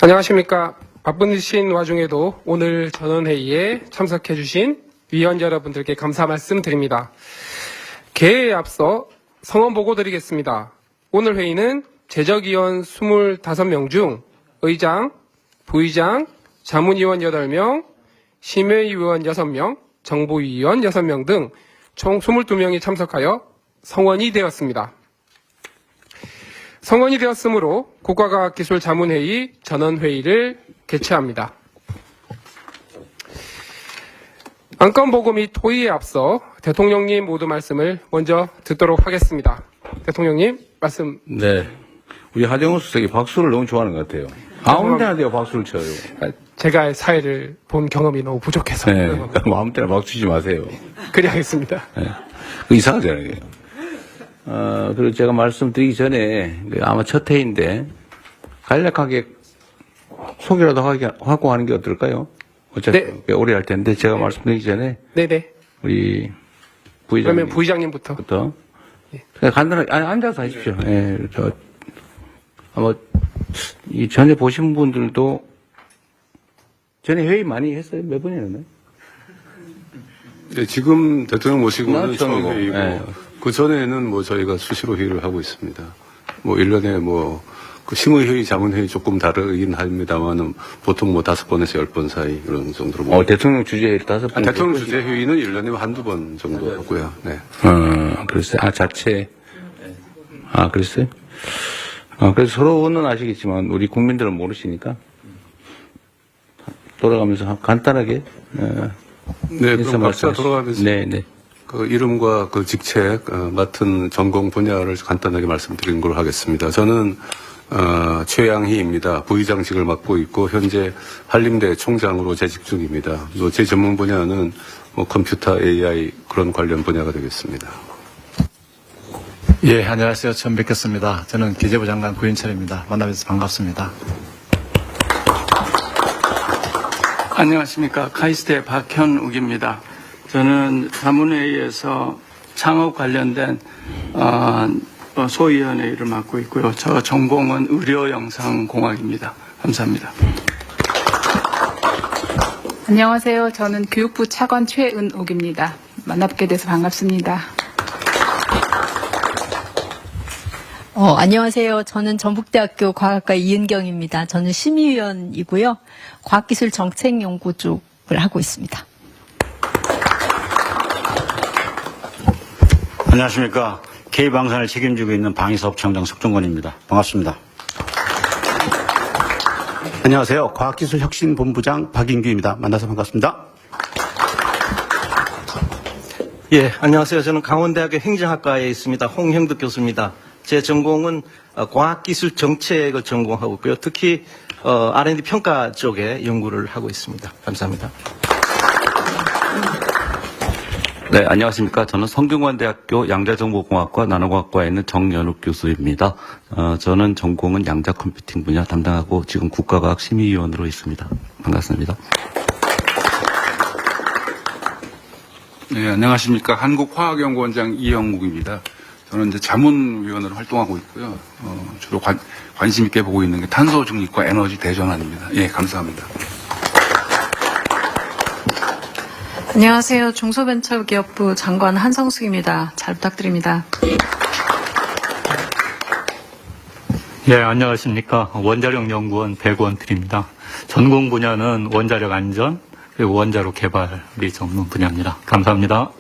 안녕하십니까. 바쁘신 와중에도 오늘 전원회의에 참석해주신 위원 여러분들께 감사 말씀드립니다. 개회에 앞서 성원 보고 드리겠습니다. 오늘 회의는 제적위원 25명 중 의장, 부의장, 자문위원 8명, 심의위원 6명, 정보위원 6명 등 총 22명이 참석하여 성원이 되었습니다. 성원이 되었으므로 국가과학기술자문회의 전원회의를 개최합니다. 안건 보고 및 토의에 앞서 대통령님 모두 말씀을 먼저 듣도록 하겠습니다. 대통령님 말씀. 네, 우리 하정우 수석이 박수를 너무 좋아하는 것 같아요. 아무 데나 대고 박수를 쳐요. 제가 사회를 본 경험이 너무 부족해서. 네, 아무 때나 박수 치지 마세요. 그리 하겠습니다. 네, 이상하잖아요. 그리고 제가 말씀드리기 전에 아마 첫 회의인데 간략하게 소개라도 하고 하는 게 어떨까요? 어차피 네. 꽤 오래 할 텐데 제가 말씀드리기 전에 네네. 우리 부의장님. 그러면 부의장님부터. 그냥 간단하게 앉아서 하십시오. 예, 아마 이 전에 보신 분들도 전에 회의 많이 했어요. 몇 번이었나요? 네, 지금 대통령 모시고는 처음 처음이고, 회의고, 네. 그 전에는 뭐 저희가 수시로 회의를 하고 있습니다. 뭐 1년에 그 심의회의, 자문회의 조금 다르긴 합니다만은 보통 5번에서 10번 사이 이런 정도로. 대통령 주재 5번. 대통령 주재 회의는 1년에 한두 번 정도 하고요. 네. 글쎄, 자체. 그랬어요? 그래서 서로는 아시겠지만 우리 국민들은 모르시니까 돌아가면서 간단하게. 네, 그럼 각자 돌아가면서. 네. 그 이름과 그 직책, 맡은 전공 분야를 간단하게 말씀드리는 걸로 하겠습니다. 저는, 최양희입니다. 부의장직을 맡고 있고, 현재 한림대 총장으로 재직 중입니다. 제 전문 분야는 컴퓨터, AI 그런 관련 분야가 되겠습니다. 예, 안녕하세요. 처음 뵙겠습니다. 저는 기재부 장관 구인철입니다. 만나뵈서 반갑습니다. 안녕하십니까. 카이스트의 박현욱입니다. 저는 자문회의에서 창업 관련된 소위원회 일을 맡고 있고요. 저 전공은 의료영상공학입니다. 감사합니다. 안녕하세요. 저는 교육부 차관 최은옥입니다. 만나뵙게 돼서 반갑습니다. 안녕하세요. 저는 전북대학교 과학과 이은경입니다. 저는 심의위원이고요. 과학기술정책연구 쪽을 하고 있습니다. 안녕하십니까. K방산을 책임지고 있는 방위사업청장 석종건입니다. 반갑습니다. 안녕하세요. 과학기술혁신본부장 박인규입니다. 만나서 반갑습니다. 예, 안녕하세요. 저는 강원대학교 행정학과에 있습니다. 홍형득 교수입니다. 제 전공은 과학기술 정책을 전공하고 있고요. 특히 R&D 평가 쪽에 연구를 하고 있습니다. 감사합니다. 네, 안녕하십니까. 저는 성균관대학교 양자정보공학과 나노과학과에 있는 정연욱 교수입니다. 저는 전공은 양자컴퓨팅 분야 담당하고 지금 국가과학심의위원으로 있습니다. 반갑습니다. 네, 안녕하십니까. 한국화학연구원장 이영국입니다. 저는 이제 자문위원으로 활동하고 있고요. 주로 관심 있게 보고 있는 게 탄소 중립과 에너지 대전환입니다. 예, 감사합니다. 안녕하세요. 중소벤처기업부 장관 한성숙입니다. 잘 부탁드립니다. 예, 안녕하십니까. 원자력연구원 백원필입니다. 전공 분야는 원자력 안전 그리고 원자로 개발이 전문 분야입니다. 감사합니다.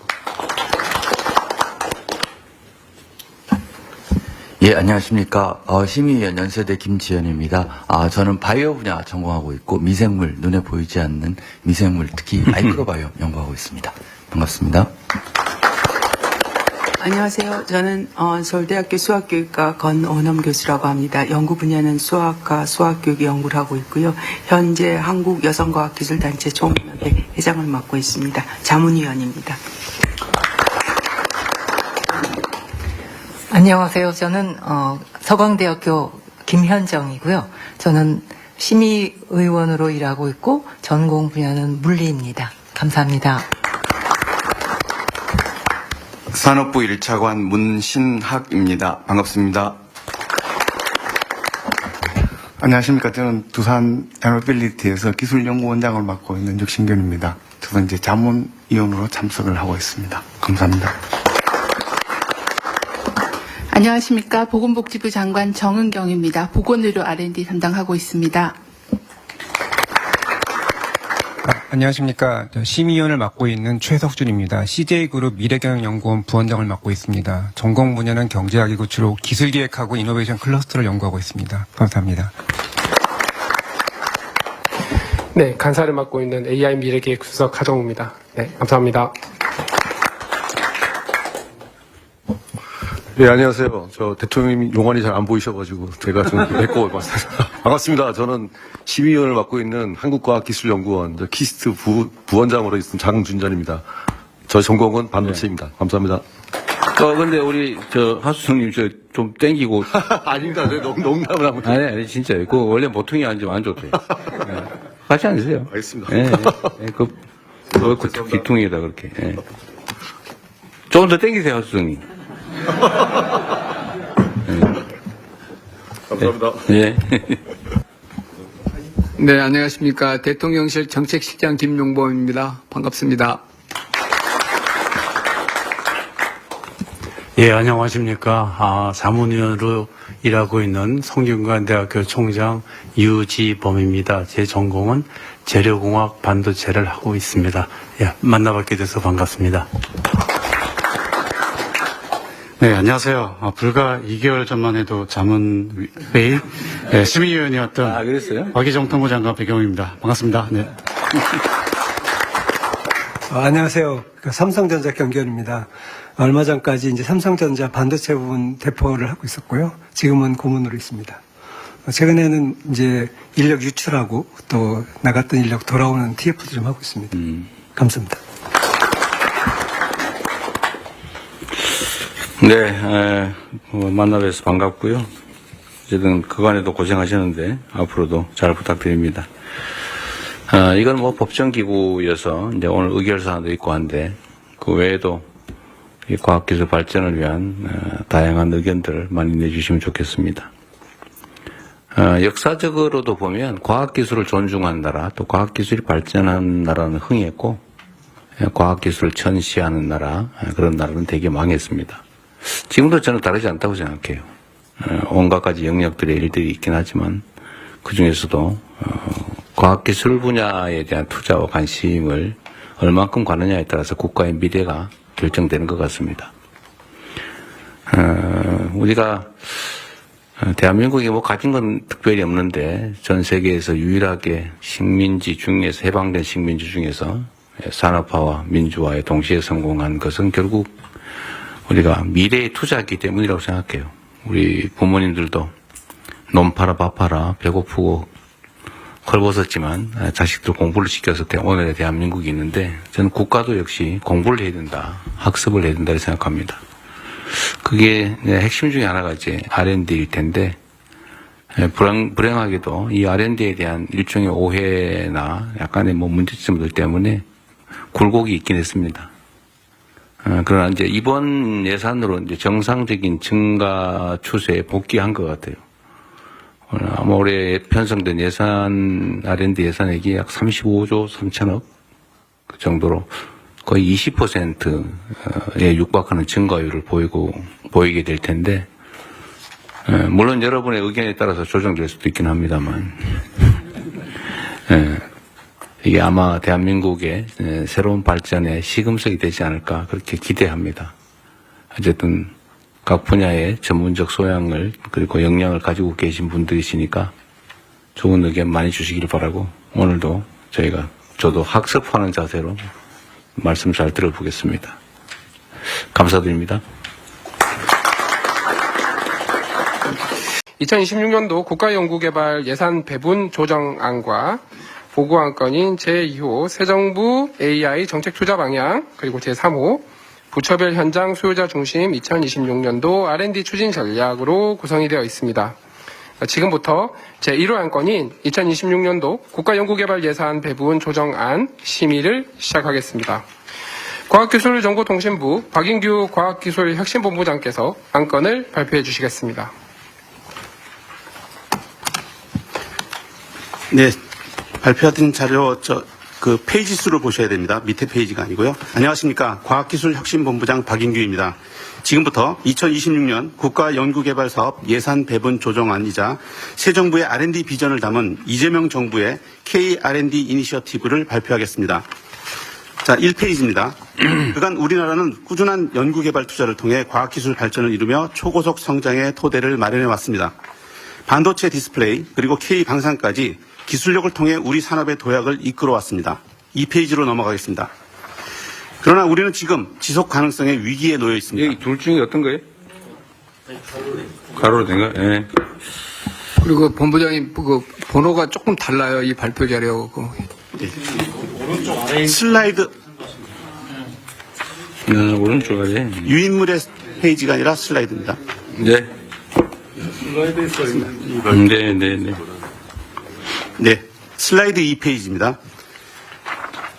예, 안녕하십니까. 심의위원 연세대 김지현입니다. 저는 바이오 분야 전공하고 있고 미생물, 눈에 보이지 않는 미생물, 특히 마이크로바이옴 연구하고 있습니다. 반갑습니다. 안녕하세요. 저는 서울대학교 수학교육과 권오넘 교수라고 합니다. 연구 분야는 수학과 수학교육 연구를 하고 있고요. 현재 한국여성과학기술단체 총연합회 회장을 맡고 있습니다. 자문위원입니다. 안녕하세요. 저는 서강대학교 김현정이고요. 저는 심의의원으로 일하고 있고 전공 분야는 물리입니다. 감사합니다. 산업부 1차관 문신학입니다. 반갑습니다. 안녕하십니까. 저는 두산 에너빌리티에서 기술연구원장을 맡고 있는 육신균입니다. 저도 이제 자문위원으로 참석을 하고 있습니다. 감사합니다. 안녕하십니까. 보건복지부 장관 정은경입니다. 보건의료 R&D 담당하고 있습니다. 안녕하십니까. 심의위원을 맡고 있는 최석준입니다. CJ그룹 미래경영연구원 부원장을 맡고 있습니다. 전공 분야는 경제학이고 주로 기술기획하고 이노베이션 클러스터를 연구하고 있습니다. 감사합니다. 네, 간사를 맡고 있는 AI 미래기획 수석 하정우입니다. 네, 감사합니다. 네, 안녕하세요. 저 대통령님 용안이 잘 안 보이셔가지고 제가 좀 뵙고 왔습니다. 반갑습니다. 저는 심의위원을 맡고 있는 한국과학기술연구원 키스트 부원장으로 있는 장준전입니다. 저 전공은 반도체입니다. 감사합니다. 근데 우리 하수성님 좀 땡기고. 아닙니다. 농담을 하고. 아니 진짜요. 원래 보통이 앉으면 안 좋대. 네. 같이 앉으세요. 알겠습니다. 네. 귀퉁이에다 그렇게. 네. 조금 더 땡기세요, 하수성님. 감사합니다. 네. 네, 안녕하십니까. 대통령실 정책실장 김용범입니다. 반갑습니다. 예, 안녕하십니까. 자문위원으로 일하고 있는 성균관대학교 총장 유지범입니다. 제 전공은 재료공학 반도체를 하고 있습니다. 예, 만나뵙게 돼서 반갑습니다. 네, 안녕하세요. 불과 2개월 전만 해도 자문회의 심의위원이었던 그랬어요? 박희정 장관 배경입니다. 반갑습니다. 네. 안녕하세요. 삼성전자 경견입니다. 얼마 전까지 이제 삼성전자 반도체 부분 대표를 하고 있었고요. 지금은 고문으로 있습니다. 최근에는 이제 인력 유출하고 또 나갔던 인력 돌아오는 TF도 좀 하고 있습니다. 감사합니다. 네, 만나뵈서 반갑고요. 어쨌든 그간에도 고생하셨는데 앞으로도 잘 부탁드립니다. 이건 법정기구여서 이제 오늘 의결사항도 있고 한데 그 외에도 이 과학기술 발전을 위한 다양한 의견들을 많이 내주시면 좋겠습니다. 역사적으로도 보면 과학기술을 존중하는 나라, 또 과학기술이 발전한 나라는 흥했고 과학기술을 천시하는 나라, 그런 나라는 되게 망했습니다. 지금도 저는 다르지 않다고 생각해요. 온갖 가지 영역들의 일들이 있긴 하지만 그 중에서도 과학기술 분야에 대한 투자와 관심을 얼만큼 가느냐에 따라서 국가의 미래가 결정되는 것 같습니다. 우리가 대한민국이 가진 건 특별히 없는데 전 세계에서 유일하게 식민지 중에서 해방된 식민지 중에서 산업화와 민주화에 동시에 성공한 것은 결국 우리가 미래에 투자하기 때문이라고 생각해요. 우리 부모님들도 놈 팔아 밥 팔아 배고프고 헐벗었지만 자식들 공부를 시켜서 오늘의 대한민국이 있는데 저는 국가도 역시 공부를 해야 된다. 학습을 해야 된다고 생각합니다. 그게 핵심 중에 하나가 이제 R&D일 텐데 불행하게도 이 R&D에 대한 일종의 오해나 약간의 문제점들 때문에 굴곡이 있긴 했습니다. 그러나 이제 이번 예산으로 이제 정상적인 증가 추세에 복귀한 것 같아요. 아마 올해 편성된 예산, R&D 예산액이 약 35조 3천억 그 정도로 거의 20%에 육박하는 증가율을 보이게 될 텐데, 물론 여러분의 의견에 따라서 조정될 수도 있긴 합니다만, 이게 아마 대한민국의 새로운 발전의 시금석이 되지 않을까 그렇게 기대합니다. 어쨌든 각 분야의 전문적 소양을 그리고 역량을 가지고 계신 분들이시니까 좋은 의견 많이 주시길 바라고 오늘도 저도 학습하는 자세로 말씀 잘 들어보겠습니다. 감사드립니다. 2026년도 국가연구개발 예산 배분 조정안과 보고안건인 제2호 새정부 AI 정책 투자 방향 그리고 제3호 부처별 현장 수요자 중심 2026년도 R&D 추진 전략으로 구성이 되어 있습니다. 지금부터 제1호 안건인 2026년도 국가연구개발 예산 배분 조정안 심의를 시작하겠습니다. 과학기술정보통신부 박인규 과학기술혁신본부장께서 안건을 발표해 주시겠습니다. 네, 발표드린 자료 그 페이지 수를 보셔야 됩니다. 밑에 페이지가 아니고요. 안녕하십니까. 과학기술혁신본부장 박인규입니다. 지금부터 2026년 국가연구개발사업 예산 배분 조정안이자 새 정부의 R&D 비전을 담은 이재명 정부의 K-R&D 이니셔티브를 발표하겠습니다. 자, 1페이지입니다. 그간 우리나라는 꾸준한 연구개발 투자를 통해 과학기술 발전을 이루며 초고속 성장의 토대를 마련해 왔습니다. 반도체 디스플레이 그리고 K-방산까지 기술력을 통해 우리 산업의 도약을 이끌어왔습니다. 2페이지로 넘어가겠습니다. 그러나 우리는 지금 지속 가능성의 위기에 놓여 있습니다. 여기 둘 중에 어떤 거예요? 가로로 된 거? 예. 그리고 본부장님 그 번호가 조금 달라요. 이 발표 자료하고. 오른쪽 아래 슬라이드 오른쪽 아래 유인물의 페이지가 아니라 슬라이드입니다. 네. 슬라이드에 써있는 네, 슬라이드 2페이지입니다.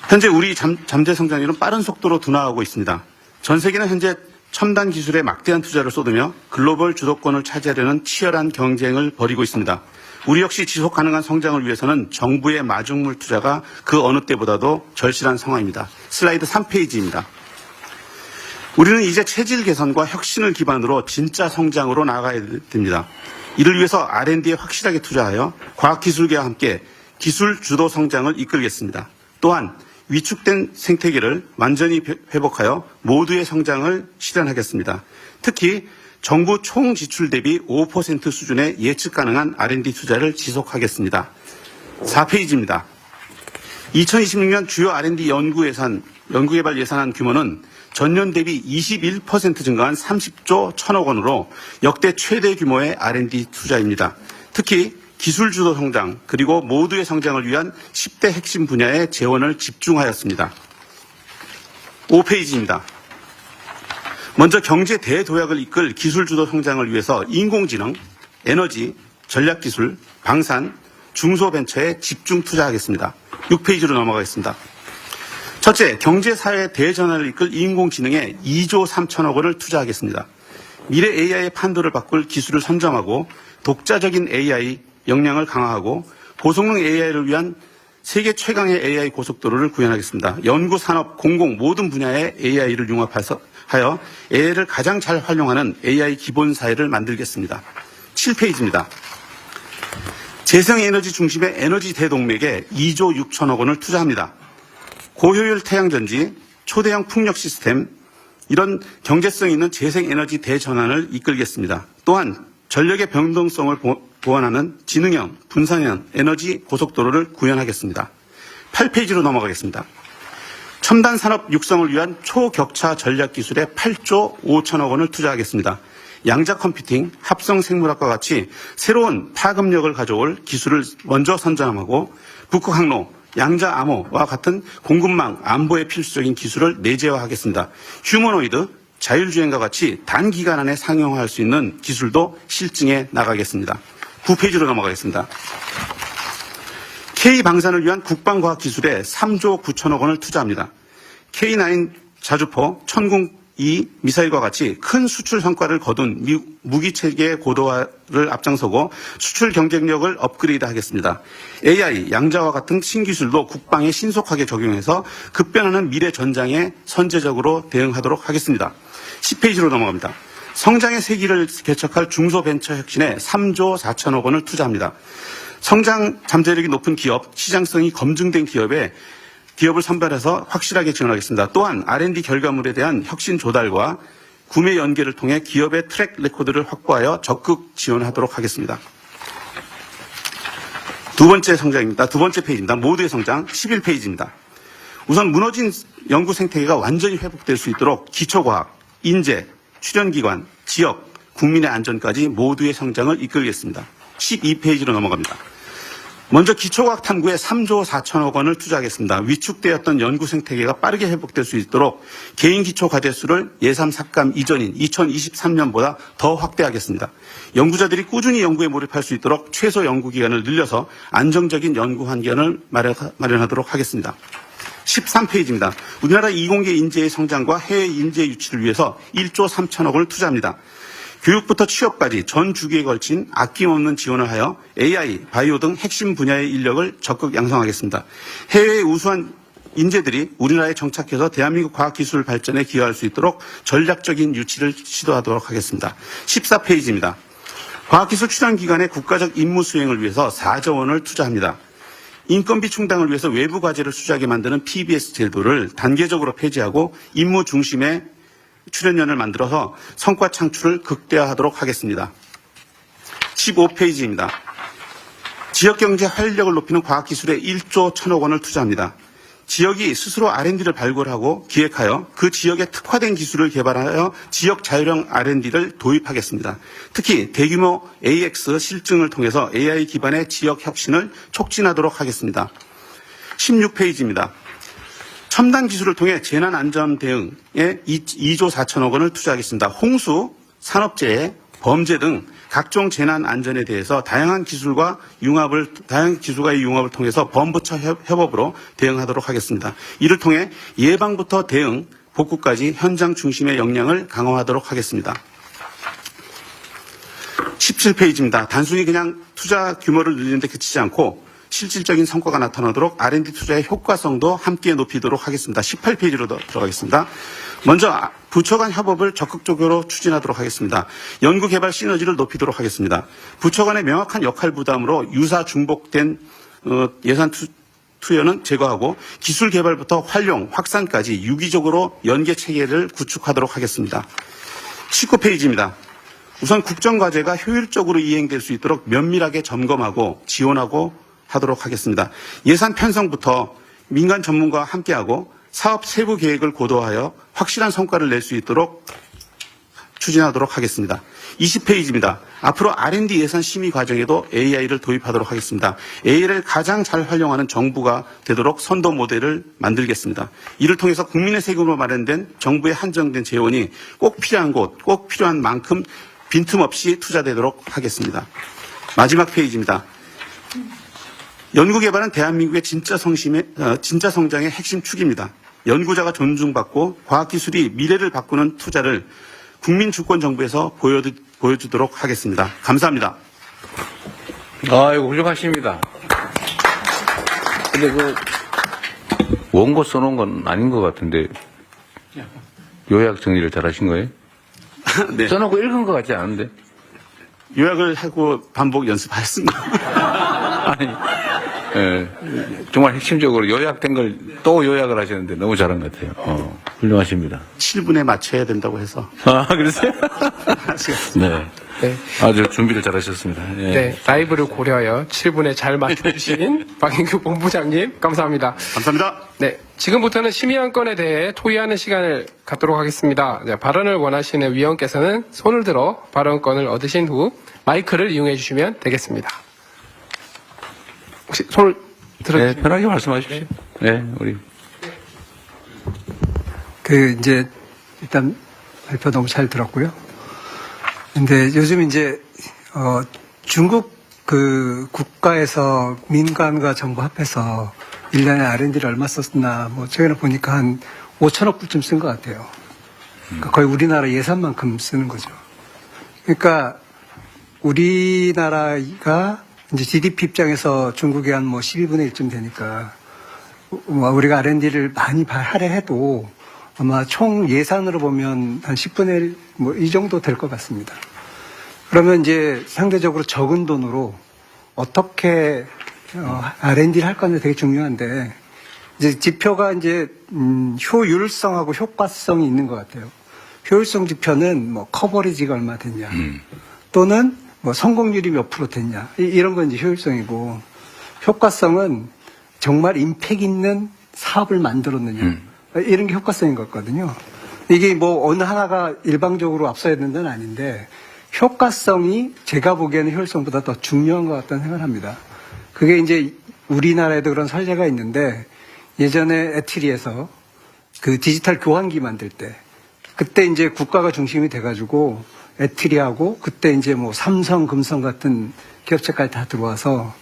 현재 우리 잠재 성장률은 빠른 속도로 둔화하고 있습니다. 전 세계는 현재 첨단 기술에 막대한 투자를 쏟으며 글로벌 주도권을 차지하려는 치열한 경쟁을 벌이고 있습니다. 우리 역시 지속 가능한 성장을 위해서는 정부의 마중물 투자가 그 어느 때보다도 절실한 상황입니다. 슬라이드 3페이지입니다. 우리는 이제 체질 개선과 혁신을 기반으로 진짜 성장으로 나아가야 됩니다. 이를 위해서 R&D에 확실하게 투자하여 과학기술계와 함께 기술 주도 성장을 이끌겠습니다. 또한 위축된 생태계를 완전히 회복하여 모두의 성장을 실현하겠습니다. 특히 정부 총 지출 대비 5% 수준의 예측 가능한 R&D 투자를 지속하겠습니다. 4페이지입니다. 2026년 주요 R&D 연구개발 예산안 규모는 전년 대비 21% 증가한 30조 1천억 원으로 역대 최대 규모의 R&D 투자입니다. 특히 기술 주도 성장 그리고 모두의 성장을 위한 10대 핵심 분야에 재원을 집중하였습니다. 5페이지입니다. 먼저 경제 대도약을 이끌 기술 주도 성장을 위해서 인공지능, 에너지, 전략기술, 방산, 중소벤처에 집중 투자하겠습니다. 6페이지로 넘어가겠습니다. 첫째, 경제사회 대전환을 이끌 인공지능에 2조 3천억 원을 투자하겠습니다. 미래 AI의 판도를 바꿀 기술을 선점하고 독자적인 AI 역량을 강화하고 고성능 AI를 위한 세계 최강의 AI 고속도로를 구현하겠습니다. 연구, 산업, 공공 모든 분야의 AI를 융합하여 AI를 가장 잘 활용하는 AI 기본 사회를 만들겠습니다. 7페이지입니다. 재생에너지 중심의 에너지 대동맥에 2조 6천억 원을 투자합니다. 고효율 태양전지, 초대형 풍력 시스템, 이런 경제성 있는 재생에너지 대전환을 이끌겠습니다. 또한 전력의 변동성을 보완하는 지능형, 분산형 에너지 고속도로를 구현하겠습니다. 8페이지로 넘어가겠습니다. 첨단 산업 육성을 위한 초격차 전략 기술에 8조 5천억 원을 투자하겠습니다. 양자 컴퓨팅, 합성 생물학과 같이 새로운 파급력을 가져올 기술을 먼저 선점하고 북극 항로, 양자 암호와 같은 공급망 안보에 필수적인 기술을 내재화하겠습니다. 휴머노이드, 자율주행과 같이 단기간 안에 상용화할 수 있는 기술도 실증해 나가겠습니다. 9페이지로 넘어가겠습니다. K-방산을 위한 국방과학기술에 3조 9천억 원을 투자합니다. K9 자주포, 천궁2 미사일과 같이 큰 수출 성과를 거둔 무기체계 고도화를 앞장서고 수출 경쟁력을 업그레이드하겠습니다. AI, 양자와 같은 신기술도 국방에 신속하게 적용해서 급변하는 미래 전장에 선제적으로 대응하도록 하겠습니다. 10페이지로 넘어갑니다. 성장의 세기를 개척할 중소벤처 혁신에 3조 4천억 원을 투자합니다. 성장 잠재력이 높은 기업, 시장성이 검증된 기업을 선별해서 확실하게 지원하겠습니다. 또한 R&D 결과물에 대한 혁신 조달과 구매 연계를 통해 기업의 트랙 레코드를 확보하여 적극 지원하도록 하겠습니다. 두 번째 성장입니다. 두 번째 페이지입니다. 모두의 성장 11페이지입니다. 우선 무너진 연구 생태계가 완전히 회복될 수 있도록 기초과학, 인재, 출연기관, 지역, 국민의 안전까지 모두의 성장을 이끌겠습니다. 12페이지로 넘어갑니다. 먼저 기초과학 탐구에 3조 4천억 원을 투자하겠습니다. 위축되었던 연구 생태계가 빠르게 회복될 수 있도록 개인 기초 과제수를 예산 삭감 이전인 2023년보다 더 확대하겠습니다. 연구자들이 꾸준히 연구에 몰입할 수 있도록 최소 연구 기간을 늘려서 안정적인 연구 환경을 마련하도록 하겠습니다. 13페이지입니다. 우리나라 이공계 인재의 성장과 해외 인재 유치를 위해서 1조 3천억 원을 투자합니다. 교육부터 취업까지 전 주기에 걸친 아낌없는 지원을 하여 AI, 바이오 등 핵심 분야의 인력을 적극 양성하겠습니다. 해외의 우수한 인재들이 우리나라에 정착해서 대한민국 과학기술 발전에 기여할 수 있도록 전략적인 유치를 시도하도록 하겠습니다. 14페이지입니다. 과학기술출연기관의 국가적 임무 수행을 위해서 4조 원을 투자합니다. 인건비 충당을 위해서 외부 과제를 수주하게 만드는 PBS 제도를 단계적으로 폐지하고 임무 중심의 출연연을 만들어서 성과 창출을 극대화하도록 하겠습니다. 15페이지입니다. 지역경제 활력을 높이는 과학기술에 1조 1,000억 원을 투자합니다. 지역이 스스로 R&D를 발굴하고 기획하여 그 지역에 특화된 기술을 개발하여 지역 자율형 R&D를 도입하겠습니다. 특히 대규모 AX 실증을 통해서 AI 기반의 지역 혁신을 촉진하도록 하겠습니다. 16페이지입니다. 첨단 기술을 통해 재난 안전 대응에 2조 4천억 원을 투자하겠습니다. 홍수, 산업재해, 범죄 등 각종 재난 안전에 대해서 다양한 기술과의 융합을 통해서 범부처 협업으로 대응하도록 하겠습니다. 이를 통해 예방부터 대응, 복구까지 현장 중심의 역량을 강화하도록 하겠습니다. 17페이지입니다. 단순히 그냥 투자 규모를 늘리는 데 그치지 않고 실질적인 성과가 나타나도록 R&D 투자의 효과성도 함께 높이도록 하겠습니다. 18페이지로 들어가겠습니다. 먼저 부처 간 협업을 적극적으로 추진하도록 하겠습니다. 연구개발 시너지를 높이도록 하겠습니다. 부처 간의 명확한 역할 부담으로 유사 중복된 예산 투여는 제거하고 기술 개발부터 활용, 확산까지 유기적으로 연계 체계를 구축하도록 하겠습니다. 19페이지입니다. 우선 국정과제가 효율적으로 이행될 수 있도록 면밀하게 점검하고 지원하고 하도록 하겠습니다. 예산 편성부터 민간 전문가와 함께하고 사업 세부 계획을 고도하여 확실한 성과를 낼 수 있도록 추진하도록 하겠습니다. 20페이지입니다. 앞으로 R&D 예산 심의 과정에도 AI를 도입하도록 하겠습니다. AI를 가장 잘 활용하는 정부가 되도록 선도 모델을 만들겠습니다. 이를 통해서 국민의 세금으로 마련된 정부의 한정된 재원이 꼭 필요한 곳, 꼭 필요한 만큼 빈틈없이 투자되도록 하겠습니다. 마지막 페이지입니다. 연구개발은 대한민국의 진짜 성장의 핵심 축입니다. 연구자가 존중받고 과학기술이 미래를 바꾸는 투자를 국민주권정부에서 보여주도록 하겠습니다. 감사합니다. 아이고, 훌륭하십니다. 근데 원고 써놓은 건 아닌 것 같은데, 요약 정리를 잘 하신 거예요? 네. 써놓고 읽은 것 같지 않은데? 요약을 하고 반복 연습하였습니다. 아니, 예, 정말 핵심적으로 요약된 걸 또 요약을 하셨는데 너무 잘한 것 같아요. 훌륭하십니다. 7분에 맞춰야 된다고 해서. 아, 그러세요? 네. 네. 아주 준비를 잘 하셨습니다. 예. 네, 라이브를 고려하여 7분에 잘 맞춰주신 박인규 본부장님, 감사합니다. 감사합니다. 네, 지금부터는 심의안건에 대해 토의하는 시간을 갖도록 하겠습니다. 네, 발언을 원하시는 위원께서는 손을 들어 발언권을 얻으신 후 마이크를 이용해 주시면 되겠습니다. 혹시 손을 들어주시면. 네, 편하게 말씀하십시오. 네, 우리. 이제, 일단 발표 너무 잘 들었고요. 근데 요즘 이제, 중국 국가에서 민간과 정부 합해서 1년에 R&D를 얼마 썼나, 최근에 보니까 한 5천억 불쯤 쓴 것 같아요. 그러니까 거의 우리나라 예산만큼 쓰는 거죠. 그러니까 우리나라가 이제 GDP 입장에서 중국이 한 12분의 1쯤 되니까 우리가 R&D를 많이 하려 해도 아마 총 예산으로 보면 한 10분의 1 이 정도 될 것 같습니다. 그러면 이제 상대적으로 적은 돈으로 어떻게 R&D를 할 건지 되게 중요한데 이제 지표가 이제 효율성하고 효과성이 있는 것 같아요. 효율성 지표는 커버리지가 얼마 됐냐 또는 성공률이 몇 프로 됐냐 이런 건 이제 효율성이고 효과성은 정말 임팩 있는 사업을 만들었느냐 이런 게 효과성인 것 같거든요. 이게 어느 하나가 일방적으로 앞서야 되는 건 아닌데 효과성이 제가 보기에는 효율성보다 더 중요한 것 같다는 생각을 합니다. 그게 이제 우리나라에도 그런 사례가 있는데 예전에 에트리에서 디지털 교환기 만들 때 그때 이제 국가가 중심이 돼가지고 에트리하고 그때 이제 삼성, 금성 같은 기업체까지 다 들어와서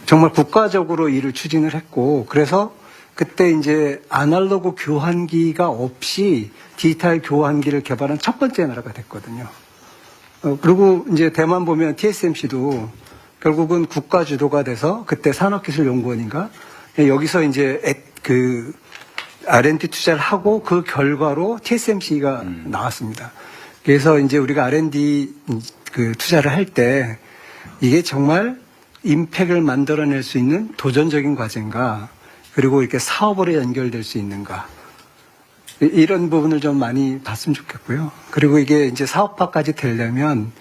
정말 국가적으로 일을 추진을 했고 그래서 그때 이제 아날로그 교환기가 없이 디지털 교환기를 개발한 첫 번째 나라가 됐거든요. 그리고 이제 대만 보면 TSMC도 결국은 국가 주도가 돼서 그때 산업기술연구원인가 여기서 이제 그 R&D 투자를 하고 그 결과로 TSMC가 나왔습니다. 그래서 이제 우리가 R&D 그 투자를 할 때 이게 정말 임팩을 만들어낼 수 있는 도전적인 과제인가, 그리고 이렇게 사업으로 연결될 수 있는가, 이런 부분을 좀 많이 봤으면 좋겠고요. 그리고 이게 이제 사업화까지 되려면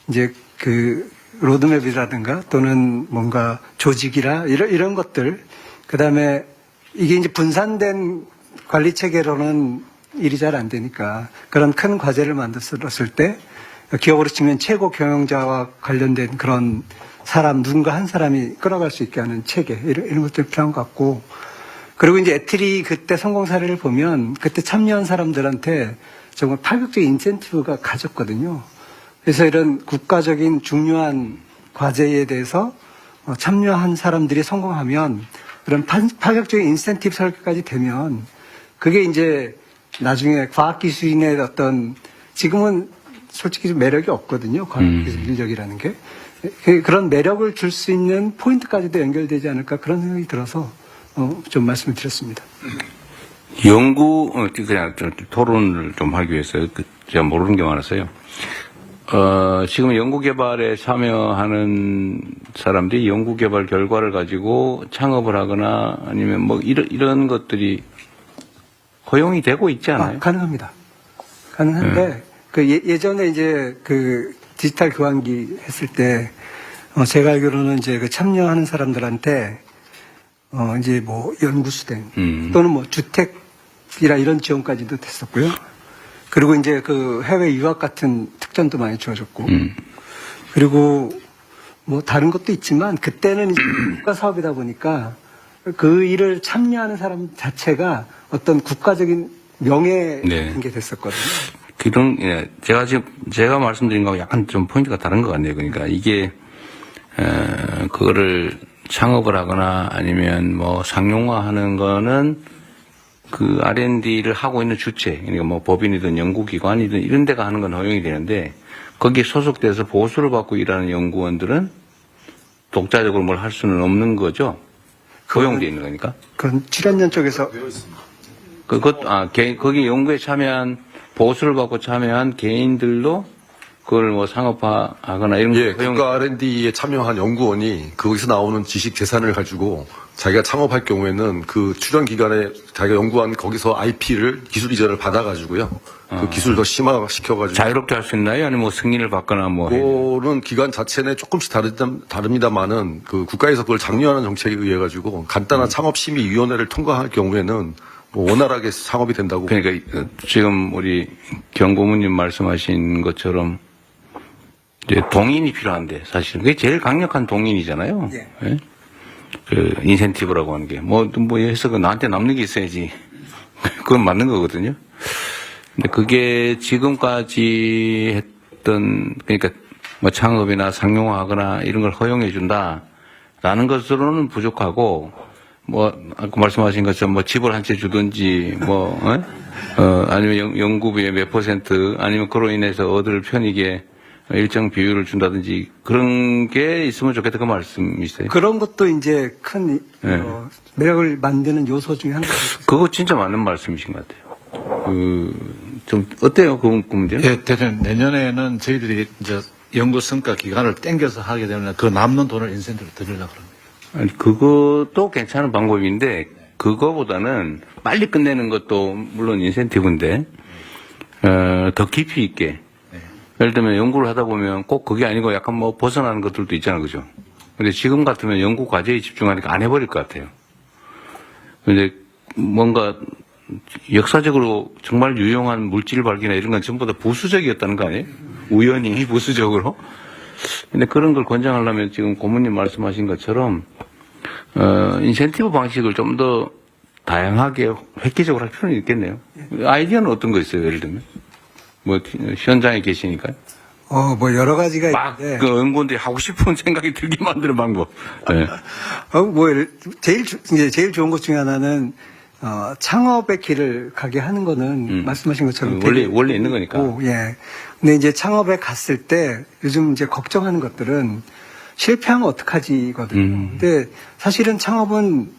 이제 그 로드맵이라든가 또는 뭔가 조직이라 이런 것들, 그 다음에 이게 이제 분산된 관리 체계로는 일이 잘 안 되니까 그런 큰 과제를 만들었을 때 기업으로 치면 최고 경영자와 관련된 그런 사람, 누군가 한 사람이 끌어갈 수 있게 하는 체계, 이런 것들이 필요한 것 같고, 그리고 이제 애틀이 그때 성공 사례를 보면 그때 참여한 사람들한테 정말 파격적인 인센티브가 가졌거든요. 그래서 이런 국가적인 중요한 과제에 대해서 참여한 사람들이 성공하면 그런 파격적인 인센티브 설계까지 되면 그게 이제 나중에 과학기술인의 어떤, 지금은 솔직히 좀 매력이 없거든요. 과학기술 인력이라는 게. 그런 매력을 줄 수 있는 포인트까지도 연결되지 않을까, 그런 생각이 들어서 좀 말씀을 드렸습니다. 그냥 토론을 좀 하기 위해서 제가 모르는 게 많았어요. 지금 연구개발에 참여하는 사람들이 연구개발 결과를 가지고 창업을 하거나 아니면 뭐 이런 것들이 허용이 되고 있지 않아요? 가능합니다. 가능한데, 그 예전에 이제 그 디지털 교환기 했을 때, 제가 알기로는 이제 그 참여하는 사람들한테, 이제 뭐 연구수당 또는 뭐 주택이라 이런 지원까지도 됐었고요. 그리고 이제 그 해외 유학 같은 특전도 많이 주어졌고, 그리고 뭐 다른 것도 있지만 그때는 이제 국가 사업이다 보니까 그 일을 참여하는 사람 자체가 어떤 국가적인 명예인 게 됐었거든요. 그런, 제가 말씀드린 거하고 약간 좀 포인트가 다른 것 같네요. 그러니까 이게, 그거를 창업을 하거나 아니면 뭐 상용화하는 거는 그 R&D를 하고 있는 주체, 그러니까 뭐 법인이든 연구기관이든 이런 데가 하는 건 허용이 되는데 거기에 소속돼서 보수를 받고 일하는 연구원들은 독자적으로 뭘 할 수는 없는 거죠? 허용되어 있는 거니까? 그건 출연연 쪽에서. 거기 연구에 참여한 보수를 받고 참여한 개인들도 그걸 뭐 상업화하거나 이런 거 국가 R&D에 참여한 연구원이 거기서 나오는 지식 재산을 가지고 자기가 창업할 경우에는 그 출연 기간에 자기가 연구한 거기서 IP를 기술 이전을 받아가지고요. 그 기술을 더 심화시켜가지고 자유롭게 할 수 있나요? 아니면 뭐 승인을 받거나 뭐? 그거는 기관 자체는 조금씩 다릅니다만은 그 국가에서 그걸 장려하는 정책에 의해 가지고 간단한 창업심의위원회를 통과할 경우에는 뭐 원활하게 창업이 된다고. 그러니까 지금 우리 경고문님 말씀하신 것처럼 이제 동인이 필요한데 사실 그게 제일 강력한 동인이잖아요. 예? 그 인센티브라고 하는 게 뭐 해서 그 나한테 남는 게 있어야지. 그건 맞는 거거든요. 근데 그게 지금까지 했던, 그러니까 뭐 창업이나 상용화하거나 이런 걸 허용해 준다라는 것으로는 부족하고, 뭐 아까 말씀하신 것처럼 뭐 집을 한 채 주든지 뭐 아니면 연구비의 몇 %, 아니면 그로 인해서 얻을 편익에 일정 비율을 준다든지 그런 게 있으면 좋겠다, 그 말씀이세요? 그런 것도 이제 큰 매력을 만드는 요소 중에 하나가 있어요. 그거 진짜 맞는 말씀이신 것 같아요. 좀 어때요, 그 문제는? 예, 대표님, 내년에는 저희들이 이제 연구 성과 기간을 땡겨서 하게 되면 그 남는 돈을 인센티브로 드리려고 합니다. 아니, 그것도 괜찮은 방법인데 그거보다는 빨리 끝내는 것도 물론 인센티브인데 더 깊이 있게. 예를 들면 연구를 하다 보면 꼭 그게 아니고 약간 뭐 벗어나는 것들도 있잖아요, 그죠? 근데 지금 같으면 연구 과제에 집중하니까 안 해버릴 것 같아요. 근데 뭔가 역사적으로 정말 유용한 물질 발견이나 이런 건 전부 다 부수적이었다는 거 아니에요? 우연히 부수적으로. 근데 그런 걸 권장하려면 지금 고모님 말씀하신 것처럼 인센티브 방식을 좀 더 다양하게 획기적으로 할 필요는 있겠네요. 아이디어는 어떤 거 있어요, 예를 들면? 뭐 현장에 계시니까요. 뭐 여러 가지가 막 있는데. 그 연구원들이 하고 싶은 생각이 들게 만드는 방법. 네. 제일 좋은 것 중에 하나는 창업의 길을 가게 하는 거는 말씀하신 것처럼 원래 있는 거니까. 예. 근데 이제 창업에 갔을 때 요즘 이제 걱정하는 것들은 실패하면 어떡하지거든요. 근데 사실은 창업은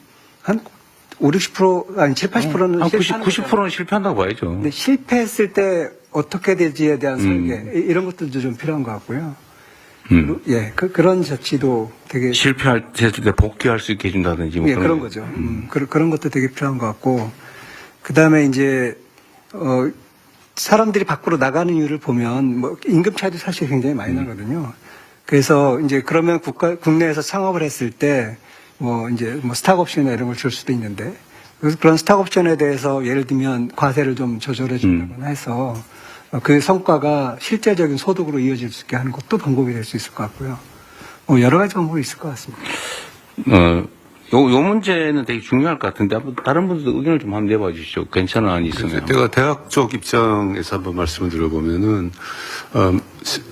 한 5, 60% 아니 7, 80%는 90%는 실패한다고 봐야죠. 근데 실패했을 때 어떻게 될지에 대한 설계 이런 것들도 좀 필요한 것 같고요. 예, 그런 조치도 되게 실패할 때 복귀할 수 있게 해준다든지 뭐 예, 그런 거죠. 그런 것도 되게 필요한 것 같고 그다음에 이제 사람들이 밖으로 나가는 이유를 보면 뭐 임금 차이도 사실 굉장히 많이 나거든요. 그래서 이제 그러면 국내에서 창업을 했을 때 뭐 이제 뭐 스탁옵션이나 이런 걸 줄 수도 있는데 그래서 그런 스탁옵션에 대해서 예를 들면 과세를 좀 조절해 준다거나 해서 그 성과가 실제적인 소득으로 이어질 수 있게 하는 것도 방법이 될 수 있을 것 같고요. 여러 가지 방법이 있을 것 같습니다. 요 문제는 되게 중요할 것 같은데 다른 분들도 의견을 좀 한번 내봐 주시죠. 괜찮은 안이 있으면. 제가 대학 쪽 입장에서 한번 말씀을 드려보면은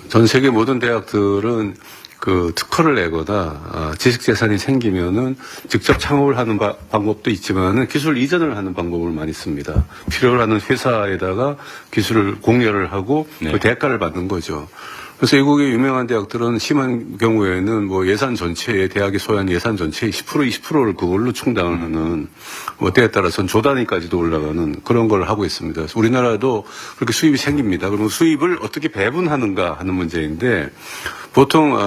전 세계 모든 대학들은 그 특허를 내거나 지식재산이 생기면은 직접 창업을 하는 방법도 있지만은 기술 이전을 하는 방법을 많이 씁니다. 필요로 하는 회사에다가 기술을 공여를 하고 그 대가를 받는 거죠. 그래서 외국의 유명한 대학들은 심한 경우에는 뭐 예산 전체에 대학이 소유한 예산 전체의 10% 20%를 그걸로 충당을 하는 뭐 때에 따라서는 조 단위까지도 올라가는 그런 걸 하고 있습니다. 그래서 우리나라도 그렇게 수입이 생깁니다. 그러면 수입을 어떻게 배분하는가 하는 문제인데 보통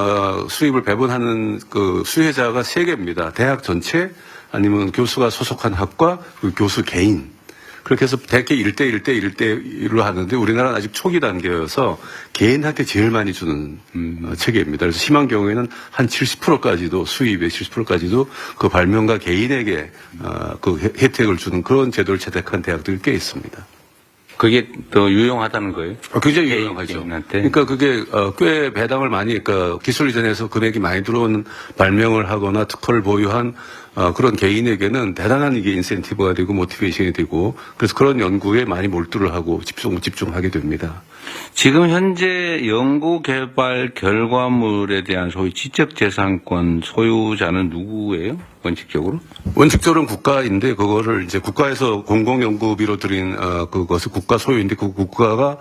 수입을 배분하는 그 수혜자가 세 개입니다. 대학 전체 아니면 교수가 소속한 학과 그리고 교수 개인. 그렇게 해서 대개 1대1로 하는데 우리나라는 아직 초기 단계여서 개인한테 제일 많이 주는 체계입니다. 그래서 심한 경우에는 한 70%까지도 수입의 70%까지도 그 발명가 개인에게 그 혜택을 주는 그런 제도를 채택한 대학들이 꽤 있습니다. 그게 더 유용하다는 거예요? 굉장히 유용하죠. 그러니까 그게 꽤 배당을 많이, 그러니까 기술 이전에서 금액이 많이 들어오는 발명을 하거나 특허를 보유한 그런 개인에게는 대단한 이게 인센티브가 되고 모티베이션이 되고 그래서 그런 연구에 많이 몰두를 하고 집중하게 됩니다. 지금 현재 연구 개발 결과물에 대한 소위 지적재산권 소유자는 누구예요? 원칙적으로? 원칙적으로는 국가인데 그거를 이제 국가에서 공공연구비로 드린 그것을 국가 소유인데 그 국가가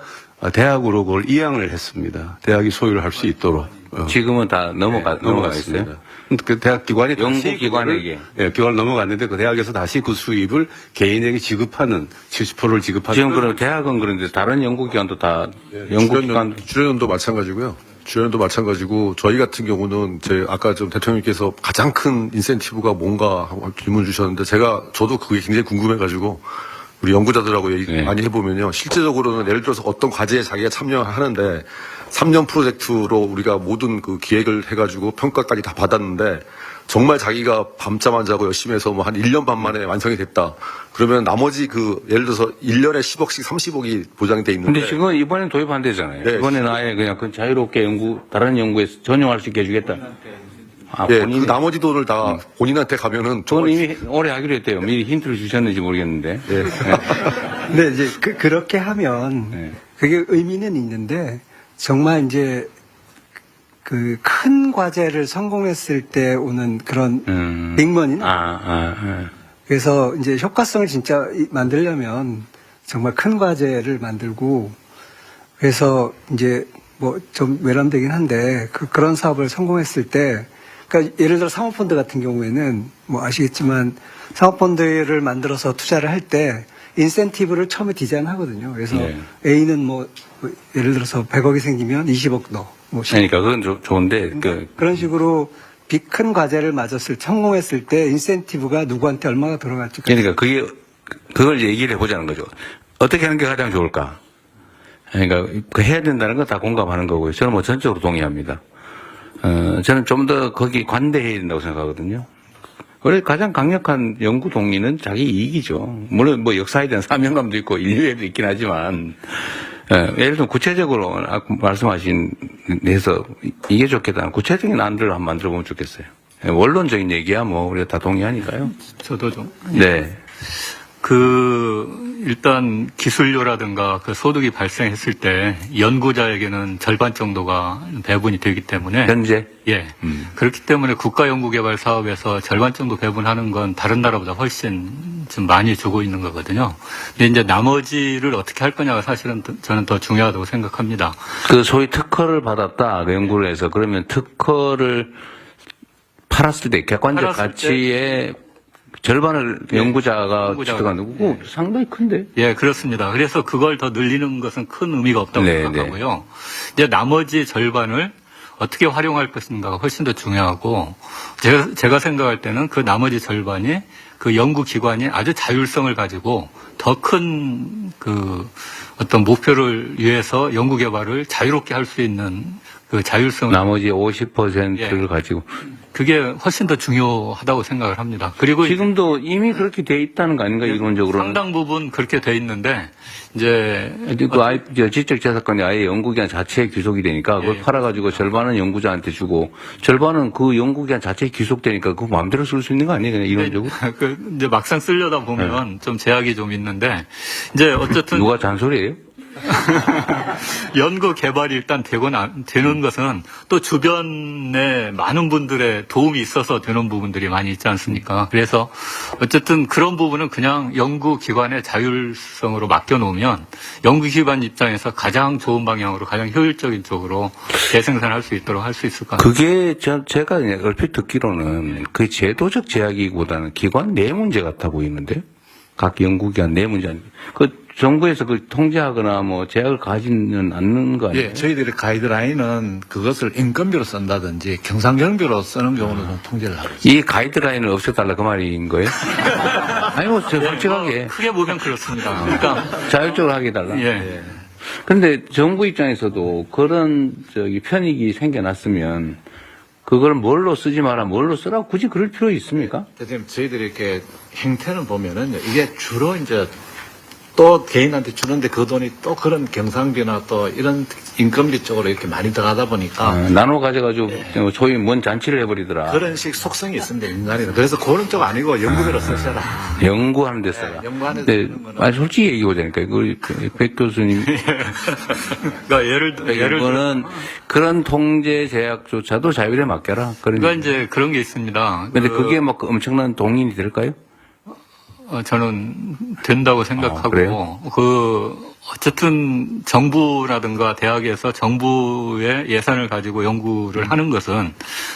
대학으로 그걸 이양을 했습니다. 대학이 소유를 할 수 있도록. 지금은 다 넘어가 있어요? 그 대학 기관이 연구기관에게. 예, 기관을 넘어갔는데 그 대학에서 다시 그 수입을 개인에게 지급하는 70%를 지급하는. 지금 그럼 대학은 그런데 다른 연구기관도 다 연구기관. 주련도 마찬가지고요. 주연도 마찬가지고 저희 같은 경우는 아까 좀 대통령께서 가장 큰 인센티브가 뭔가 하고 질문 주셨는데 저도 그게 굉장히 궁금해가지고 우리 연구자들하고 얘기 많이 해보면요. 실제적으로는 예를 들어서 어떤 과제에 자기가 참여하는데 3년 프로젝트로 우리가 모든 그 기획을 해가지고 평가까지 다 받았는데 정말 자기가 밤잠 안 자고 열심히 해서 뭐 한 1년 반 만에 완성이 됐다. 그러면 나머지 예를 들어서 1년에 10억씩 30억이 보장돼 있는데. 근데 지금 이번엔 도입 안 되잖아요. 네. 이번에는 아예 그냥 그 자유롭게 다른 연구에서 전용할 수 있게 해주겠다. 예, 그 나머지 돈을 다 본인한테 가면은. 저는 이미 오래 하기로 했대요. 미리 힌트를 주셨는지 모르겠는데. 네. 근데 이제 그렇게 하면 그게 의미는 있는데 정말 이제 그 큰 과제를 성공했을 때 오는 그런 빅머니. 그래서 이제 효과성을 진짜 만들려면 정말 큰 과제를 만들고 그래서 이제 뭐 좀 외람되긴 한데 그런 사업을 성공했을 때 그러니까 예를 들어 사모펀드 같은 경우에는 뭐 아시겠지만 사모펀드를 만들어서 투자를 할 때 인센티브를 처음에 디자인하거든요. 그래서 A는 뭐 예를 들어서 100억이 생기면 20억 넣어. 뭐 그러니까 그건 좋은데 그런 식으로 큰 과제를 성공했을 때 인센티브가 누구한테 얼마가 들어갈지. 그러니까 그걸 얘기를 해보자는 거죠. 어떻게 하는 게 가장 좋을까? 그러니까 해야 된다는 건 다 공감하는 거고요. 저는 뭐 전적으로 동의합니다. 저는 좀 더 거기 관대해야 된다고 생각하거든요. 원래 가장 강력한 연구 동기는 자기 이익이죠. 물론 뭐 역사에 대한 사명감도 있고 인류애도 있긴 하지만, 예를 들면 구체적으로 말씀하신 데서 이게 좋겠다. 구체적인 안들을 한번 만들어 보면 좋겠어요. 원론적인 얘기야 뭐 우리가 다 동의하니까요. 저도 좀. 네. 일단 기술료라든가 그 소득이 발생했을 때 연구자에게는 절반 정도가 배분이 되기 때문에 현재? 예. 그렇기 때문에 국가연구개발 사업에서 절반 정도 배분하는 건 다른 나라보다 훨씬 좀 많이 주고 있는 거거든요. 근데 이제 나머지를 어떻게 할 거냐가 사실은 저는 더 중요하다고 생각합니다. 그 소위 특허를 받았다, 그 연구를 해서. 그러면 특허를 팔았을 때 객관적 가치의 절반을 연구자가 취득하는 거고 상당히 큰데? 예, 그렇습니다. 그래서 그걸 더 늘리는 것은 큰 의미가 없다고 생각하고요. 이제 나머지 절반을 어떻게 활용할 것인가가 훨씬 더 중요하고, 제가 생각할 때는 그 나머지 절반이 그 연구기관이 아주 자율성을 가지고 더 큰 어떤 목표를 위해서 연구개발을 자유롭게 할 수 있는 그 자율성. 나머지 50%를 가지고. 그게 훨씬 더 중요하다고 생각을 합니다. 그리고 지금도 이미 그렇게 돼 있다는 거 아닌가, 이론적으로는? 상당 부분 그렇게 돼 있는데, 이제. 지적재산권이 아예 연구기관 자체에 귀속이 되니까 그걸 팔아가지고 절반은 연구자한테 주고 절반은 그 연구기관 자체에 귀속되니까 그 마음대로 쓸 수 있는 거 아니에요, 그냥 이론적으로? 이제 막상 쓰려다 보면 좀 제약이 좀 있는데, 이제 어쨌든. 누가 잔소리예요? 연구 개발이 일단 되는 것은 또 주변에 많은 분들의 도움이 있어서 되는 부분들이 많이 있지 않습니까? 그래서 어쨌든 그런 부분은 그냥 연구기관의 자율성으로 맡겨놓으면 연구기관 입장에서 가장 좋은 방향으로 가장 효율적인 쪽으로 재생산할 수 있도록 할 수 있을 것 같습니다. 그게 제가 얼핏 듣기로는 그 제도적 제약이기보다는 기관 내 문제 같아 보이는데요. 각 연구기관 내 문제 아니고. 정부에서 그 통제하거나 뭐 제약을 가지는 않는 거 아니에요? 예, 저희들의 가이드라인은 그것을 인건비로 쓴다든지 경상경비로 쓰는 경우는 좀 통제를 하고 있습니다. 이 가이드라인을 없애달라 그 말인 거예요? 아니 뭐 솔직하게 크게 보면 그렇습니다. 그러니까 자율적으로 하게 해달라. 예. 근데 정부 입장에서도 그런 편익이 생겨났으면 그걸 뭘로 쓰지 마라, 뭘로 쓰라고 굳이 그럴 필요 있습니까? 대통령 저희들이 이렇게 행태는 보면은 이게 주로 이제 또 개인한테 주는데 그 돈이 또 그런 경상비나 또 이런 인건비 쪽으로 이렇게 많이 들어가다 보니까 나눠 가져가지고 소위 뭔 잔치를 해버리더라. 그런 식 속성이 있습니다, 인간이는. 그래서 그런 쪽 아니고 연구비로 쓰셔라. 연구하는 데 써라. 연구하는 데 쓰는 거는. 솔직히 얘기해보자니까. 백 교수님. 그러니까 예를 들면 그런 통제 제약조차도 자율에 맡겨라. 그러니까 이제 그런 게 있습니다. 근데 그게 막 엄청난 동인이 될까요? 저는 된다고 생각하고, 어쨌든 정부라든가 대학에서 정부의 예산을 가지고 연구를 하는 것은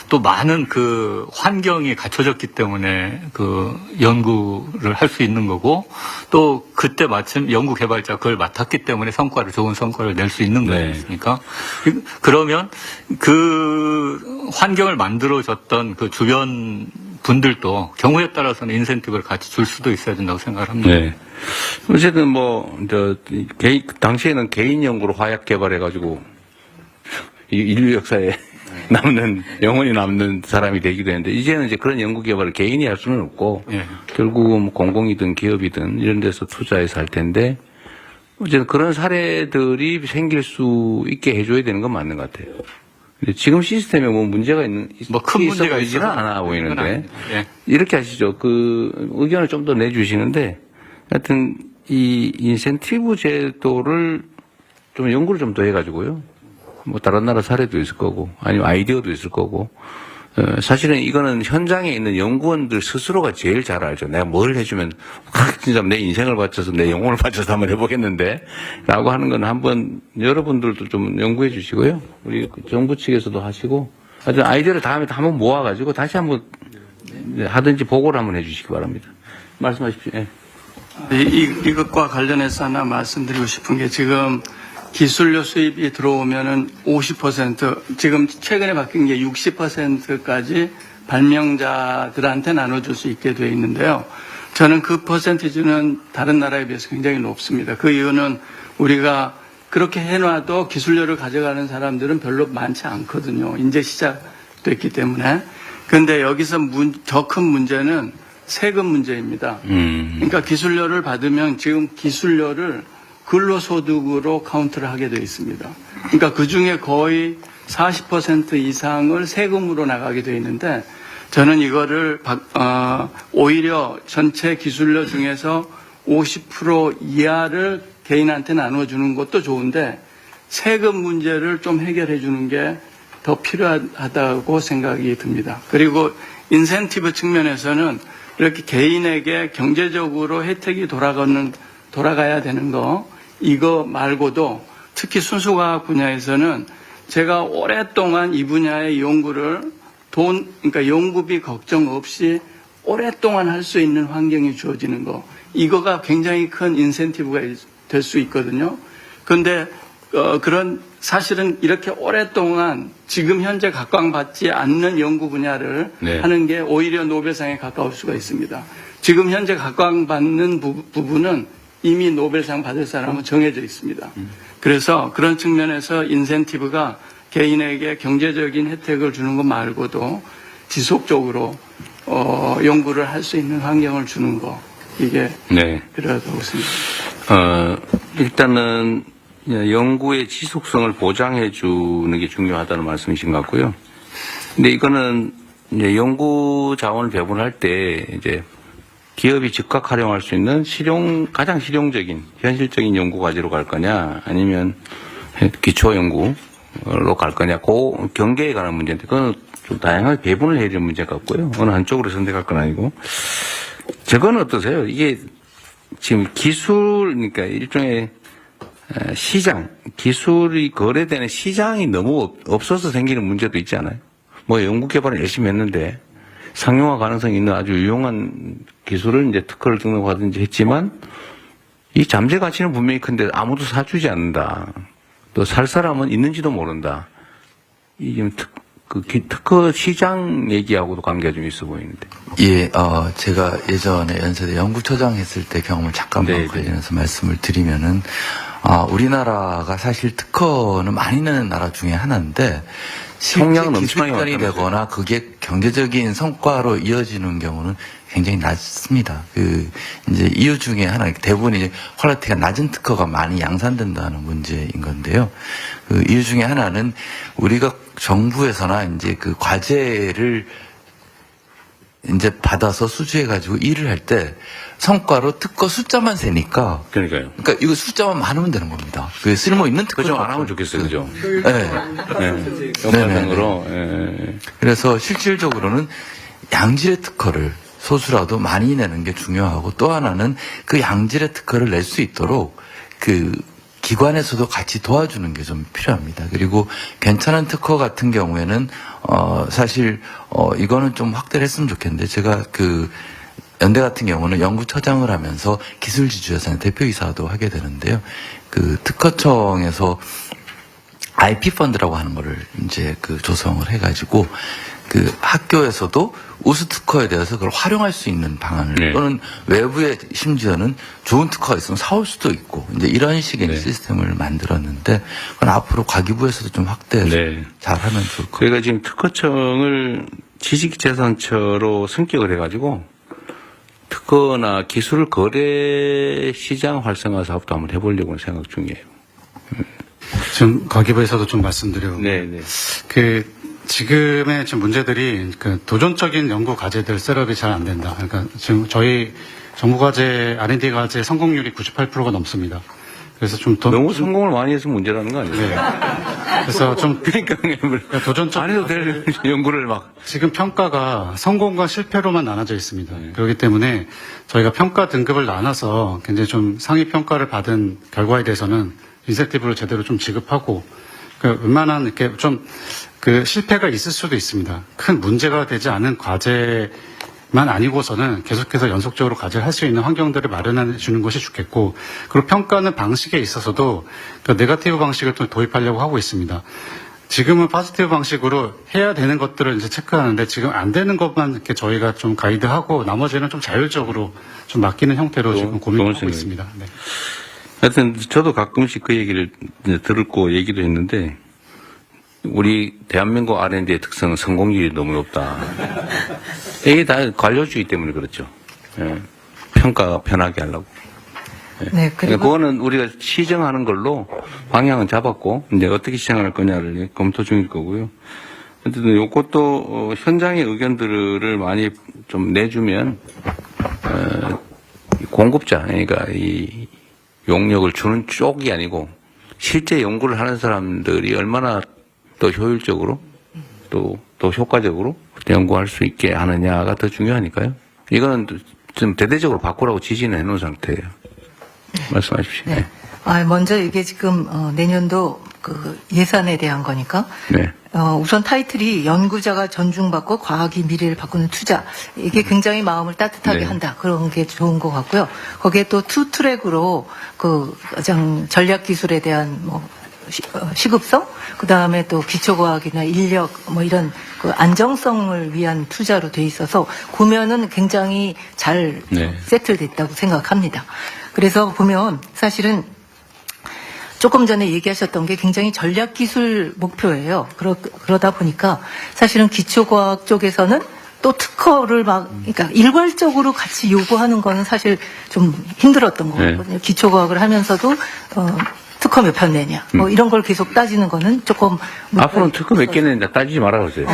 또 많은 그 환경이 갖춰졌기 때문에 그 연구를 할 수 있는 거고, 또 그때 마침 연구 개발자 그걸 맡았기 때문에 좋은 성과를 낼 수 있는 거였으니까. 그러면 그 환경을 만들어줬던 그 주변 분들도 경우에 따라서는 인센티브를 같이 줄 수도 있어야 된다고 생각을 합니다. 네. 어쨌든 당시에는 개인 연구로 화약 개발해가지고 인류 역사에 영원히 남는 사람이 되기도 했는데 이제는 이제 그런 연구 개발을 개인이 할 수는 없고 결국은 공공이든 기업이든 이런 데서 투자해서 할 텐데 어쨌든 그런 사례들이 생길 수 있게 해줘야 되는 건 맞는 것 같아요. 근데 지금 시스템에 문제가 큰 문제가 있지는 않아 보이는데 이렇게 하시죠. 그 의견을 좀 더 내주시는데 하여튼 이 인센티브 제도를 좀 연구를 좀 더 해가지고요. 뭐 다른 나라 사례도 있을 거고 아니면 아이디어도 있을 거고 사실은 이거는 현장에 있는 연구원들 스스로가 제일 잘 알죠. 내가 뭘 해주면 진짜 내 인생을 바쳐서 내 영혼을 바쳐서 한번 해보겠는데 라고 하는 건 한번 여러분들도 좀 연구해 주시고요. 우리 정부 측에서도 하시고 하여튼 아이디어를 다음에 한번 모아가지고 다시 한번 하든지 보고를 한번 해주시기 바랍니다. 말씀하십시오. 예. 이것과 관련해서 하나 말씀드리고 싶은 게 지금 기술료 수입이 들어오면은 50% 지금 최근에 바뀐 게 60%까지 발명자들한테 나눠줄 수 있게 되어 있는데요. 저는 그 퍼센티지는 다른 나라에 비해서 굉장히 높습니다. 그 이유는 우리가 그렇게 해놔도 기술료를 가져가는 사람들은 별로 많지 않거든요. 이제 시작됐기 때문에. 그런데 여기서 더 큰 문제는 세금 문제입니다. 그러니까 기술료를 받으면 지금 기술료를 근로소득으로 카운트를 하게 되어 있습니다. 그러니까 그중에 거의 40% 이상을 세금으로 나가게 되어 있는데 저는 이거를 오히려 전체 기술료 중에서 50% 이하를 개인한테 나눠주는 것도 좋은데 세금 문제를 좀 해결해 주는 게 더 필요하다고 생각이 듭니다. 그리고 인센티브 측면에서는 이렇게 개인에게 경제적으로 혜택이 돌아가야 되는 거 이거 말고도 특히 순수과학 분야에서는 제가 오랫동안 이 분야의 연구를 그러니까 연구비 걱정 없이 오랫동안 할 수 있는 환경이 주어지는 거 이거가 굉장히 큰 인센티브가 될 수 있거든요. 그런데 그런 사실은 이렇게 오랫동안 지금 현재 각광받지 않는 연구 분야를 네. 하는 게 오히려 노벨상에 가까울 수가 있습니다. 지금 현재 각광받는 부분은 이미 노벨상 받을 사람은 정해져 있습니다. 그래서 그런 측면에서 인센티브가 개인에게 경제적인 혜택을 주는 것 말고도 지속적으로 연구를 할 수 있는 환경을 주는 거 이게 네. 필요하다고 생각합니다. 일단은 연구의 지속성을 보장해 주는 게 중요하다는 말씀이신 것 같고요. 근데 이거는 이제 연구 자원을 배분할 때 이제 기업이 즉각 활용할 수 있는 가장 실용적인 현실적인 연구 과제로 갈 거냐 아니면 기초 연구로 갈 거냐 그 경계에 관한 문제인데 그건 좀 다양하게 배분을 해야 되는 문제 같고요. 어느 한쪽으로 선택할 건 아니고 저건 어떠세요? 이게 지금 그러니까 일종의 시장, 기술이 거래되는 시장이 너무 없어서 생기는 문제도 있지 않아요? 뭐 연구개발을 열심히 했는데 상용화 가능성이 있는 아주 유용한 기술을 이제 특허를 등록하든지 했지만 이 잠재 가치는 분명히 큰데 아무도 사주지 않는다. 또 살 사람은 있는지도 모른다. 이 지금 특허 시장 얘기하고도 관계가 좀 있어 보이는데. 예, 제가 예전에 연세대 연구처장 했을 때 경험을 잠깐만 관련해서 말씀을 드리면은, 우리나라가 사실 특허는 많이 내는 나라 중에 하나인데, 실제 기술단이 되거나 그게 경제적인 성과로 이어지는 경우는 굉장히 낮습니다. 이제 이유 중에 하나, 대부분 이제 퀄리티가 낮은 특허가 많이 양산된다는 문제인 건데요. 그 이유 중에 하나는 우리가 정부에서나 이제 그 과제를 이제 받아서 수주해가지고 일을 할 때 성과로 특허 숫자만 세니까. 그러니까요. 그러니까 이거 숫자만 많으면 되는 겁니다. 그 쓸모 있는 특허 좀 안 하면 좋겠어요, 그죠? 네. 영상으로. 그래서 실질적으로는 양질의 특허를 소수라도 많이 내는 게 중요하고 또 하나는 그 양질의 특허를 낼 수 있도록 그 기관에서도 같이 도와주는 게 좀 필요합니다. 그리고 괜찮은 특허 같은 경우에는 사실 이거는 좀 확대를 했으면 좋겠는데 제가 그 연대 같은 경우는 연구처장을 하면서 기술지주예산의 대표이사도 하게 되는데요. 그 특허청에서 IP 펀드라고 하는 거를 이제 그 조성을 해가지고 그 학교에서도 우수 특허에 대해서 그걸 활용할 수 있는 방안을 또는 외부에 심지어는 좋은 특허가 있으면 사올 수도 있고 이제 이런 식의 시스템을 만들었는데 그건 앞으로 과기부에서도 좀 확대해서 잘하면 좋을 것 같아요. 그러니까 지금 특허청을 지식재산처로 승격을 해가지고 특허나 기술 거래 시장 활성화 사업도 한번 해보려고 생각 중이에요. 지금 과기부에서도 좀 말씀드려요. 지금의 지금 문제들이 그 도전적인 연구 과제들 셋업이 잘 안 된다. 그러니까 지금 저희 정부 과제, R&D 과제 성공률이 98%가 넘습니다. 그래서 좀 너무 성공을 많이 해서 문제라는 거 아니에요? 네. 그래서 좀 도전적 안 해도 될 연구를 막 지금 평가가 성공과 실패로만 나눠져 있습니다. 그렇기 때문에 저희가 평가 등급을 나눠서 굉장히 좀 상위 평가를 받은 결과에 대해서는 인센티브를 제대로 좀 지급하고 웬만한 이렇게 좀 그 실패가 있을 수도 있습니다. 큰 문제가 되지 않은 과제만 아니고서는 계속해서 연속적으로 과제를 할 수 있는 환경들을 마련해 주는 것이 좋겠고, 그리고 평가는 방식에 있어서도 그 네거티브 방식을 또 도입하려고 하고 있습니다. 지금은 포지티브 방식으로 해야 되는 것들을 이제 체크하는데 지금 안 되는 것만 이렇게 저희가 좀 가이드하고 나머지는 좀 자율적으로 좀 맡기는 형태로 지금 고민하고 있습니다. 네. 하여튼 저도 가끔씩 그 얘기를 듣고 얘기도 했는데 우리 대한민국 R&D의 특성은 성공률이 너무 높다. 이게 다 관료주의 때문에 그렇죠. 평가가 편하게 하려고. 네, 그리고 그거는 우리가 시정하는 걸로 방향은 잡았고 이제 어떻게 시정할 거냐를 검토 중일 거고요. 어쨌든 이것도 현장의 의견들을 많이 좀 내주면 공급자, 그러니까 이 용역을 주는 쪽이 아니고 실제 연구를 하는 사람들이 얼마나 더 효율적으로 또 효과적으로 연구할 수 있게 하느냐가 더 중요하니까요. 이거는 좀 대대적으로 바꾸라고 지시는 해놓은 상태예요. 말씀하십시오. 네. 먼저 이게 지금 내년도 그 예산에 대한 거니까 네. 우선 타이틀이 연구자가 존중받고 과학이 미래를 바꾸는 투자. 이게 굉장히 마음을 따뜻하게 네. 한다. 그런 게 좋은 것 같고요. 거기에 또 투 트랙으로 그 가장 전략 기술에 대한 뭐 시급성, 그 다음에 또 기초과학이나 인력 뭐 이런 그 안정성을 위한 투자로 돼 있어서 보면은 굉장히 잘 네. 세틀됐다고 생각합니다. 그래서 보면 사실은 조금 전에 얘기하셨던 게 굉장히 전략기술 목표예요. 그러다 보니까 사실은 기초과학 쪽에서는 또 특허를 그러니까 일괄적으로 같이 요구하는 거는 사실 좀 힘들었던 거거든요. 네. 기초과학을 하면서도 특허 몇 편 내냐, 뭐 이런 걸 계속 따지는 거는 조금 앞으로는 특허 몇 개 내냐 따지지 말아 그러세요.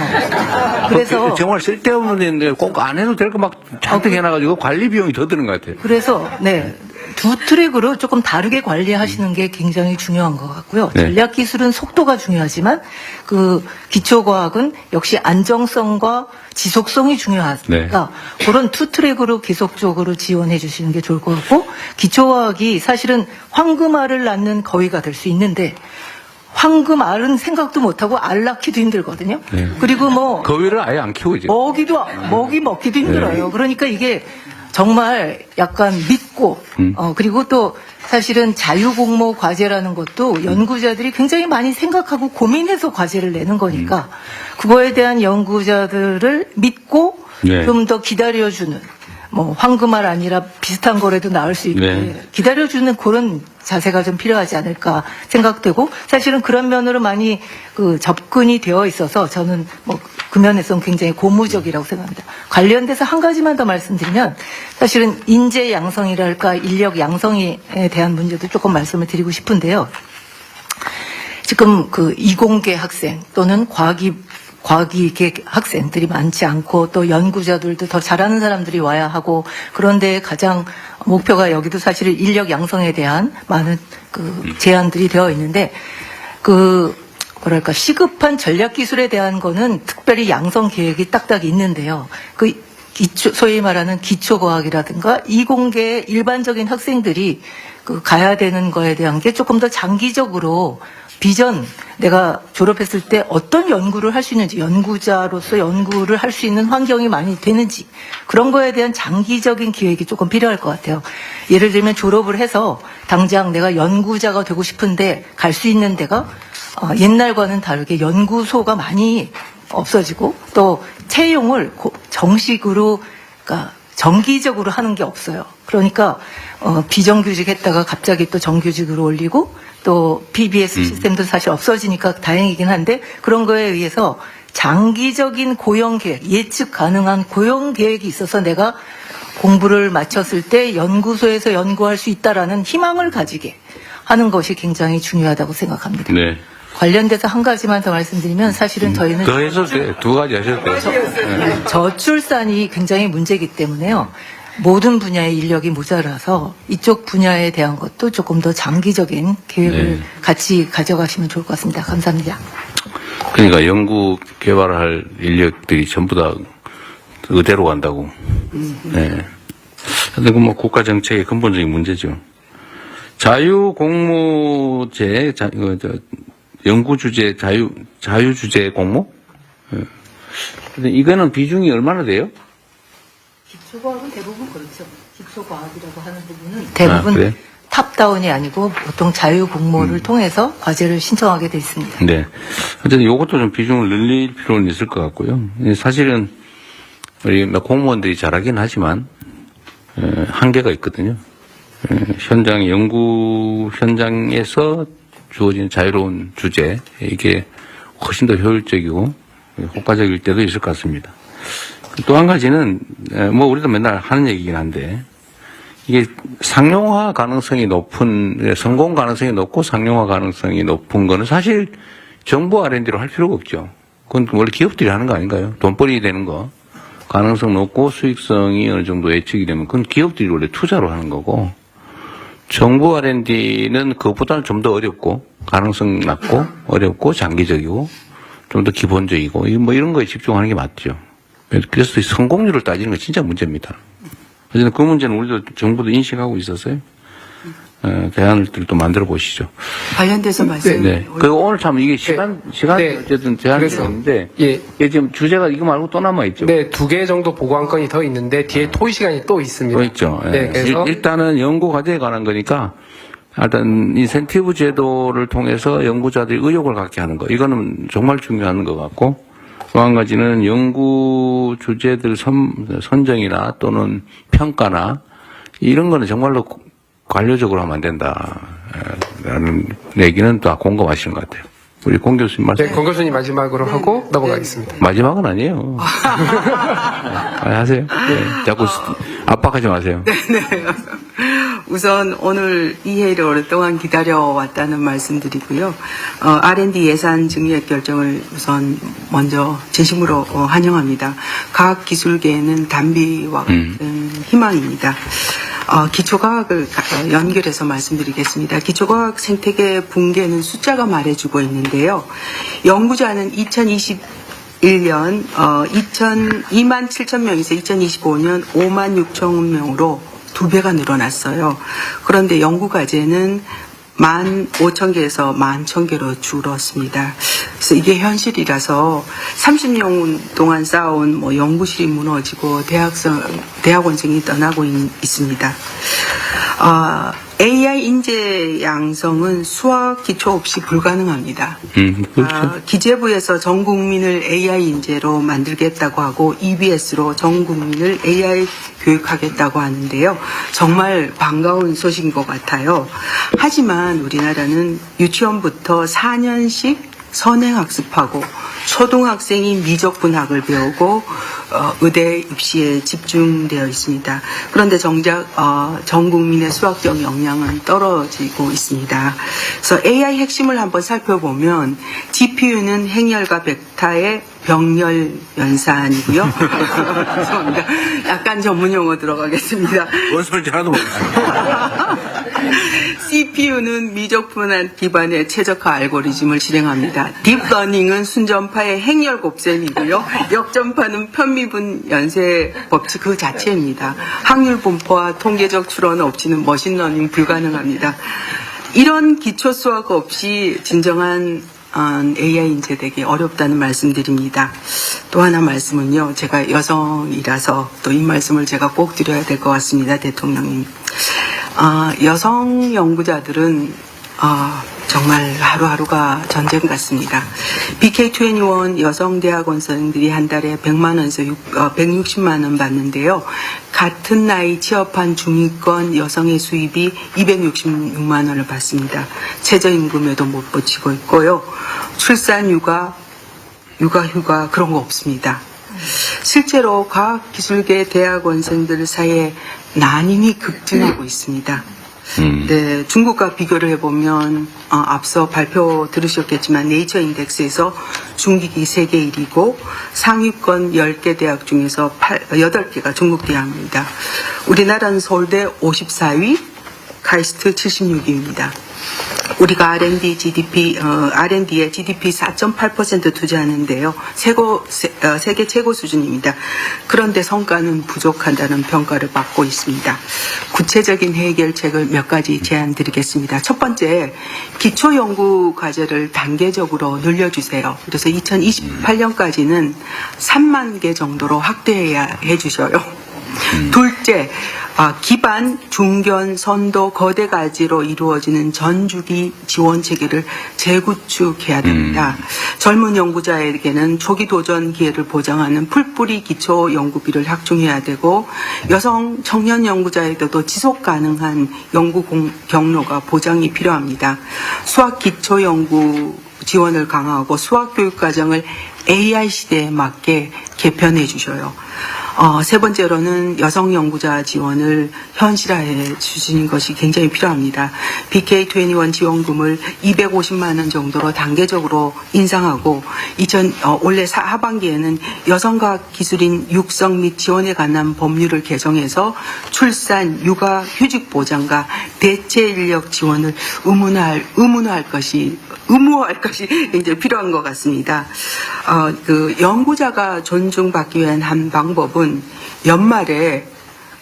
그래서 정말 쓸데없는 데인데 꼭 안 해도 될 거 막 잔뜩 해놔가지고 관리 비용이 더 드는 것 같아요. 그래서 두 트랙으로 조금 다르게 관리하시는 게 굉장히 중요한 것 같고요. 네. 전략 기술은 속도가 중요하지만 그 기초과학은 역시 안정성과 지속성이 중요하니까 그런 투 트랙으로 계속적으로 지원해 주시는 게 좋을 것 같고, 기초과학이 사실은 황금알을 낳는 거위가 될 수 있는데 황금알은 생각도 못하고 알 낳기도 힘들거든요. 네. 그리고 뭐 거위를 아예 안 키우고 이제. 먹이 먹기도 힘들어요. 네. 그러니까 이게 정말 약간 믿고 그리고 또 사실은 자유공모 과제라는 것도 연구자들이 굉장히 많이 생각하고 고민해서 과제를 내는 거니까 그거에 대한 연구자들을 믿고 네. 좀 더 기다려주는, 뭐 황금알 아니라 비슷한 거라도 나올 수 있게 네. 기다려주는 그런 자세가 좀 필요하지 않을까 생각되고, 사실은 그런 면으로 많이 그 접근이 되어 있어서 저는 뭐 그 면에서는 굉장히 고무적이라고 생각합니다. 관련돼서 한 가지만 더 말씀드리면, 사실은 인재 양성이랄까 인력 양성에 대한 문제도 조금 말씀을 드리고 싶은데요. 지금 그 이공계 학생 또는 과학이계 학생들이 많지 않고 또 연구자들도 더 잘하는 사람들이 와야 하고, 그런데 가장 목표가 여기도 사실 인력 양성에 대한 많은 그 제안들이 되어 있는데, 그 뭐랄까 시급한 전략 기술에 대한 거는 특별히 양성 계획이 딱딱 있는데요. 그 소위 말하는 기초과학이라든가 이공계 일반적인 학생들이 그 가야 되는 거에 대한 게 조금 더 장기적으로 비전, 내가 졸업했을 때 어떤 연구를 할 수 있는지, 연구자로서 연구를 할 수 있는 환경이 많이 되는지, 그런 거에 대한 장기적인 기획이 조금 필요할 것 같아요. 예를 들면 졸업을 해서 당장 내가 연구자가 되고 싶은데 갈 수 있는 데가 옛날과는 다르게 연구소가 많이 없어지고, 또 채용을 정식으로, 그러니까 정기적으로 하는 게 없어요. 그러니까 비정규직 했다가 갑자기 또 정규직으로 올리고, 또 PBS 시스템도 사실 없어지니까 다행이긴 한데, 그런 거에 의해서 장기적인 고용 계획, 예측 가능한 고용 계획이 있어서 내가 공부를 마쳤을 때 연구소에서 연구할 수 있다라는 희망을 가지게 하는 것이 굉장히 중요하다고 생각합니다. 네. 관련돼서 한 가지만 더 말씀드리면, 사실은 저희는 더 해서 돼. 두 가지 하셔도 돼요. 저출산이 굉장히 문제이기 때문에요. 모든 분야의 인력이 모자라서 이쪽 분야에 대한 것도 조금 더 장기적인 계획을 같이 가져가시면 좋을 것 같습니다. 감사합니다. 그러니까 연구 개발할 인력들이 전부 다 의대로 간다고. 네. 근데 그 뭐 국가 정책의 근본적인 문제죠. 자유공모제, 연구주제, 자유주제 공모? 근데 이거는 비중이 얼마나 돼요? 기초과학은 대부분 그렇죠. 기초과학이라고 하는 부분은 대부분 탑다운이 아니고 보통 자유공모를 통해서 과제를 신청하게 돼 있습니다. 네. 어쨌든 이것도 좀 비중을 늘릴 필요는 있을 것 같고요. 사실은 우리 공무원들이 잘하긴 하지만 한계가 있거든요. 현장 연구 현장에서 주어진 자유로운 주제, 이게 훨씬 더 효율적이고 효과적일 때도 있을 것 같습니다. 또 한 가지는 뭐 우리도 맨날 하는 얘기긴 한데, 이게 상용화 가능성이 높은, 성공 가능성이 높고 상용화 가능성이 높은 거는 사실 정부 R&D로 할 필요가 없죠. 그건 원래 기업들이 하는 거 아닌가요? 돈벌이 되는 거. 가능성 높고 수익성이 어느 정도 예측이 되면 그건 기업들이 원래 투자로 하는 거고 정부 R&D는 그것보다는 좀 더 어렵고 가능성 낮고 어렵고 장기적이고 좀 더 기본적이고 뭐 이런 거에 집중하는 게 맞죠. 그래서 성공률을 따지는 건 진짜 문제입니다. 그래서 그 문제는 우리도 정부도 인식하고 있었어요. 대안들도 만들어 보시죠. 관련돼서 말씀. 네. 그리고 오늘 참 이게 시간 어쨌든 제한이 있는데 이게 지금 주제가 이거 말고 또 남아 있죠. 네, 2개 정도 보고안건이 더 있는데 뒤에 토의 시간이 또 있습니다. 또 있죠. 네, 그래서 일단은 연구 과제에 관한 거니까 일단 인센티브 제도를 통해서 연구자들이 의욕을 갖게 하는 거. 이거는 정말 중요한 것 같고 또 한 가지는 연구 주제들 선정이나 또는 평가나 이런 거는 정말로 관료적으로 하면 안 된다. 라는 얘기는 다 공감하시는 것 같아요. 우리 공 교수님 말씀. 네, 공 교수님 마지막으로 하고 넘어가겠습니다. 마지막은 아니에요. 하세요. 네, 자꾸 압박하지 마세요. 네. 우선 오늘 이 회의를 오랫동안 기다려왔다는 말씀드리고요. R&D 예산 증액 결정을 우선 먼저 진심으로 환영합니다. 과학기술계에는 단비와 같은 희망입니다. 기초과학을 연결해서 말씀드리겠습니다. 기초과학 생태계 붕괴는 숫자가 말해주고 있는데요. 연구자는 2021년 2만 7천 명에서 2025년 5만 6천 명으로 2배가 늘어났어요. 그런데 연구과제는 15,000개에서 11,000개로 줄었습니다. 그래서 이게 현실이라서 30년 동안 쌓아온 연구실이 무너지고 대학원생이 떠나고 있습니다. AI 인재 양성은 수학 기초 없이 불가능합니다. 그렇죠. 기재부에서 전 국민을 AI 인재로 만들겠다고 하고 EBS로 전 국민을 AI 교육하겠다고 하는데요. 정말 반가운 소식인 것 같아요. 하지만 우리나라는 유치원부터 4년씩 선행학습하고 초등학생이 미적분학을 배우고 의대 입시에 집중되어 있습니다. 그런데 정작 전 국민의 수학적 역량은 떨어지고 있습니다. 그래서 AI 핵심을 한번 살펴보면 GPU는 행렬과 벡터의 병렬 연산이고요. 죄송합니다. 약간 전문 용어 들어가겠습니다. 뭔 소리인지 하나도 모르겠어요. CPU는 미적분학 기반의 최적화 알고리즘을 실행합니다. 딥러닝은 순전파의 행렬 곱셈이고요. 역전파는 편미분 연쇄 법칙 그 자체입니다. 확률 분포와 통계적 추론 없이는 머신러닝 불가능합니다. 이런 기초 수학 없이 진정한 AI 인재 되기 어렵다는 말씀드립니다. 또 하나 말씀은요. 제가 여성이라서 또 이 말씀을 제가 꼭 드려야 될 것 같습니다. 대통령님. 여성 연구자들은 정말 하루하루가 전쟁 같습니다. BK21 여성 대학원생들이 한 달에 100만 원에서 160만 원 받는데요. 같은 나이 취업한 중위권 여성의 수입이 266만 원을 받습니다. 최저임금에도 못 버티고 있고요. 출산, 육아, 휴가 그런 거 없습니다. 실제로 과학기술계 대학원생들 사이에 난임이 급증하고 있습니다. 네, 중국과 비교를 해보면 앞서 발표 들으셨겠지만 네이처 인덱스에서 중국이 세계 1위고 상위권 10개 대학 중에서 8개가 중국 대학입니다. 우리나라는 서울대 54위, 카이스트 76위입니다. 우리가 R&D에 GDP 4.8% 투자하는데요. 세계 최고 수준입니다. 그런데 성과는 부족한다는 평가를 받고 있습니다. 구체적인 해결책을 몇 가지 제안드리겠습니다. 첫 번째, 기초연구 과제를 단계적으로 늘려주세요. 그래서 2028년까지는 3만 개 정도로 확대해야 해주셔요. 둘째, 기반, 중견, 선도, 거대 가지로 이루어지는 전주기 지원 체계를 재구축해야 됩니다. 젊은 연구자에게는 초기 도전 기회를 보장하는 풀뿌리 기초 연구비를 확충해야 되고 여성 청년 연구자에게도 지속 가능한 연구 경로가 보장이 필요합니다. 수학 기초 연구 지원을 강화하고 수학 교육 과정을 AI 시대에 맞게 개편해 주셔요. 세 번째로는 여성 연구자 지원을 현실화해 주시는 것이 굉장히 필요합니다. BK21 지원금을 250만 원 정도로 단계적으로 인상하고 올해 하반기에는 여성과학 기술인 육성 및 지원에 관한 법률을 개정해서 출산, 육아, 휴직 보장과 대체 인력 지원을 의무화할 것이 굉장히 필요한 것 같습니다. 연구자가 존중받기 위한 한 방법은 연말에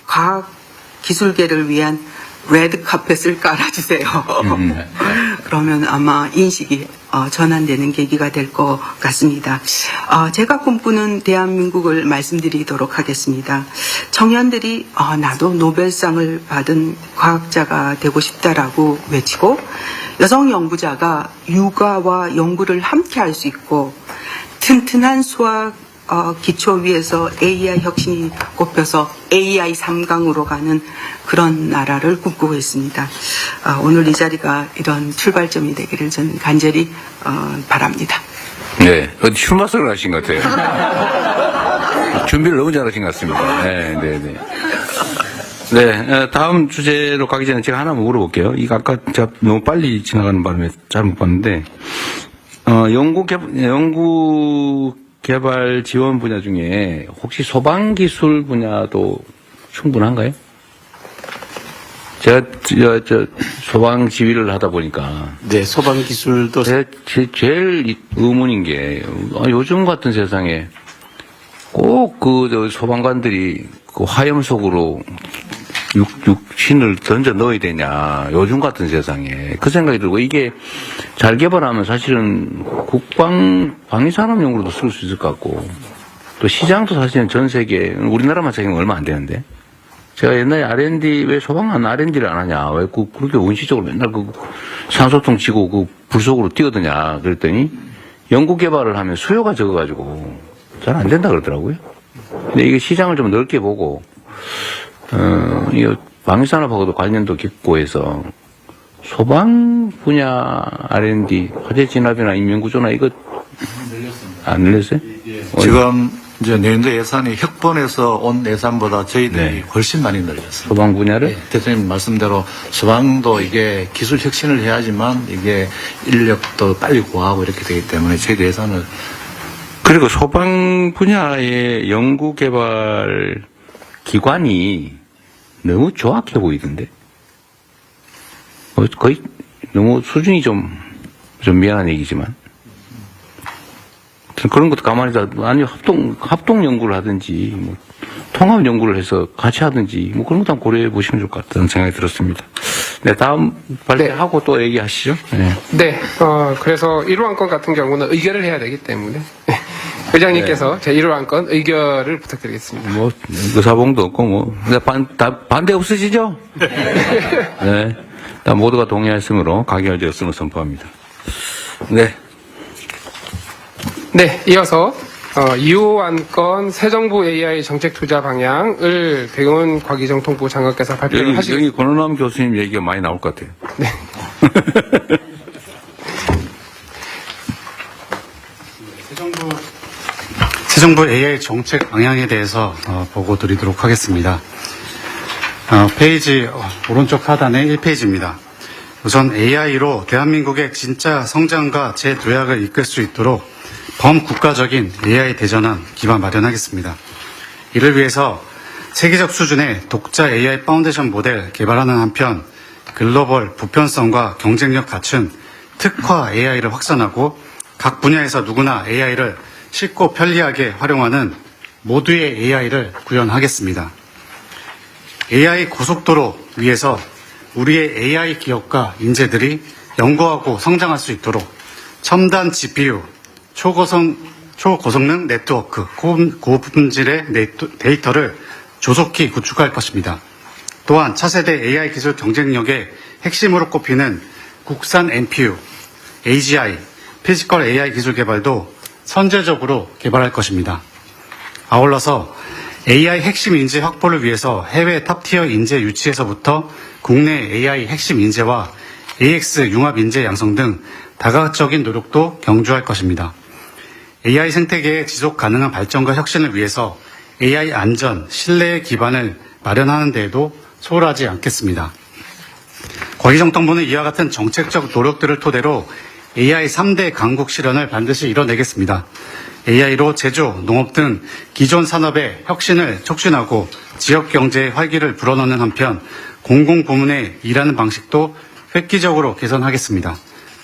과학 기술계를 위한 레드 카펫을 깔아주세요. 그러면 아마 인식이 전환되는 계기가 될 것 같습니다. 제가 꿈꾸는 대한민국을 말씀드리도록 하겠습니다. 청년들이 나도 노벨상을 받은 과학자가 되고 싶다라고 외치고 여성 연구자가 육아와 연구를 함께 할 수 있고 튼튼한 수학 기초 위에서 AI 혁신이 꼽혀서 AI 3강으로 가는 그런 나라를 꿈꾸고 있습니다. 오늘 이 자리가 이런 출발점이 되기를 저는 간절히 바랍니다. 네, 어디 출마설을 하신 것 같아요. 준비를 너무 잘하신 것 같습니다. 네, 다음 주제로 가기 전에 제가 하나 물어볼게요. 이거 아까 제가 너무 빨리 지나가는 바람에 잘못 봤는데, 연구 개발 지원 분야 중에 혹시 소방기술 분야도 충분한가요? 제가 소방 지휘를 하다 보니까. 네, 소방기술도. 제일 의문인 게, 요즘 같은 세상에 꼭 소방관들이 그 화염 속으로 육신을 던져 넣어야 되냐. 요즘 같은 세상에. 그 생각이 들고, 이게 잘 개발하면 사실은 방위산업용으로도 쓸 수 있을 것 같고, 또 시장도 사실은 전 세계, 우리나라만 생기면 얼마 안 되는데. 제가 옛날에 R&D, 왜 소방관 R&D를 안 하냐. 왜 그렇게 원시적으로 맨날 산소통 치고 불 속으로 뛰어드냐. 그랬더니 연구 개발을 하면 수요가 적어가지고 잘 안 된다 그러더라고요. 근데 이게 시장을 좀 넓게 보고, 이거 방위산업하고도 관련도 깊고 해서 소방 분야 R&D, 화재 진압이나 인명구조나 이거 안 늘렸어요? 지금 이제 내년도 예산이 혁본에서 온 예산보다 저희들이 훨씬 많이 늘렸습니다. 소방 분야를? 네, 대통령 말씀대로 소방도 이게 기술 혁신을 해야지만 이게 인력도 빨리 구하고 이렇게 되기 때문에 저희들 예산을. 그리고 소방 분야의 연구 개발 기관이 너무 조악해 보이던데. 거의 너무 수준이 좀 미안한 얘기지만. 그런 것도 가만히 아니 합동 연구를 하든지 통합 연구를 해서 같이 하든지 그런 것도 한번 고려해 보시면 좋을 것 같다는 생각이 들었습니다. 네, 다음 발표하고 또 얘기하시죠. 네, 그래서 1호 안건 같은 경우는 의결을 해야 되기 때문에 의장님께서 제 1호 안건 의결을 부탁드리겠습니다. 의사봉도 없고 반대 없으시죠? 네, 일단 모두가 동의하였으므로 가결되었음을 선포합니다. 네, 이어서 2호 안건 새 정부 AI 정책 투자 방향을 백은 과기정통부 장관께서 발표를 하시겠습니다. 여기 권은남 교수님 얘기가 많이 나올 것 같아요. 네. 새 정부 AI 정책 방향에 대해서 보고 드리도록 하겠습니다. 페이지 오른쪽 하단의 1페이지입니다. 우선 AI로 대한민국의 진짜 성장과 재도약을 이끌 수 있도록 범국가적인 AI 대전환 기반 마련하겠습니다. 이를 위해서 세계적 수준의 독자 AI 파운데이션 모델 개발하는 한편 글로벌 보편성과 경쟁력 갖춘 특화 AI를 확산하고 각 분야에서 누구나 AI를 쉽고 편리하게 활용하는 모두의 AI를 구현하겠습니다. AI 고속도로 위에서 우리의 AI 기업과 인재들이 연구하고 성장할 수 있도록 첨단 GPU, 초고성능 네트워크, 고품질의 데이터를 조속히 구축할 것입니다. 또한 차세대 AI 기술 경쟁력의 핵심으로 꼽히는 국산 NPU, AGI, 피지컬 AI 기술 개발도 선제적으로 개발할 것입니다. 아울러서 AI 핵심 인재 확보를 위해서 해외 탑티어 인재 유치에서부터 국내 AI 핵심 인재와 AX 융합 인재 양성 등 다각적인 노력도 경주할 것입니다. AI 생태계의 지속 가능한 발전과 혁신을 위해서 AI 안전, 신뢰의 기반을 마련하는 데에도 소홀하지 않겠습니다. 과기정통부는 이와 같은 정책적 노력들을 토대로 AI 3대 강국 실현을 반드시 이뤄내겠습니다. AI로 제조, 농업 등 기존 산업의 혁신을 촉진하고 지역 경제의 활기를 불어넣는 한편 공공부문의 일하는 방식도 획기적으로 개선하겠습니다.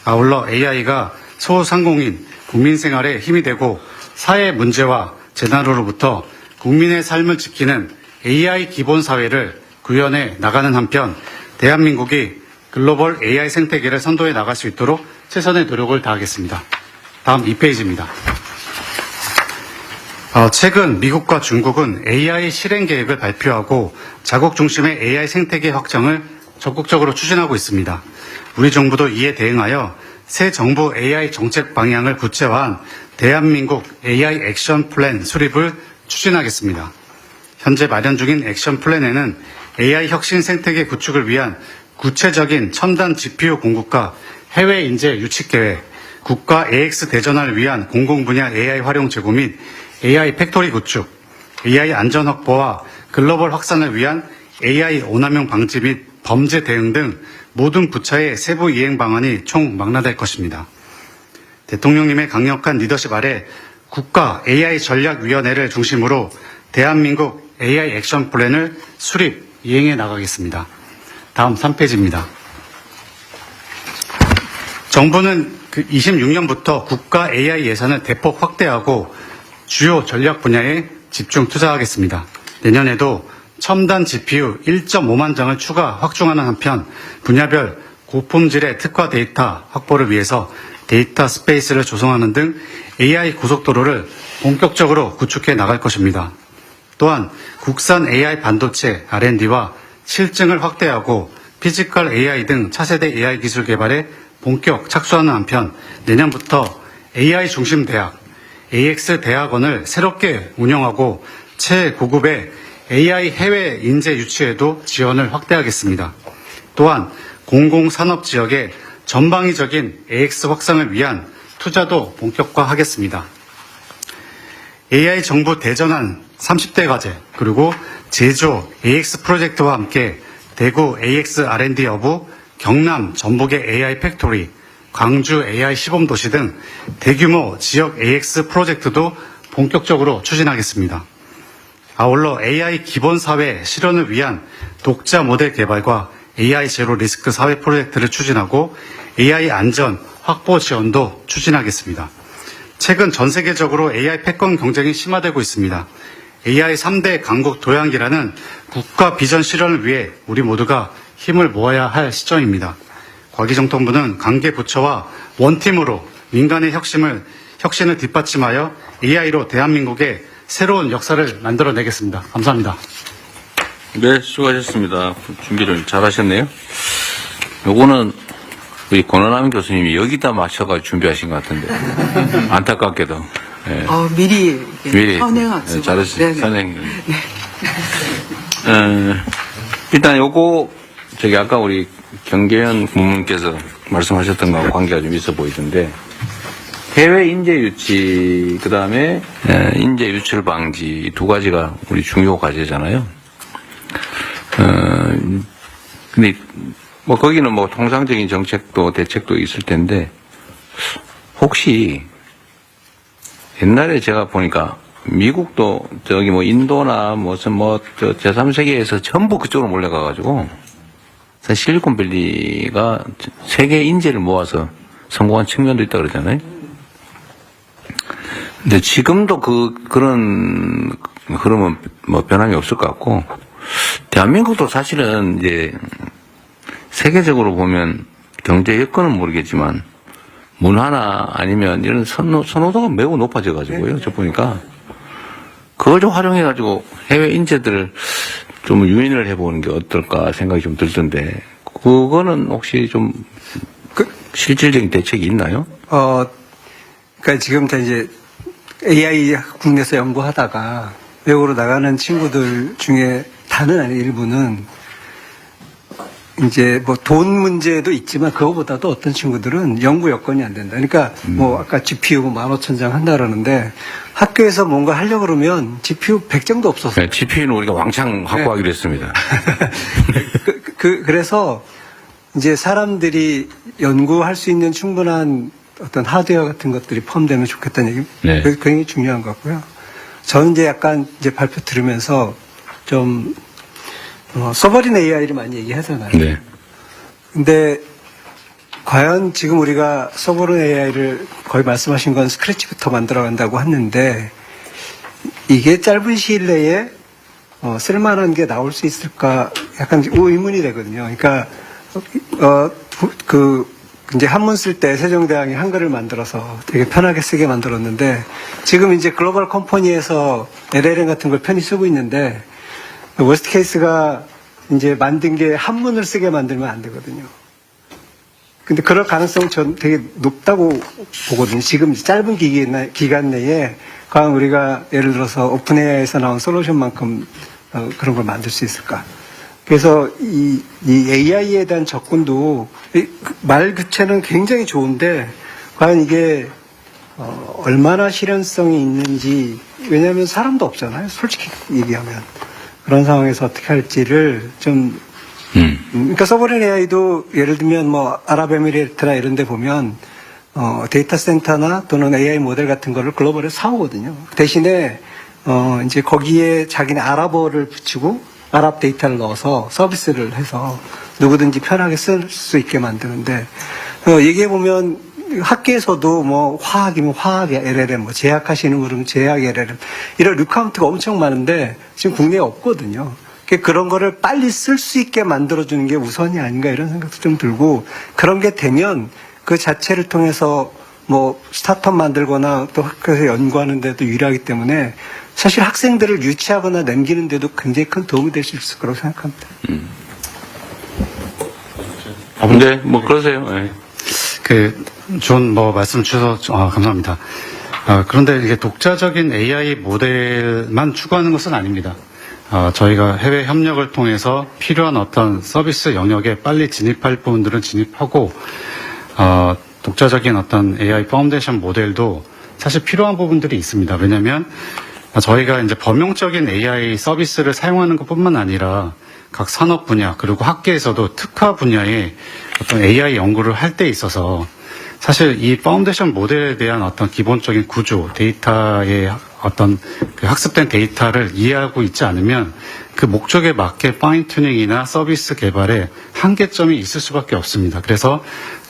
아울러 AI가 소상공인, 국민 생활에 힘이 되고 사회 문제와 재난으로부터 국민의 삶을 지키는 AI 기본 사회를 구현해 나가는 한편 대한민국이 글로벌 AI 생태계를 선도해 나갈 수 있도록 최선의 노력을 다하겠습니다. 다음 2페이지입니다. 최근 미국과 중국은 AI 실행 계획을 발표하고 자국 중심의 AI 생태계 확장을 적극적으로 추진하고 있습니다. 우리 정부도 이에 대응하여 새 정부 AI 정책 방향을 구체화한 대한민국 AI 액션 플랜 수립을 추진하겠습니다. 현재 마련 중인 액션 플랜에는 AI 혁신 생태계 구축을 위한 구체적인 첨단 GPU 공급과 해외 인재 유치 계획, 국가 AX 대전환을 위한 공공 분야 AI 활용 제고 및 AI 팩토리 구축, AI 안전 확보와 글로벌 확산을 위한 AI 오남용 방지 및 범죄 대응 등 모든 부처의 세부 이행 방안이 총 망라될 것입니다. 대통령님의 강력한 리더십 아래 국가 AI 전략위원회를 중심으로 대한민국 AI 액션 플랜을 수립, 이행해 나가겠습니다. 다음 3페이지입니다. 정부는 26년부터 국가 AI 예산을 대폭 확대하고 주요 전략 분야에 집중 투자하겠습니다. 내년에도 첨단 GPU 1.5만 장을 추가 확충하는 한편 분야별 고품질의 특화 데이터 확보를 위해서 데이터 스페이스를 조성하는 등 AI 고속도로를 본격적으로 구축해 나갈 것입니다. 또한 국산 AI 반도체 R&D와 실증을 확대하고 피지컬 AI 등 차세대 AI 기술 개발에 본격 착수하는 한편 내년부터 AI 중심 대학, AX 대학원을 새롭게 운영하고 최고급의 AI 해외 인재 유치에도 지원을 확대하겠습니다. 또한 공공산업 지역의 전방위적인 AX 확산을 위한 투자도 본격화하겠습니다. AI 정부 대전환 30대 과제 그리고 제조 AX 프로젝트와 함께 대구 AX R&D 허브, 경남 전북의 AI 팩토리, 광주 AI 시범도시 등 대규모 지역 AX 프로젝트도 본격적으로 추진하겠습니다. 아울러 AI 기본사회 실현을 위한 독자 모델 개발과 AI 제로 리스크 사회 프로젝트를 추진하고 AI 안전 확보 지원도 추진하겠습니다. 최근 전 세계적으로 AI 패권 경쟁이 심화되고 있습니다. AI 3대 강국 도약이라는 국가 비전 실현을 위해 우리 모두가 힘을 모아야 할 시점입니다. 과기정통부는 관계 부처와 원팀으로 민간의 혁신을 뒷받침하여 AI로 대한민국의 새로운 역사를 만들어내겠습니다. 감사합니다. 네, 수고하셨습니다. 준비를 잘 하셨네요. 요거는 우리 권원남 교수님이 여기다 맞춰가지고 준비하신 것 같은데. 안타깝게도. 네. 미리 선행학습. 네, 잘하셨어요. 선행. 네. 일단 요거, 아까 우리 경계현 부문께서 말씀하셨던 거하고 관계가 좀 있어 보이던데, 해외 인재 유치, 그 다음에 인재 유출 방지 두 가지가 우리 중요 과제잖아요. 근데 뭐 거기는 뭐 통상적인 정책도 대책도 있을 텐데 혹시 옛날에 제가 보니까 미국도 저기 뭐 인도나 무슨 뭐 제3세계에서 전부 그쪽으로 몰려가가지고 실리콘밸리가 세계 인재를 모아서 성공한 측면도 있다 그러잖아요. 근데 지금도 그런 흐름은 뭐 변함이 없을 것 같고, 대한민국도 사실은 이제 세계적으로 보면 경제 여건은 모르겠지만 문화나 아니면 이런 선호도가 매우 높아져 가지고요. 저 보니까 그걸 좀 활용해 가지고 해외 인재들을 좀 유인을 해보는 게 어떨까 생각이 좀 들던데, 그거는 혹시 좀 실질적인 대책이 있나요? 그러니까 지금 다 이제 AI 국내에서 연구하다가 외국으로 나가는 친구들 중에 다는 아닌 일부는 이제 뭐 돈 문제도 있지만 그거보다도 어떤 친구들은 연구 여건이 안 된다. 그러니까 뭐 아까 GPU 15,000장 한다 그러는데 학교에서 뭔가 하려고 그러면 GPU 100장도 없었어요. 네, GPU는 우리가 왕창 확보하기로 했습니다. 그래서 이제 사람들이 연구할 수 있는 충분한 어떤 하드웨어 같은 것들이 포함되면 좋겠다는 얘기. 네. 그게 굉장히 중요한 것 같고요. 저는 이제 약간 이제 발표 들으면서 좀 서버린 AI를 많이 얘기하잖아요. 네. 근데 과연 지금 우리가 서버린 AI를 거의 말씀하신 건 스크래치부터 만들어간다고 했는데 이게 짧은 시일 내에 쓸만한 게 나올 수 있을까 약간 의문이 되거든요. 그러니까 이제 한문 쓸 때 세종대왕이 한글을 만들어서 되게 편하게 쓰게 만들었는데 지금 이제 글로벌 컴퍼니에서 LLM 같은 걸 편히 쓰고 있는데 워스트 케이스가 이제 만든 게 한문을 쓰게 만들면 안 되거든요. 근데 그럴 가능성은 전 되게 높다고 보거든요. 지금 짧은 기간 내에 과연 우리가 예를 들어서 오픈 AI에서 나온 솔루션만큼 그런 걸 만들 수 있을까? 그래서 이 AI에 대한 접근도 말 자체는 굉장히 좋은데 과연 이게 얼마나 실현성이 있는지 왜냐하면 사람도 없잖아요. 솔직히 얘기하면 그런 상황에서 어떻게 할지를 좀 그러니까 서버린 AI도 예를 들면 뭐 아랍에미리트나 이런 데 보면 데이터 센터나 또는 AI 모델 같은 거를 글로벌에 사오거든요. 대신에 이제 거기에 자기네 아랍어를 붙이고 아랍 데이터를 넣어서 서비스를 해서 누구든지 편하게 쓸 수 있게 만드는데 얘기해 보면 학계에서도 뭐 화학이면 화학 LLM, 뭐 제약하시는 그러면 제약 LLM 이런 리카운트가 엄청 많은데 지금 국내에 없거든요. 그런 거를 빨리 쓸 수 있게 만들어주는 게 우선이 아닌가 이런 생각도 좀 들고 그런 게 되면 그 자체를 통해서 뭐 스타트업 만들거나 또 학교에서 연구하는 데도 유리하기 때문에 사실 학생들을 유치하거나 남기는 데도 굉장히 큰 도움이 될 수 있을 거라고 생각합니다. 네, 뭐 그러세요. 네. 좋은 말씀 주셔서 감사합니다. 그런데 이게 독자적인 AI 모델만 추구하는 것은 아닙니다. 저희가 해외 협력을 통해서 필요한 어떤 서비스 영역에 빨리 진입할 부분들은 진입하고, 독자적인 어떤 AI 파운데이션 모델도 사실 필요한 부분들이 있습니다. 왜냐하면 저희가 이제 범용적인 AI 서비스를 사용하는 것뿐만 아니라 각 산업 분야 그리고 학계에서도 특화 분야의 어떤 AI 연구를 할 때 있어서 사실 이 파운데이션 모델에 대한 어떤 기본적인 구조, 데이터의 어떤 그 학습된 데이터를 이해하고 있지 않으면 그 목적에 맞게 파인 튜닝이나 서비스 개발에 한계점이 있을 수밖에 없습니다. 그래서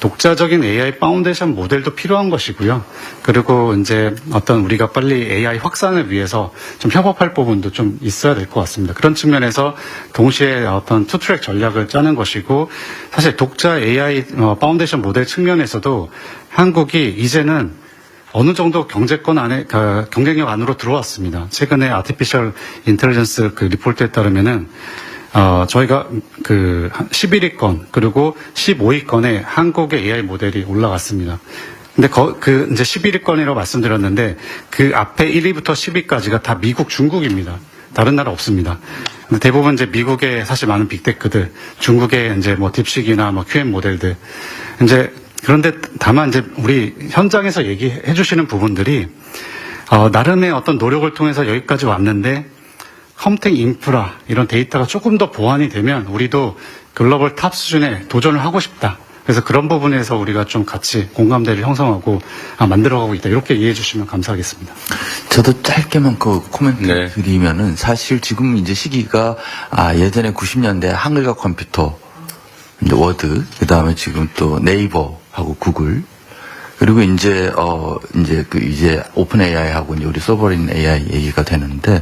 독자적인 AI 파운데이션 모델도 필요한 것이고요. 그리고 이제 어떤 우리가 빨리 AI 확산을 위해서 좀 협업할 부분도 좀 있어야 될 것 같습니다. 그런 측면에서 동시에 어떤 투트랙 전략을 짜는 것이고 사실 독자 AI 파운데이션 모델 측면에서도 한국이 이제는 어느 정도 경제권 안에, 경쟁력 안으로 들어왔습니다. 최근에 아티피셜 인텔리전스 그 리포트에 따르면은, 저희가 11위권, 그리고 15위권에 한국의 AI 모델이 올라갔습니다. 근데 이제 11위권이라고 말씀드렸는데, 그 앞에 1위부터 10위까지가 다 미국, 중국입니다. 다른 나라 없습니다. 근데 대부분 이제 미국의 사실 많은 빅테크들, 중국의 이제 뭐 딥식이나 뭐 QM 모델들, 그런데 다만 이제 우리 현장에서 얘기해 주시는 부분들이 나름의 어떤 노력을 통해서 여기까지 왔는데 컴퓨팅 인프라 이런 데이터가 조금 더 보완이 되면 우리도 글로벌 탑 수준에 도전을 하고 싶다. 그래서 그런 부분에서 우리가 좀 같이 공감대를 형성하고 만들어가고 있다. 이렇게 이해해 주시면 감사하겠습니다. 저도 짧게만 그 코멘트 드리면은 사실 지금 이제 시기가 예전에 90년대 한글과 컴퓨터 이제 워드, 그 다음에 지금 또 네이버하고 구글, 그리고 이제 오픈 AI하고 이제 우리 서버린 AI 얘기가 되는데,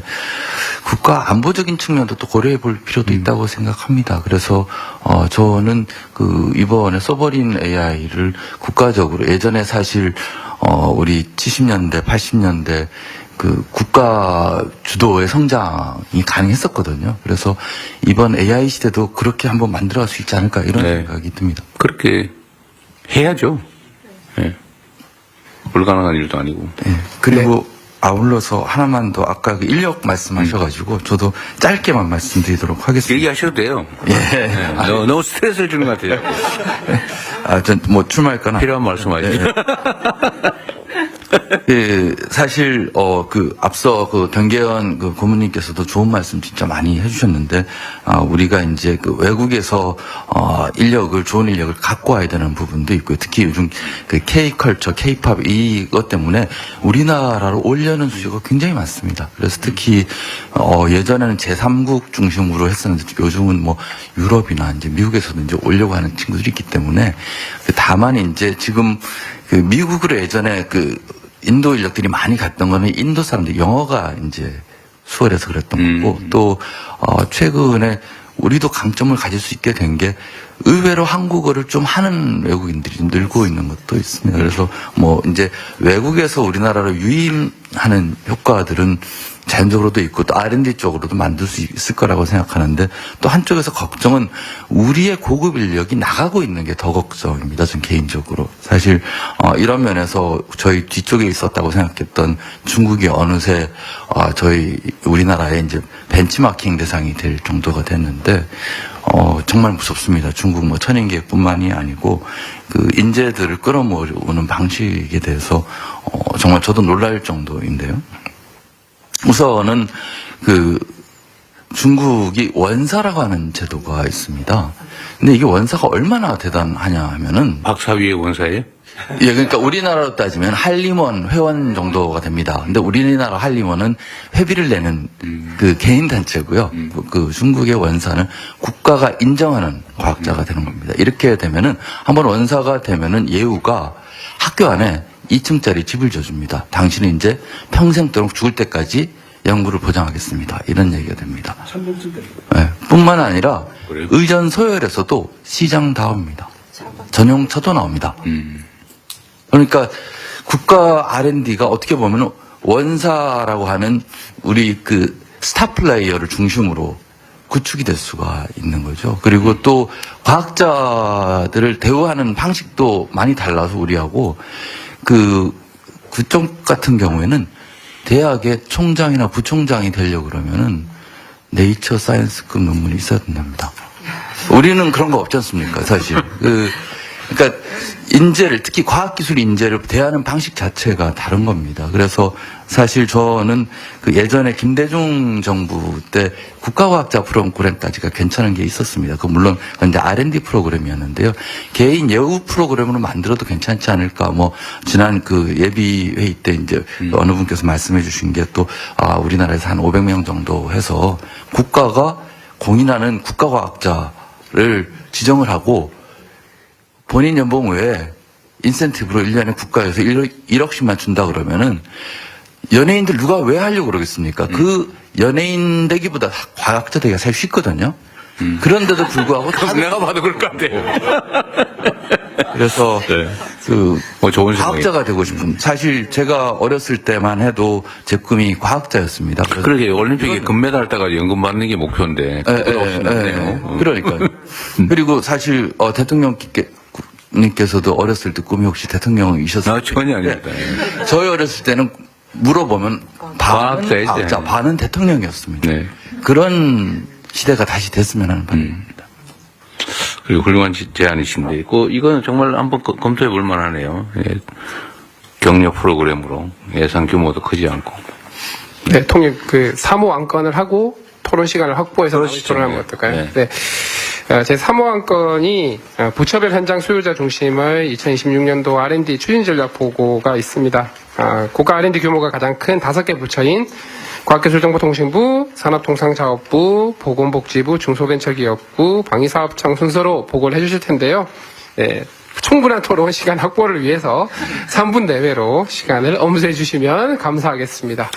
국가 안보적인 측면도 또 고려해 볼 필요도 있다고 생각합니다. 그래서, 저는 이번에 서버린 AI를 국가적으로 예전에 사실, 우리 70년대, 80년대 국가 주도의 성장이 가능했었거든요. 그래서 이번 AI 시대도 그렇게 한번 만들어갈 수 있지 않을까 이런 생각이 듭니다. 그렇게 해야죠. 네. 불가능한 일도 아니고. 네. 그리고 아울러서 하나만 더 아까 그 인력 말씀하셔가지고 저도 짧게만 말씀드리도록 하겠습니다. 얘기하셔도 돼요. 예. 네, 너무 스트레스를 주는 것 같아요. 전 뭐 출마할까나 필요한 말씀하시죠. 예, 사실 앞서 그 변계현 그 고문님께서도 좋은 말씀 진짜 많이 해주셨는데 우리가 이제 그 외국에서 인력을 좋은 인력을 갖고 와야 되는 부분도 있고요. 특히 요즘 그 K-컬처, K-팝 이것 때문에 우리나라로 오려는 수요가 굉장히 많습니다. 그래서 특히 예전에는 제3국 중심으로 했었는데 요즘은 뭐 유럽이나 이제 미국에서도 이제 오려고 하는 친구들이 있기 때문에 다만 이제 지금 그 미국으로 예전에 그 인도 인력들이 많이 갔던 거는 인도 사람들 영어가 이제 수월해서 그랬던 거고 또 최근에 우리도 강점을 가질 수 있게 된 게 의외로 한국어를 좀 하는 외국인들이 좀 늘고 있는 것도 있습니다. 그래서 뭐 이제 외국에서 우리나라로 유임하는 효과들은 자연적으로도 있고 또 R&D 쪽으로도 만들 수 있을 거라고 생각하는데 또 한쪽에서 걱정은 우리의 고급 인력이 나가고 있는 게 더 걱정입니다. 전 개인적으로. 사실 이런 면에서 저희 뒤쪽에 있었다고 생각했던 중국이 어느새 저희 우리나라의 이제 벤치마킹 대상이 될 정도가 됐는데 정말 무섭습니다. 중국 뭐 천인계뿐만이 아니고 그 인재들을 끌어모으는 방식에 대해서 정말 저도 놀랄 정도인데요. 우선은 그 중국이 원사라고 하는 제도가 있습니다. 근데 이게 원사가 얼마나 대단하냐 하면은 박사 위의 원사예요? 예, 그러니까 우리나라로 따지면 한림원 회원 정도가 됩니다. 근데 우리나라 한림원은 회비를 내는 그 개인 단체고요. 그 중국의 원사는 국가가 인정하는 과학자가 되는 겁니다. 이렇게 되면은 한번 원사가 되면은 예우가 학교 안에 2층짜리 집을 줘줍니다. 당신은 이제 평생도록 죽을 때까지 연구를 보장하겠습니다. 이런 얘기가 됩니다. 네, 뿐만 아니라 의전 소열에서도 시장다움입니다. 전용차도 나옵니다. 그러니까 국가 R&D가 어떻게 보면 원사라고 하는 우리 그 스타 플레이어를 중심으로 구축이 될 수가 있는 거죠. 그리고 또 과학자들을 대우하는 방식도 많이 달라서 우리하고 그쪽 같은 경우에는 대학의 총장이나 부총장이 되려고 그러면은 네이처 사이언스급 논문이 있어야 된답니다. 우리는 그런 거 없지 않습니까, 사실. 그러니까 인재를, 특히 과학기술 인재를 대하는 방식 자체가 다른 겁니다. 그래서 사실 저는 그 예전에 김대중 정부 때 국가과학자 프로그램까지가 괜찮은 게 있었습니다. 그 물론 이제 R&D 프로그램이었는데요. 개인 예우 프로그램으로 만들어도 괜찮지 않을까. 뭐 지난 그 예비 회의 때 이제 어느 분께서 말씀해 주신 게 또 우리나라에서 한 500명 정도 해서 국가가 공인하는 국가과학자를 지정을 하고 본인 연봉 외에 인센티브로 1년에 국가에서 1억씩만 준다 그러면은 연예인들 누가 왜 하려고 그러겠습니까? 그 연예인 되기보다 과학자 되기가 사실 쉽거든요. 그런데도 불구하고 내가 봐도 그럴 것 같아요. 그래서 좋은 과학자가 되고 싶은, 사실 제가 어렸을 때만 해도 제 꿈이 과학자였습니다. 그러게 올림픽에 금메달 따가 연금 받는 게 목표인데 그러니까요. 그리고 사실 대통령님께서도 어렸을 때 꿈이 혹시 대통령이셨어요? 전혀 아닙니다. 저희 어렸을 때는 물어보면 반은 과학자, 반은 대통령이었습니다. 네. 그런 시대가 다시 됐으면 하는 바람입니다. 그리고 훌륭한 제안이신데, 이거는 정말 한번 검토해 볼 만하네요. 예. 격려 프로그램으로 예산 규모도 크지 않고. 네, 그 사모 안건을 하고 토론 시간을 확보해서 토론하면 어떨까요? 네. 제 3호 안건이 부처별 현장 소유자 중심의 2026년도 R&D 추진 전략 보고가 있습니다. 국가 R&D 규모가 가장 큰 5개 부처인 과학기술정보통신부, 산업통상자원부, 보건복지부, 중소벤처기업부, 방위사업청 순서로 보고를 해주실 텐데요. 네, 충분한 토론 시간 확보를 위해서 3분 내외로 시간을 엄수해 주시면 감사하겠습니다.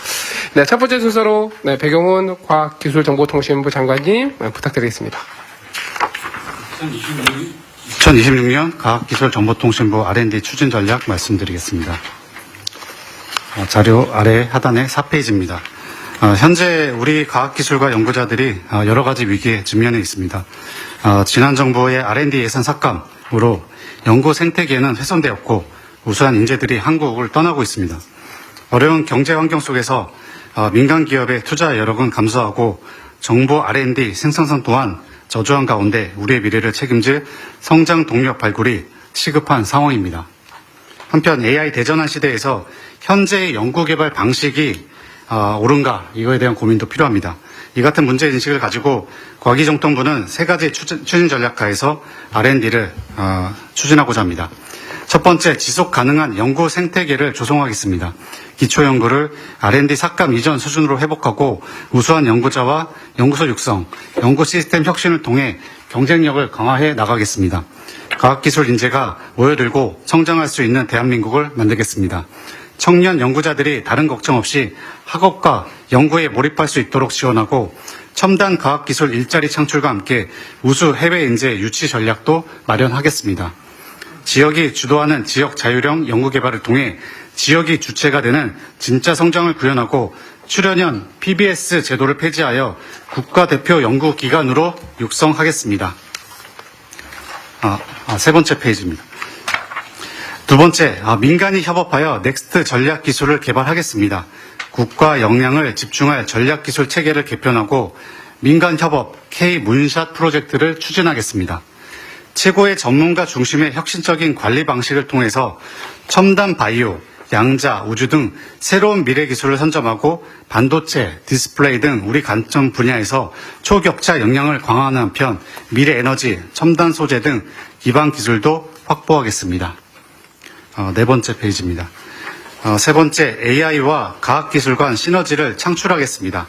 네, 첫 번째 순서로 배경훈 과학기술정보통신부 장관님 부탁드리겠습니다. 2026년 과학기술정보통신부 R&D 추진 전략 말씀드리겠습니다. 자료 아래 하단의 4페이지입니다. 현재 우리 과학기술과 연구자들이 여러 가지 위기에直面해 있습니다. 지난 정부의 R&D 예산 삭감으로 연구 생태계는 훼손되었고 우수한 인재들이 한국을 떠나고 있습니다. 어려운 경제 환경 속에서 민간 기업의 투자 여력은 감소하고 정부 R&D 생산성 또한 저조한 가운데 우리의 미래를 책임질 성장 동력 발굴이 시급한 상황입니다. 한편 AI 대전환 시대에서 현재의 연구개발 방식이 옳은가 이거에 대한 고민도 필요합니다. 이 같은 문제인식을 가지고 과기정통부는 세 가지 추진 전략하에서 R&D를 추진하고자 합니다. 첫 번째, 지속 가능한 연구 생태계를 조성하겠습니다. 기초연구를 R&D 삭감 이전 수준으로 회복하고 우수한 연구자와 연구소 육성, 연구 시스템 혁신을 통해 경쟁력을 강화해 나가겠습니다. 과학기술 인재가 모여들고 성장할 수 있는 대한민국을 만들겠습니다. 청년 연구자들이 다른 걱정 없이 학업과 연구에 몰입할 수 있도록 지원하고 첨단 과학기술 일자리 창출과 함께 우수 해외 인재 유치 전략도 마련하겠습니다. 지역이 주도하는 지역 자율형 연구개발을 통해 지역이 주체가 되는 진짜 성장을 구현하고 출연연 PBS 제도를 폐지하여 국가대표 연구기관으로 육성하겠습니다. 세 번째 페이지입니다. 두 번째, 민간이 협업하여 넥스트 전략기술을 개발하겠습니다. 국가 역량을 집중할 전략기술 체계를 개편하고 민간협업 K-문샷 프로젝트를 추진하겠습니다. 최고의 전문가 중심의 혁신적인 관리 방식을 통해서 첨단 바이오, 양자, 우주 등 새로운 미래 기술을 선점하고 반도체, 디스플레이 등 우리 관점 분야에서 초격차 역량을 강화하는 한편 미래 에너지, 첨단 소재 등 기반 기술도 확보하겠습니다. 네 번째 페이지입니다. 세 번째, AI와 과학기술 간 시너지를 창출하겠습니다.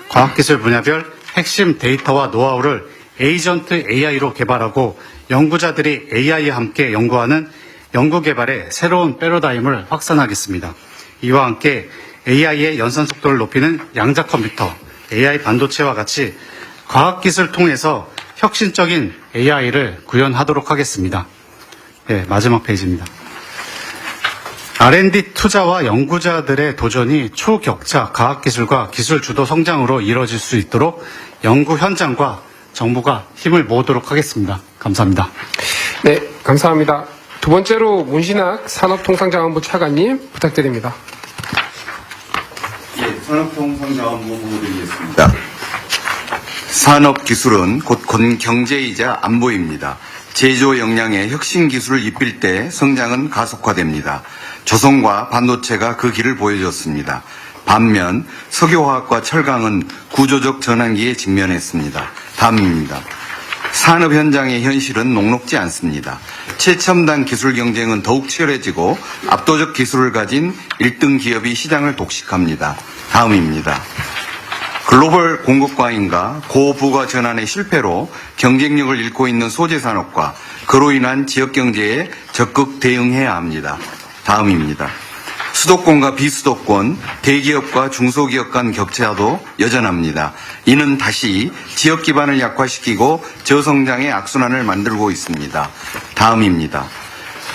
과학기술 분야별 핵심 데이터와 노하우를 에이전트 AI로 개발하고 연구자들이 AI와 함께 연구하는 연구개발의 새로운 패러다임을 확산하겠습니다. 이와 함께 AI의 연산 속도를 높이는 양자 컴퓨터, AI 반도체와 같이 과학기술 통해서 혁신적인 AI를 구현하도록 하겠습니다. 네, 마지막 페이지입니다. R&D 투자와 연구자들의 도전이 초격차 과학기술과 기술 주도 성장으로 이뤄질 수 있도록 연구 현장과 정부가 힘을 모으도록 하겠습니다. 감사합니다. 네, 감사합니다. 두 번째로 문신학 산업통상자원부 차관님 부탁드립니다. 예, 산업통상자원부 보고드리겠습니다. 산업기술은 곧 경제이자 안보입니다. 제조 역량의 혁신 기술을 입힐 때 성장은 가속화됩니다. 조선과 반도체가 그 길을 보여줬습니다. 반면 석유화학과 철강은 구조적 전환기에 직면했습니다. 다음입니다. 산업 현장의 현실은 녹록지 않습니다. 최첨단 기술 경쟁은 더욱 치열해지고 압도적 기술을 가진 1등 기업이 시장을 독식합니다. 다음입니다. 글로벌 공급 과잉과 고부가 전환의 실패로 경쟁력을 잃고 있는 소재 산업과 그로 인한 지역 경제에 적극 대응해야 합니다. 다음입니다. 수도권과 비수도권, 대기업과 중소기업 간 격차도 여전합니다. 이는 다시 지역 기반을 약화시키고 저성장의 악순환을 만들고 있습니다. 다음입니다.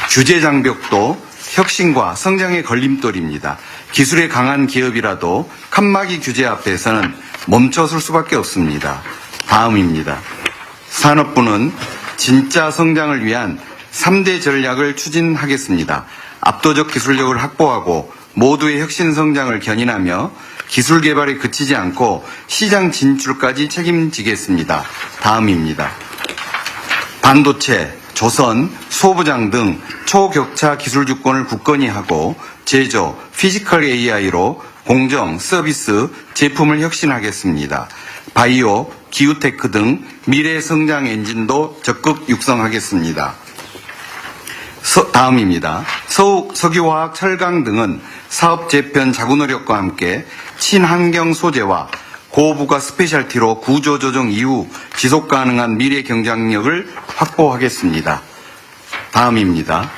규제 장벽도 혁신과 성장의 걸림돌입니다. 기술에 강한 기업이라도 칸막이 규제 앞에서는 멈춰설 수밖에 없습니다. 다음입니다. 산업부는 진짜 성장을 위한 3대 전략을 추진하겠습니다. 압도적 기술력을 확보하고 모두의 혁신 성장을 견인하며 기술 개발에 그치지 않고 시장 진출까지 책임지겠습니다. 다음입니다. 반도체, 조선, 소부장 등 초격차 기술 주권을 굳건히 하고 제조, 피지컬 AI로 공정, 서비스, 제품을 혁신하겠습니다. 바이오, 기후테크 등 미래 성장 엔진도 적극 육성하겠습니다. 다음입니다. 석유화학, 철강 등은 사업 재편 자구 노력과 함께 친환경 소재와 고부가 스페셜티로 구조 조정 이후 지속 가능한 미래 경쟁력을 확보하겠습니다. 다음입니다.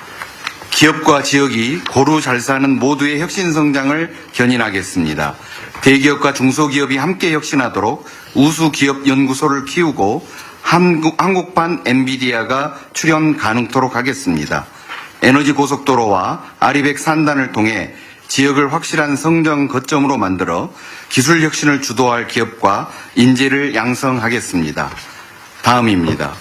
기업과 지역이 고루 잘 사는 모두의 혁신 성장을 견인하겠습니다. 대기업과 중소기업이 함께 혁신하도록 우수 기업 연구소를 키우고 한국판 엔비디아가 출연 가능토록 하겠습니다. 에너지 고속도로와 아리백 산단을 통해 지역을 확실한 성장 거점으로 만들어 기술 혁신을 주도할 기업과 인재를 양성하겠습니다. 다음입니다.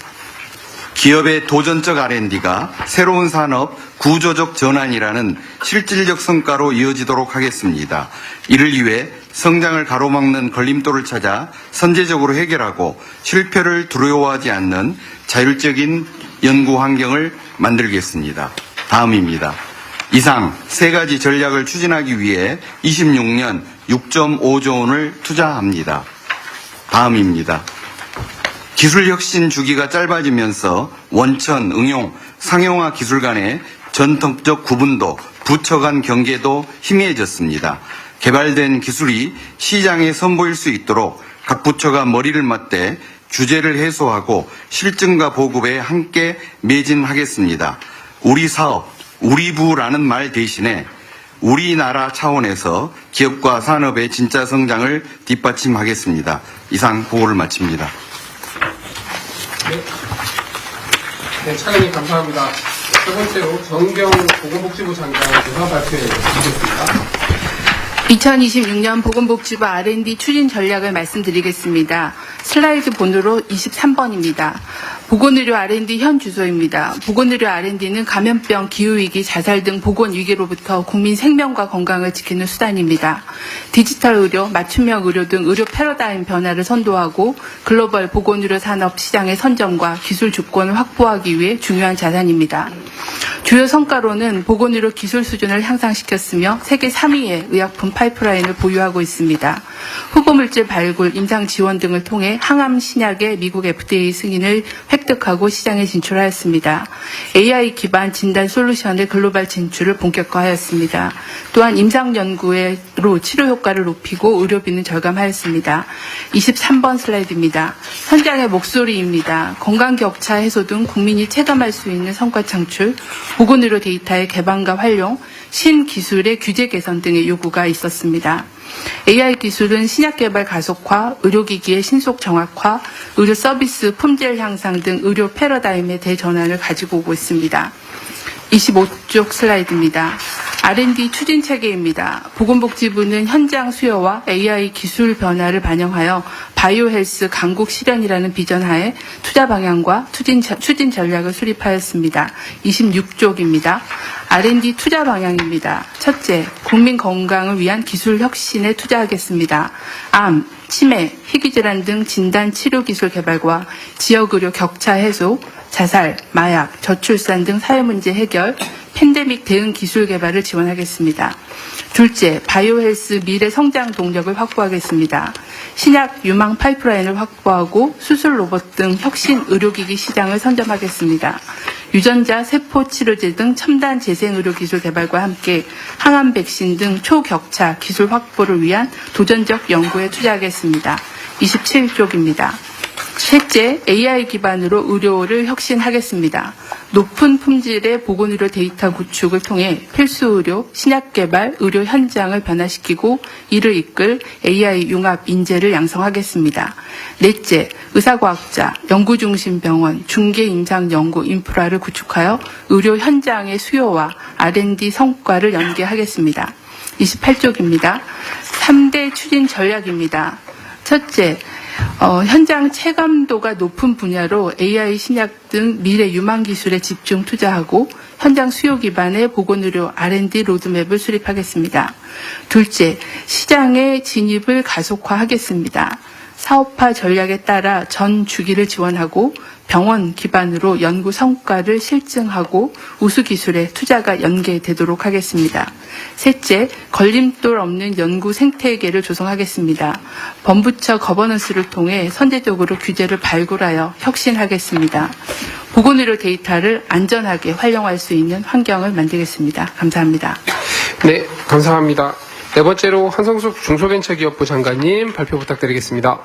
기업의 도전적 R&D가 새로운 산업 구조적 전환이라는 실질적 성과로 이어지도록 하겠습니다. 이를 위해 성장을 가로막는 걸림돌을 찾아 선제적으로 해결하고 실패를 두려워하지 않는 자율적인 연구 환경을 만들겠습니다. 다음입니다. 이상 세 가지 전략을 추진하기 위해 26년 6.5조 원을 투자합니다. 다음입니다. 기술혁신 주기가 짧아지면서 원천, 응용, 상용화 기술 간의 전통적 구분도, 부처 간 경계도 희미해졌습니다. 개발된 기술이 시장에 선보일 수 있도록 각 부처가 머리를 맞대 규제를 해소하고 실증과 보급에 함께 매진하겠습니다. 우리 사업, 우리 부라는 말 대신에 우리나라 차원에서 기업과 산업의 진짜 성장을 뒷받침하겠습니다. 이상 보고를 마칩니다. 네, 차관님 감사합니다. 세 번째로 정경 보건복지부 장관 조사 발표해 주시겠습니다. 2026년 보건복지부 R&D 추진 전략을 말씀드리겠습니다. 슬라이드 번호로 23번입니다. 보건의료 R&D 현 주소입니다. 보건의료 R&D는 감염병, 기후위기, 자살 등 보건위기로부터 국민 생명과 건강을 지키는 수단입니다. 디지털 의료, 맞춤형 의료 등 의료 패러다임 변화를 선도하고 글로벌 보건의료 산업 시장의 선점과 기술 주권을 확보하기 위해 중요한 자산입니다. 주요 성과로는 보건의료 기술 수준을 향상시켰으며 세계 3위의 의약품 파이프라인을 보유하고 있습니다. 후보물질 발굴, 임상 지원 등을 통해 항암 신약의 미국 FDA 승인을 획득하고 시장에 진출하였습니다. AI 기반 진단 솔루션의 글로벌 진출을 본격화하였습니다. 또한 임상 연구로 치료 효과를 높이고 의료비는 절감하였습니다. 23번 슬라이드입니다. 현장의 목소리입니다. 건강 격차 해소 등 국민이 체감할 수 있는 성과 창출, 보건의료 데이터의 개방과 활용, 신기술의 규제 개선 등의 요구가 있었습니다. AI 기술은 신약 개발 가속화, 의료기기의 신속 정확화, 의료 서비스 품질 향상 등 의료 패러다임의 대전환을 가지고 오고 있습니다. 25쪽 슬라이드입니다. R&D 추진 체계입니다. 보건복지부는 현장 수요와 AI 기술 변화를 반영하여 바이오 헬스 강국 실현이라는 비전 하에 투자 방향과 추진 전략을 수립하였습니다. 26쪽입니다. R&D 투자 방향입니다. 첫째, 국민 건강을 위한 기술 혁신에 투자하겠습니다. 암, 치매, 희귀질환 등 진단 치료 기술 개발과 지역 의료 격차 해소, 자살, 마약, 저출산 등 사회 문제 해결, 팬데믹 대응 기술 개발을 지원하겠습니다. 둘째, 바이오 헬스 미래 성장 동력을 확보하겠습니다. 신약 유망 파이프라인을 확보하고 수술 로봇 등 혁신 의료기기 시장을 선점하겠습니다. 유전자, 세포 치료제 등 첨단 재생 의료 기술 개발과 함께 항암 백신 등 초격차 기술 확보를 위한 도전적 연구에 투자하겠습니다. 27쪽입니다. 셋째, AI 기반으로 의료를 혁신하겠습니다. 높은 품질의 보건의료 데이터 구축을 통해 필수 의료, 신약 개발, 의료 현장을 변화시키고 이를 이끌 AI 융합 인재를 양성하겠습니다. 넷째, 의사과학자, 연구중심 병원, 중개 임상 연구 인프라를 구축하여 의료 현장의 수요와 R&D 성과를 연계하겠습니다. 28쪽입니다. 3대 추진 전략입니다. 첫째, 현장 체감도가 높은 분야로 AI 신약 등 미래 유망 기술에 집중 투자하고 현장 수요 기반의 보건의료 R&D 로드맵을 수립하겠습니다. 둘째, 시장의 진입을 가속화하겠습니다. 사업화 전략에 따라 전 주기를 지원하고 병원 기반으로 연구 성과를 실증하고 우수 기술에 투자가 연계되도록 하겠습니다. 셋째, 걸림돌 없는 연구 생태계를 조성하겠습니다. 범부처 거버넌스를 통해 선제적으로 규제를 발굴하여 혁신하겠습니다. 보건의료 데이터를 안전하게 활용할 수 있는 환경을 만들겠습니다. 감사합니다. 네, 감사합니다. 네 번째로 한성숙 중소벤처기업부 장관님 발표 부탁드리겠습니다.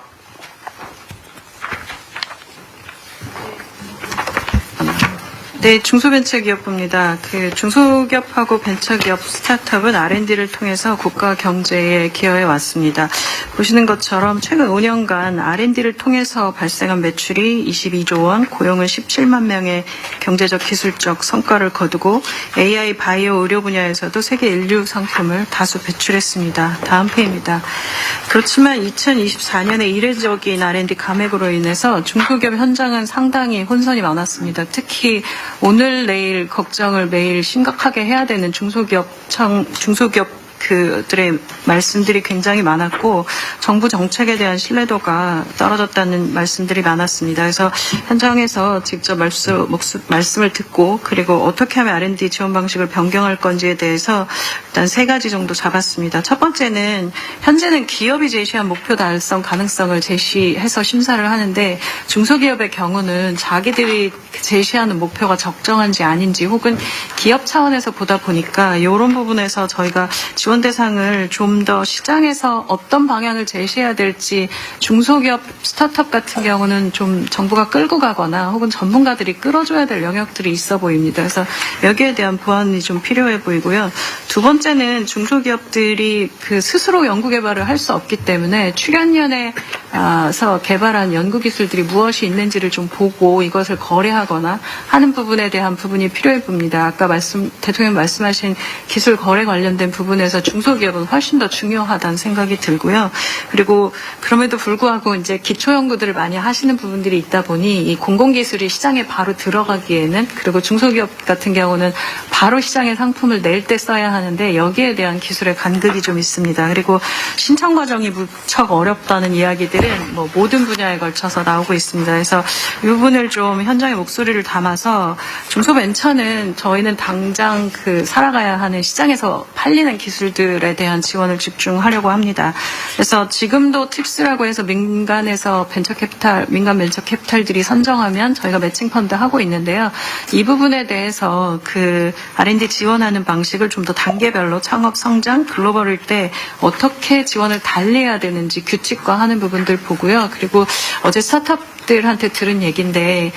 네, 중소벤처기업부입니다. 중소기업하고 벤처기업 스타트업은 R&D를 통해서 국가 경제에 기여해 왔습니다. 보시는 것처럼 최근 5년간 R&D를 통해서 발생한 매출이 22조 원, 고용은 17만 명의 경제적 기술적 성과를 거두고 AI, 바이오, 의료 분야에서도 세계 인류 상품을 다수 배출했습니다. 다음 페이지입니다. 그렇지만 2024년에 이례적인 R&D 감액으로 인해서 중소기업 현장은 상당히 혼선이 많았습니다. 특히 오늘 내일 걱정을 매일 심각하게 해야 되는 중소기업들의 말씀들이 굉장히 많았고 정부 정책에 대한 신뢰도가 떨어졌다는 말씀들이 많았습니다. 그래서 현장에서 직접 말씀을 듣고 그리고 어떻게 하면 R&D 지원 방식을 변경할 건지에 대해서 일단 3가지 정도 잡았습니다. 첫 번째는 현재는 기업이 제시한 목표 달성 가능성을 제시해서 심사를 하는데 중소기업의 경우는 자기들이 제시하는 목표가 적정한지 아닌지 혹은 기업 차원에서 보다 보니까 이런 부분에서 저희가 지원 대상을 좀 더 시장에서 어떤 방향을 제시해야 될지 중소기업 스타트업 같은 경우는 좀 정부가 끌고 가거나 혹은 전문가들이 끌어줘야 될 영역들이 있어 보입니다. 그래서 여기에 대한 보완이 좀 필요해 보이고요. 두 번째는 중소기업들이 스스로 연구개발을 할 수 없기 때문에 출연연에서 개발한 연구기술들이 무엇이 있는지를 좀 보고 이것을 거래하거나 하는 부분에 대한 부분이 필요해 봅니다. 아까 대통령 말씀하신 기술 거래 관련된 부분에서 중소기업은 훨씬 더 중요하다는 생각이 들고요. 그리고 그럼에도 불구하고 이제 기초연구들을 많이 하시는 부분들이 있다 보니 이 공공기술이 시장에 바로 들어가기에는 그리고 중소기업 같은 경우는 바로 시장에 상품을 낼 때 써야 하는데 여기에 대한 기술의 간극이 좀 있습니다. 그리고 신청 과정이 무척 어렵다는 이야기들은 모든 분야에 걸쳐서 나오고 있습니다. 그래서 이 부분을 좀 현장의 목소리를 담아서 중소벤처는 저희는 당장 살아가야 하는 시장에서 팔리는 기술들에 대한 지원을 집중하려고 합니다. 그래서 지금도 팁스라고 해서 민간 벤처 캐피탈들이 선정하면 저희가 매칭 펀드 하고 있는데요. 이 부분에 대해서 R&D 지원하는 방식을 좀 더 단계별로 창업, 성장, 글로벌일 때 어떻게 지원을 달리해야 되는지 규칙화하는 부분들 보고요. 그리고 어제 스타트업들한테 들은 얘기인데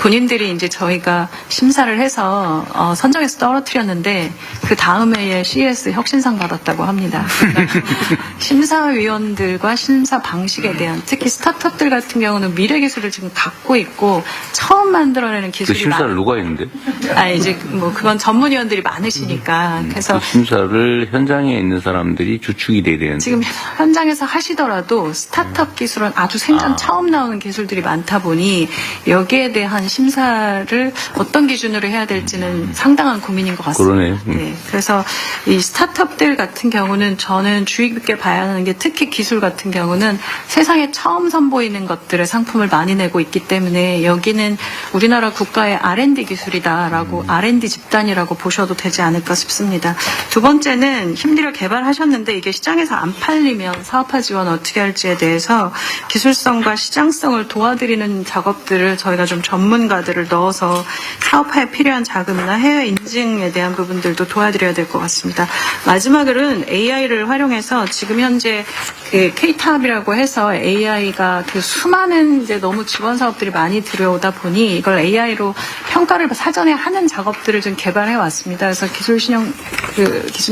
본인들이 이제 저희가 심사를 해서 선정해서 떨어뜨렸는데 그 다음 해에 CES 혁신상 받았다고 합니다. 그러니까 심사위원들과 심사 방식에 대한 특히 스타트업들 같은 경우는 미래 기술을 지금 갖고 있고 처음 만들어내는 기술이 심사를 누가 했는데? 이제 그건 전문위원들이 많으시니까 그래서 그 심사를 현장에 있는 사람들이 주축이 돼야 되는데 지금 현장에서 하시더라도 스타트업 기술은 아주 생전 처음 나오는 기술들이 많다 보니 여기에 대한 심사를 어떤 기준으로 해야 될지는 상당한 고민인 것 같습니다. 그러네요. 네, 그래서 이 스타트업들 같은 경우는 저는 주의 깊게 봐야 하는 게 특히 기술 같은 경우는 세상에 처음 선보이는 것들의 상품을 많이 내고 있기 때문에 여기는 우리나라 국가의 R&D 기술이다라고 R&D 집단이라고 보셔도 되지 않을까 싶습니다. 두 번째는 힘들어 개발하셨는데 이게 시장에서 안 팔리면 사업화 지원 어떻게 할지에 대해서 기술성과 시장성을 도와드리는 작업들을 저희가 좀 전문가들을 넣어서 사업화에 필요한 자금이나 해외 인증에 대한 부분들도 도와드려야 될 것 같습니다. 마지막으로는 AI를 활용해서 지금 현재 K탑이라고 해서 AI가 수많은 이제 너무 지원 사업들이 많이 들어오다 보니 이걸 AI로 평가를 사전에 하는 작업들을 좀 개발해 왔습니다. 그래서 기술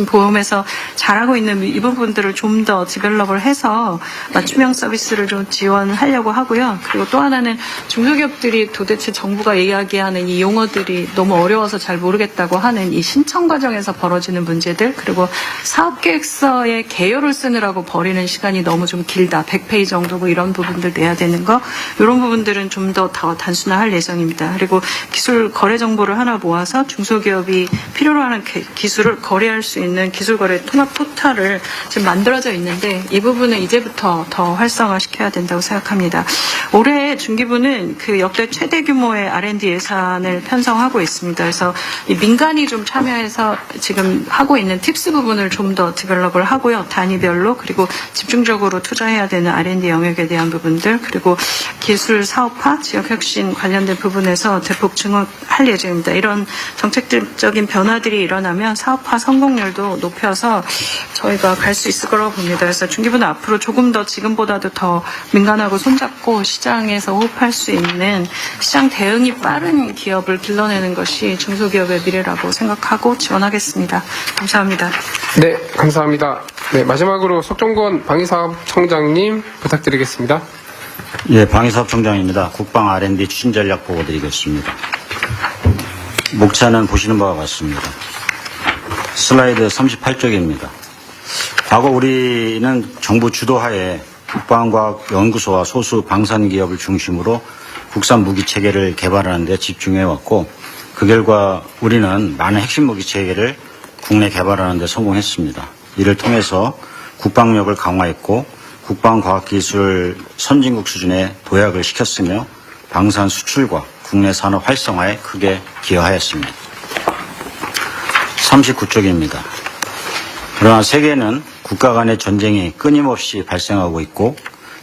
보험에서 잘하고 있는 이 부분들을 좀 더 디벨롭을 해서 맞춤형 서비스를 좀 지원하려고 하고요. 그리고 또 하나는 중소기업들이 도대체 정부가 이야기하는 이 용어들이 너무 어려워서 잘 모르겠다고 하는 이 신청 과정에서 벌어지는 문제들 그리고 사업계획서에 개요를 쓰느라고 버리는 시간이 너무 좀 길다. 100페이지 정도고 이런 부분들 내야 되는 거 이런 부분들은 좀 더 단순화할 예정입니다. 그리고 기술 거래 정보를 하나 모아서 중소기업이 필요로 하는 기술을 거래할 수 있는 기술거래 통합 포털을 지금 만들어져 있는데 이 부분은 이제부터 더 활성화시켜야 된다고 생각합니다. 올해 중기부는 역대 최대 규모의 R&D 예산을 편성하고 있습니다. 그래서 이 민간이 좀 참여해서 지금 하고 있는 팁스 부분을 좀 더 디벨롭을 하고요. 단위별로 그리고 집중 집중적으로 투자해야 되는 R&D 영역에 대한 부분들 그리고 기술 사업화, 지역 혁신 관련된 부분에서 대폭 증원할 예정입니다. 이런 정책적인 변화들이 일어나면 사업화 성공률도 높여서 저희가 갈 수 있을 거라고 봅니다. 그래서 중기부는 앞으로 조금 더 지금보다도 더 민간하고 손잡고 시장에서 호흡할 수 있는 시장 대응이 빠른 기업을 길러내는 것이 중소기업의 미래라고 생각하고 지원하겠습니다. 감사합니다. 네, 감사합니다. 네, 마지막으로 석종권 방위사업청장님 부탁드리겠습니다. 예, 방위사업청장입니다. 국방 R&D 추진 전략 보고 드리겠습니다. 목차는 보시는 바와 같습니다. 슬라이드 38쪽입니다. 과거 우리는 정부 주도하에 국방과학연구소와 소수 방산기업을 중심으로 국산 무기 체계를 개발하는 데 집중해 왔고 그 결과 우리는 많은 핵심 무기 체계를 국내 개발하는 데 성공했습니다. 이를 통해서 국방력을 강화했고 국방과학기술 선진국 수준에 도약을 시켰으며 방산 수출과 국내 산업 활성화에 크게 기여하였습니다. 39쪽입니다. 그러나 세계는 국가 간의 전쟁이 끊임없이 발생하고 있고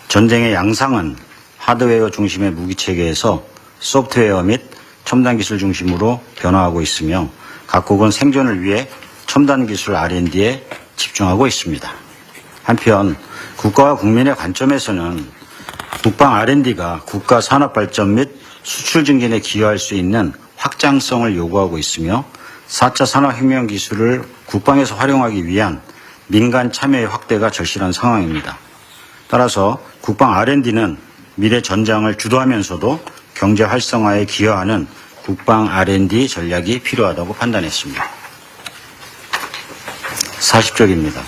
전쟁의 양상은 하드웨어 중심의 무기체계에서 소프트웨어 및 첨단 기술 중심으로 변화하고 있으며 각국은 생존을 위해 첨단 기술 R&D에 집중하고 있습니다. 한편 국가와 국민의 관점에서는 국방 R&D가 국가 산업 발전 및 수출 증진에 기여할 수 있는 확장성을 요구하고 있으며 4차 산업혁명 기술을 국방에서 활용하기 위한 민간 참여의 확대가 절실한 상황입니다. 따라서 국방 R&D는 미래 전장을 주도하면서도 경제 활성화에 기여하는 국방 R&D 전략이 필요하다고 판단했습니다. 40쪽입니다.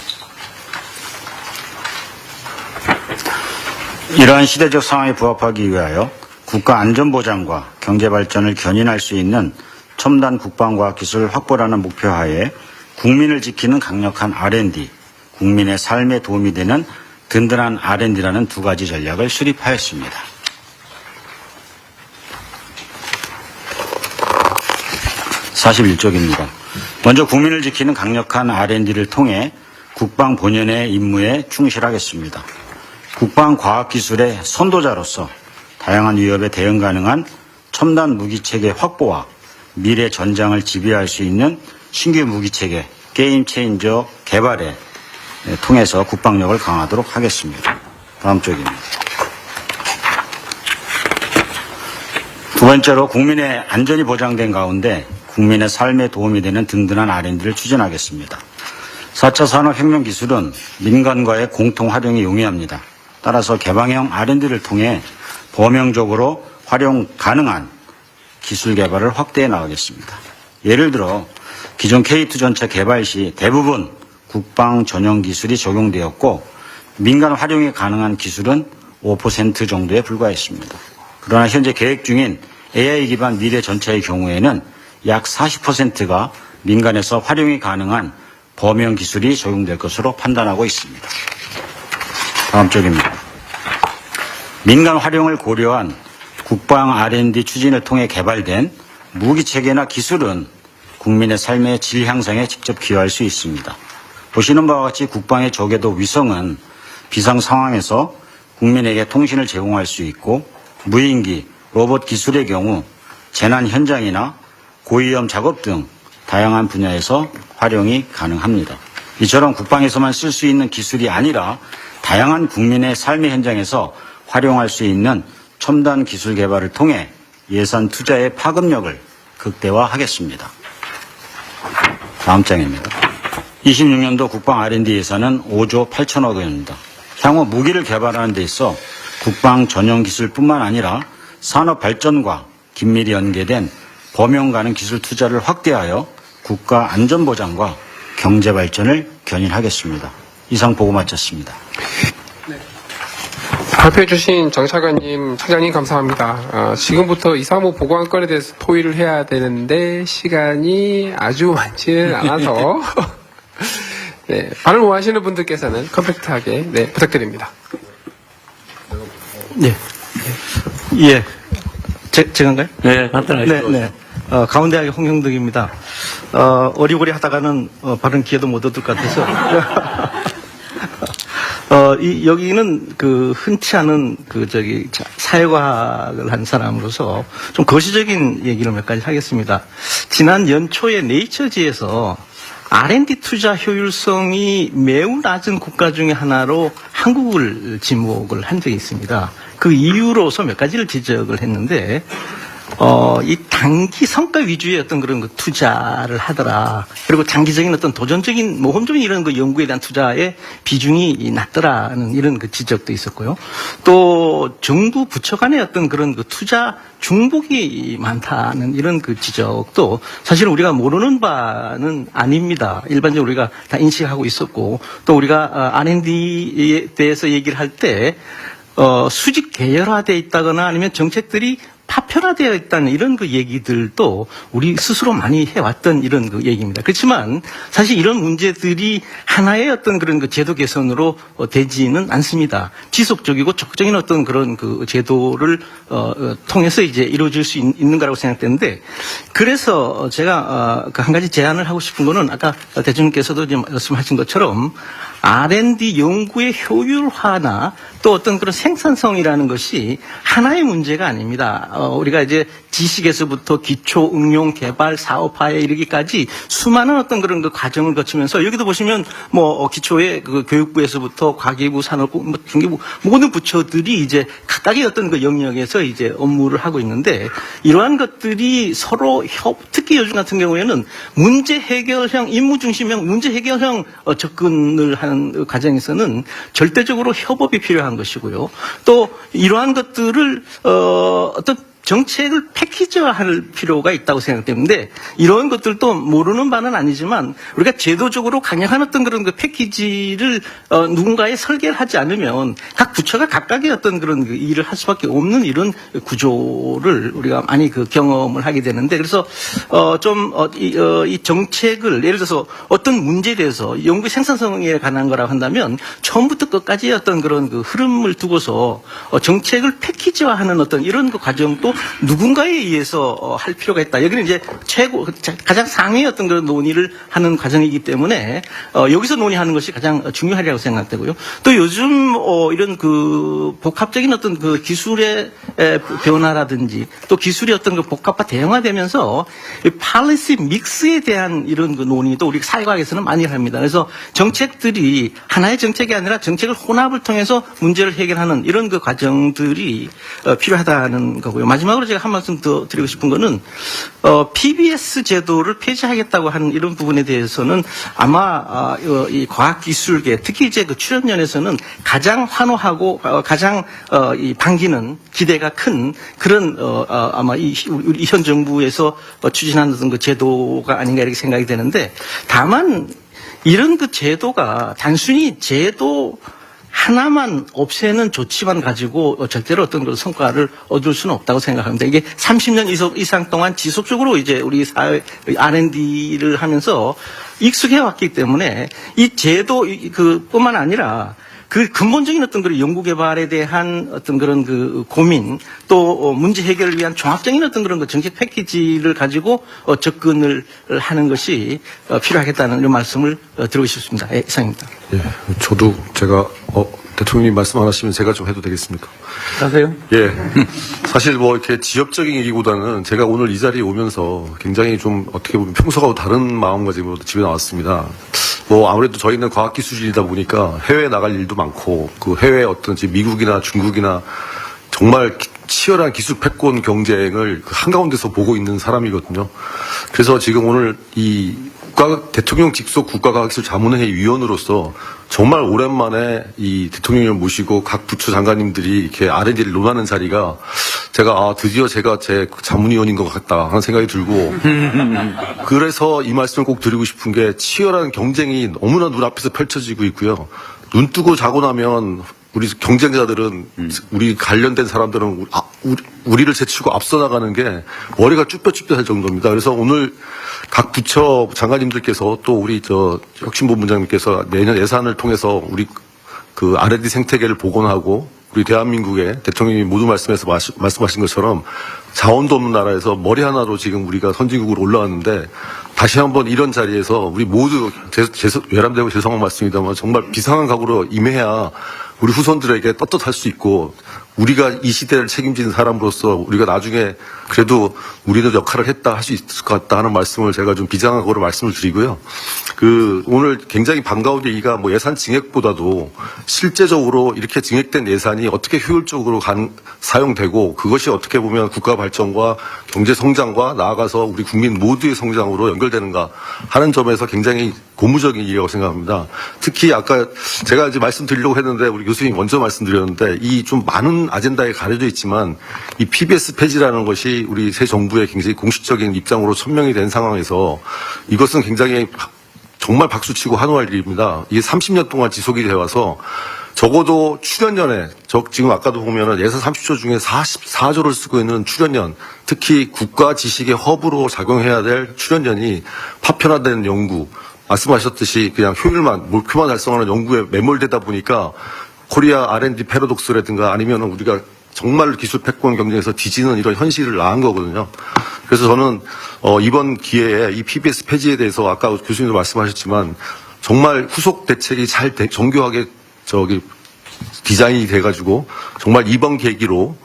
이러한 시대적 상황에 부합하기 위하여 국가 안전보장과 경제발전을 견인할 수 있는 첨단 국방과학기술 확보라는 목표하에 국민을 지키는 강력한 R&D, 국민의 삶에 도움이 되는 든든한 R&D라는 두 가지 전략을 수립하였습니다. 41쪽입니다. 먼저 국민을 지키는 강력한 R&D를 통해 국방 본연의 임무에 충실하겠습니다. 국방과학기술의 선도자로서 다양한 위협에 대응 가능한 첨단 무기체계 확보와 미래 전장을 지배할 수 있는 신규 무기체계 게임 체인저 개발에 통해서 국방력을 강화하도록 하겠습니다. 다음 쪽입니다. 두 번째로 국민의 안전이 보장된 가운데 국민의 삶에 도움이 되는 든든한 R&D를 추진하겠습니다. 4차 산업혁명 기술은 민간과의 공통 활용이 용이합니다. 따라서 개방형 R&D를 통해 범용적으로 활용 가능한 기술 개발을 확대해 나가겠습니다. 예를 들어 기존 K2 전차 개발 시 대부분 국방 전용 기술이 적용되었고 민간 활용이 가능한 기술은 5% 정도에 불과했습니다. 그러나 현재 계획 중인 AI 기반 미래 전차의 경우에는 약 40%가 민간에서 활용이 가능한 범용 기술이 적용될 것으로 판단하고 있습니다. 다음 쪽입니다. 민간 활용을 고려한 국방 R&D 추진을 통해 개발된 무기체계나 기술은 국민의 삶의 질 향상에 직접 기여할 수 있습니다. 보시는 바와 같이 국방의 저궤도 위성은 비상 상황에서 국민에게 통신을 제공할 수 있고 무인기, 로봇 기술의 경우 재난 현장이나 고위험 작업 등 다양한 분야에서 활용이 가능합니다. 이처럼 국방에서만 쓸 수 있는 기술이 아니라 다양한 국민의 삶의 현장에서 활용할 수 있는 첨단 기술 개발을 통해 예산 투자의 파급력을 극대화하겠습니다. 다음 장입니다. 26년도 국방 R&D 예산은 5조 8천억 원입니다. 향후 무기를 개발하는 데 있어 국방 전용 기술뿐만 아니라 산업 발전과 긴밀히 연계된 범용 가능 기술 투자를 확대하여 국가 안전보장과 경제 발전을 견인하겠습니다. 이상 보고 마쳤습니다. 발표해 주신 정 차관님, 차장님 감사합니다. 지금부터 235 보고안건에 대해서 토의를 해야 되는데 시간이 아주 많지는 않아서 네, 발언 원하시는 분들께서는 컴팩트하게 네, 부탁드립니다. 네. 예. 제가인가요? 네, 간단하게. 네. 가운데하게 홍형덕입니다. 어리고리 하다가는 발언 기회도 못 얻을 것 같아서. 여기는 그 흔치 않은 사회과학을 한 사람으로서 좀 거시적인 얘기를 몇 가지 하겠습니다. 지난 연초에 네이처지에서 R&D 투자 효율성이 매우 낮은 국가 중에 하나로 한국을 지목을 한 적이 있습니다. 그 이유로서 몇 가지를 지적을 했는데, 이 단기 성과 위주의 어떤 그런 그 투자를 하더라. 그리고 장기적인 어떤 도전적인 모험적인 이런 그 연구에 대한 투자의 비중이 낮더라는 이런 그 지적도 있었고요. 또 정부 부처 간의 어떤 그런 그 투자 중복이 많다는 이런 그 지적도 사실 우리가 모르는 바는 아닙니다. 일반적으로 우리가 다 인식하고 있었고, 또 우리가 R&D에 대해서 얘기를 할 때 수직 계열화되어 있다거나 아니면 정책들이 파편화되어 있다는 이런 그 얘기들도 우리 스스로 많이 해왔던 이런 그 얘기입니다. 그렇지만 사실 이런 문제들이 하나의 어떤 그런 그 제도 개선으로 되지는 않습니다. 지속적이고 적극적인 어떤 그런 그 제도를 통해서 이제 이루어질 수 있는 거라고 생각되는데, 그래서 제가 한 가지 제안을 하고 싶은 거는 아까 대통령께서도 이제 말씀하신 것처럼 R&D 연구의 효율화나 또 어떤 그런 생산성이라는 것이 하나의 문제가 아닙니다. 우리가 이제 지식에서부터 기초 응용 개발 사업화에 이르기까지 수많은 어떤 그런 그 과정을 거치면서, 여기도 보시면 뭐 기초의 그 교육부에서부터 과기부, 산업부, 뭐 중기부 모든 부처들이 이제 각각의 어떤 그 영역에서 이제 업무를 하고 있는데, 이러한 것들이 서로 특히 요즘 같은 경우에는 문제 해결형, 임무 중심형 문제 해결형 접근을 하는 과정에서는 절대적으로 협업이 필요한 것이고요. 또 이러한 것들을 어떤 정책을 패키지화할 필요가 있다고 생각되는데, 이런 것들도 모르는 바는 아니지만 우리가 제도적으로 강력한 어떤 그런 그 패키지를 누군가에 설계를 하지 않으면 각 부처가 각각의 어떤 그런 그 일을 할 수밖에 없는 이런 구조를 우리가 많이 그 경험을 하게 되는데, 그래서 이 정책을 예를 들어서 어떤 문제에 대해서 연구 생산성에 관한 거라고 한다면 처음부터 끝까지 어떤 그런 그 흐름을 두고서 정책을 패키지화하는 어떤 이런 그 과정도 누군가에 의해서 할 필요가 있다. 여기는 이제 가장 상위의 어떤 그런 논의를 하는 과정이기 때문에 여기서 논의하는 것이 가장 중요하리라고 생각되고요. 또 요즘 이런 그 복합적인 어떤 그 기술의 변화라든지 또 기술이 어떤 그 복합화 대형화되면서 팔리시 믹스에 대한 이런 그 논의도 우리 사회과학에서는 많이 합니다. 그래서 정책들이 하나의 정책이 아니라 정책을 혼합을 통해서 문제를 해결하는 이런 그 과정들이 필요하다는 거고요. 마지막으로 제가 한 말씀 더 드리고 싶은 거는 PBS 제도를 폐지하겠다고 하는 이런 부분에 대해서는 아마 이 과학기술계 특히 이제 그 출연연에서는 가장 환호하고 가장 이 반기는 기대가 큰 그런 아마 우리 현 정부에서 추진하는 그 제도가 아닌가 이렇게 생각이 되는데, 다만 이런 그 제도가 단순히 제도 하나만 없애는 조치만 가지고 절대로 어떤 그런 성과를 얻을 수는 없다고 생각합니다. 이게 30년 이상 동안 지속적으로 이제 우리 사회 R&D를 하면서 익숙해 왔기 때문에 이 제도 뿐만 아니라 그 근본적인 어떤 그런 연구 개발에 대한 어떤 그런 그 고민, 또 문제 해결을 위한 종합적인 어떤 그런 그 정책 패키지를 가지고 접근을 하는 것이 필요하겠다는 이런 말씀을 드리고 싶습니다. 예, 이상입니다. 예, 저도 제가 대통령님 말씀 안 하시면 제가 좀 해도 되겠습니까? 하세요? 예. 사실 뭐 이렇게 지엽적인 얘기보다는 제가 오늘 이 자리에 오면서 굉장히 좀 어떻게 보면 평소와 다른 마음가짐으로 집에 나왔습니다. 뭐 아무래도 저희는 과학기술이다 보니까 해외에 나갈 일도 많고, 그 해외 어떤 미국이나 중국이나 정말 치열한 기술 패권 경쟁을 그 한가운데서 보고 있는 사람이거든요. 그래서 지금 오늘 이 대통령 직속 국가과학기술 자문회의 위원으로서 정말 오랜만에 이 대통령을 모시고 각 부처 장관님들이 이렇게 R&D를 논하는 자리가 제가 드디어 제가 제 자문위원인 것 같다 하는 생각이 들고, 그래서 이 말씀을 꼭 드리고 싶은 게 치열한 경쟁이 너무나 눈앞에서 펼쳐지고 있고요. 눈 뜨고 자고 나면 우리 경쟁자들은 우리 관련된 사람들은 우리를 제치고 앞서 나가는 게 머리가 쭈뼛쭈뼛할 정도입니다. 그래서 오늘 각 부처 장관님들께서 또 우리 혁신본부장님께서 내년 예산을 통해서 우리 그 R&D 생태계를 복원하고 우리 대한민국의 대통령이 모두 말씀하신 것처럼 자원도 없는 나라에서 머리 하나로 지금 우리가 선진국으로 올라왔는데 다시 한번 이런 자리에서 우리 모두 외람되고 죄송한 말씀입니다만 정말 비상한 각오로 임해야 우리 후손들에게 떳떳할 수 있고 우리가 이 시대를 책임지는 사람으로서 우리가 나중에 그래도 우리도 역할을 했다 할 수 있을 것 같다 하는 말씀을 제가 좀 비장한 거로 말씀을 드리고요. 오늘 굉장히 반가운 얘기가 뭐 예산 증액보다도 실제적으로 이렇게 증액된 예산이 어떻게 효율적으로 사용되고 그것이 어떻게 보면 국가 발전과 경제 성장과 나아가서 우리 국민 모두의 성장으로 연결되는가 하는 점에서 굉장히 고무적인 일이라고 생각합니다. 특히 아까 제가 이제 말씀드리려고 했는데 우리 교수님 먼저 말씀드렸는데 이 좀 많은 아젠다에 가려져 있지만 이 PBS 폐지라는 것이 우리 새 정부의 굉장히 공식적인 입장으로 천명이 된 상황에서 이것은 굉장히 정말 박수치고 환호할 일입니다. 이게 30년 동안 지속이 되어 와서 적어도 출연연에 지금 아까도 보면은 예산 30조 중에 44조를 쓰고 있는 출연연, 특히 국가 지식의 허브로 작용해야 될 출연연이 파편화된 연구, 말씀하셨듯이 그냥 효율만, 목표만 달성하는 연구에 매몰되다 보니까 코리아 R&D 패러독스라든가 아니면 우리가 정말 기술 패권 경쟁에서 뒤지는 이런 현실을 낳은 거거든요. 그래서 저는 이번 기회에 이 PBS 폐지에 대해서 아까 교수님도 말씀하셨지만 정말 후속 대책이 잘 정교하게 디자인이 돼가지고 정말 이번 계기로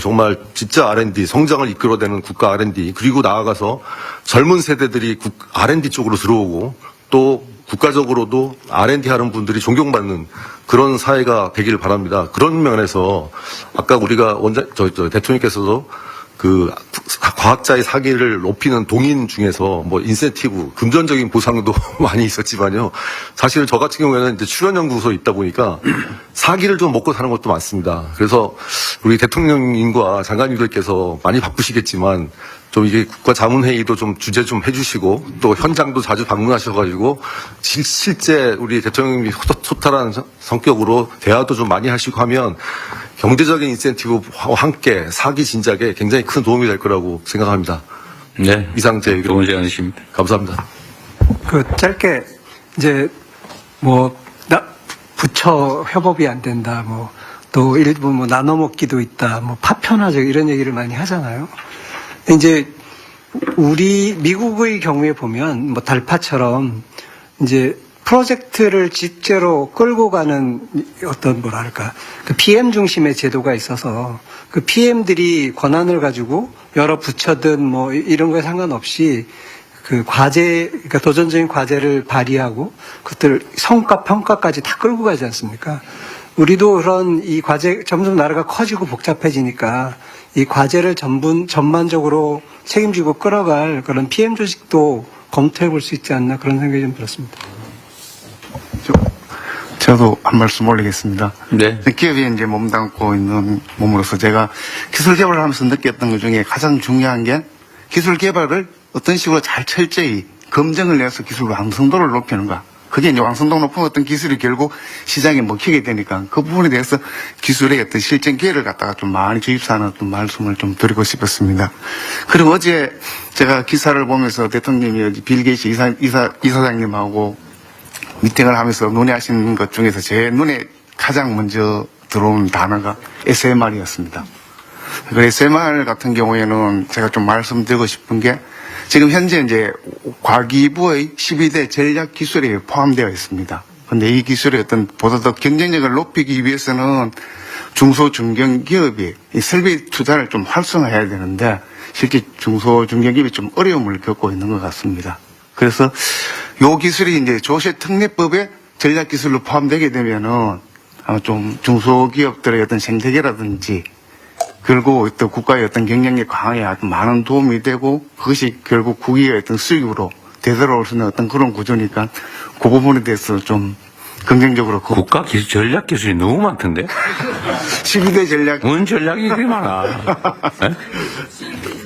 정말 진짜 R&D 성장을 이끌어내는 국가 R&D 그리고 나아가서 젊은 세대들이 R&D 쪽으로 들어오고 또 국가적으로도 R&D 하는 분들이 존경받는 그런 사회가 되기를 바랍니다. 그런 면에서 아까 우리가 대통령께서도 그 과학자의 사기를 높이는 동인 중에서 뭐 인센티브, 금전적인 보상도 많이 있었지만요. 사실 저 같은 경우에는 이제 출연연구소에 있다 보니까 사기를 좀 먹고 사는 것도 많습니다. 그래서 우리 대통령님과 장관님들께서 많이 바쁘시겠지만 좀 이게 국가자문회의도 좀 주재 좀 해주시고 또 현장도 자주 방문하셔가지고 실제 우리 대통령님이 소탈한 성격으로 대화도 좀 많이 하시고 하면 경제적인 인센티브와 함께 사기 진작에 굉장히 큰 도움이 될 거라고 생각합니다. 네. 이상 제 좋은 제안이십니다. 감사합니다. 짧게 이제 부처 협업이 안 된다, 또 일부 나눠 먹기도 있다, 파편화적 이런 얘기를 많이 하잖아요. 이제 우리 미국의 경우에 보면 달파처럼 이제 프로젝트를 직제로 끌고 가는 어떤 그 PM 중심의 제도가 있어서 그 PM들이 권한을 가지고 여러 부처든 이런 거에 상관없이 그 과제, 그러니까 도전적인 과제를 발휘하고 그것들 성과 평가까지 다 끌고 가지 않습니까? 우리도 그런 이 과제 점점 나라가 커지고 복잡해지니까 이 과제를 전반적으로 책임지고 끌어갈 그런 PM 조직도 검토해 볼 수 있지 않나 그런 생각이 좀 들었습니다. 저도 한 말씀 올리겠습니다. 네. 기업에 이제 몸담고 있는 몸으로서 제가 기술 개발을 하면서 느꼈던 것 중에 가장 중요한 게 기술 개발을 어떤 식으로 잘 철저히 검증을 내서 기술 완성도를 높이는가. 그게 이제 완성도 높은 어떤 기술이 결국 시장에 먹히게 되니까 그 부분에 대해서 기술의 어떤 실전 기회를 갖다가 좀 많이 주입사하는 어떤 말씀을 좀 드리고 싶었습니다. 그리고 어제 제가 기사를 보면서 대통령이 빌 게이츠 이사장님하고 미팅을 하면서 논의하신 것 중에서 제 눈에 가장 먼저 들어온 단어가 SMR이었습니다. 그 SMR 같은 경우에는 제가 좀 말씀드리고 싶은 게 지금 현재 이제 과기부의 12대 전략 기술에 포함되어 있습니다. 그런데 이 기술의 어떤 보다 더 경쟁력을 높이기 위해서는 중소중견기업이 이 설비 투자를 좀 활성화해야 되는데 실제 중소중견기업이 좀 어려움을 겪고 있는 것 같습니다. 그래서 요 기술이 이제 조세특례법에 전략기술로 포함되게 되면은 아마 좀 중소기업들의 어떤 생태계라든지 그리고 또 국가의 어떤 경쟁력 강화에 아주 많은 도움이 되고 그것이 결국 국익의 어떤 수익으로 되돌아올 수 있는 어떤 그런 구조니까 그 부분에 대해서 좀 긍정적으로 국가 전략 기술이 너무 많던데? 12대 전략. 뭔 전략이 그리 많아?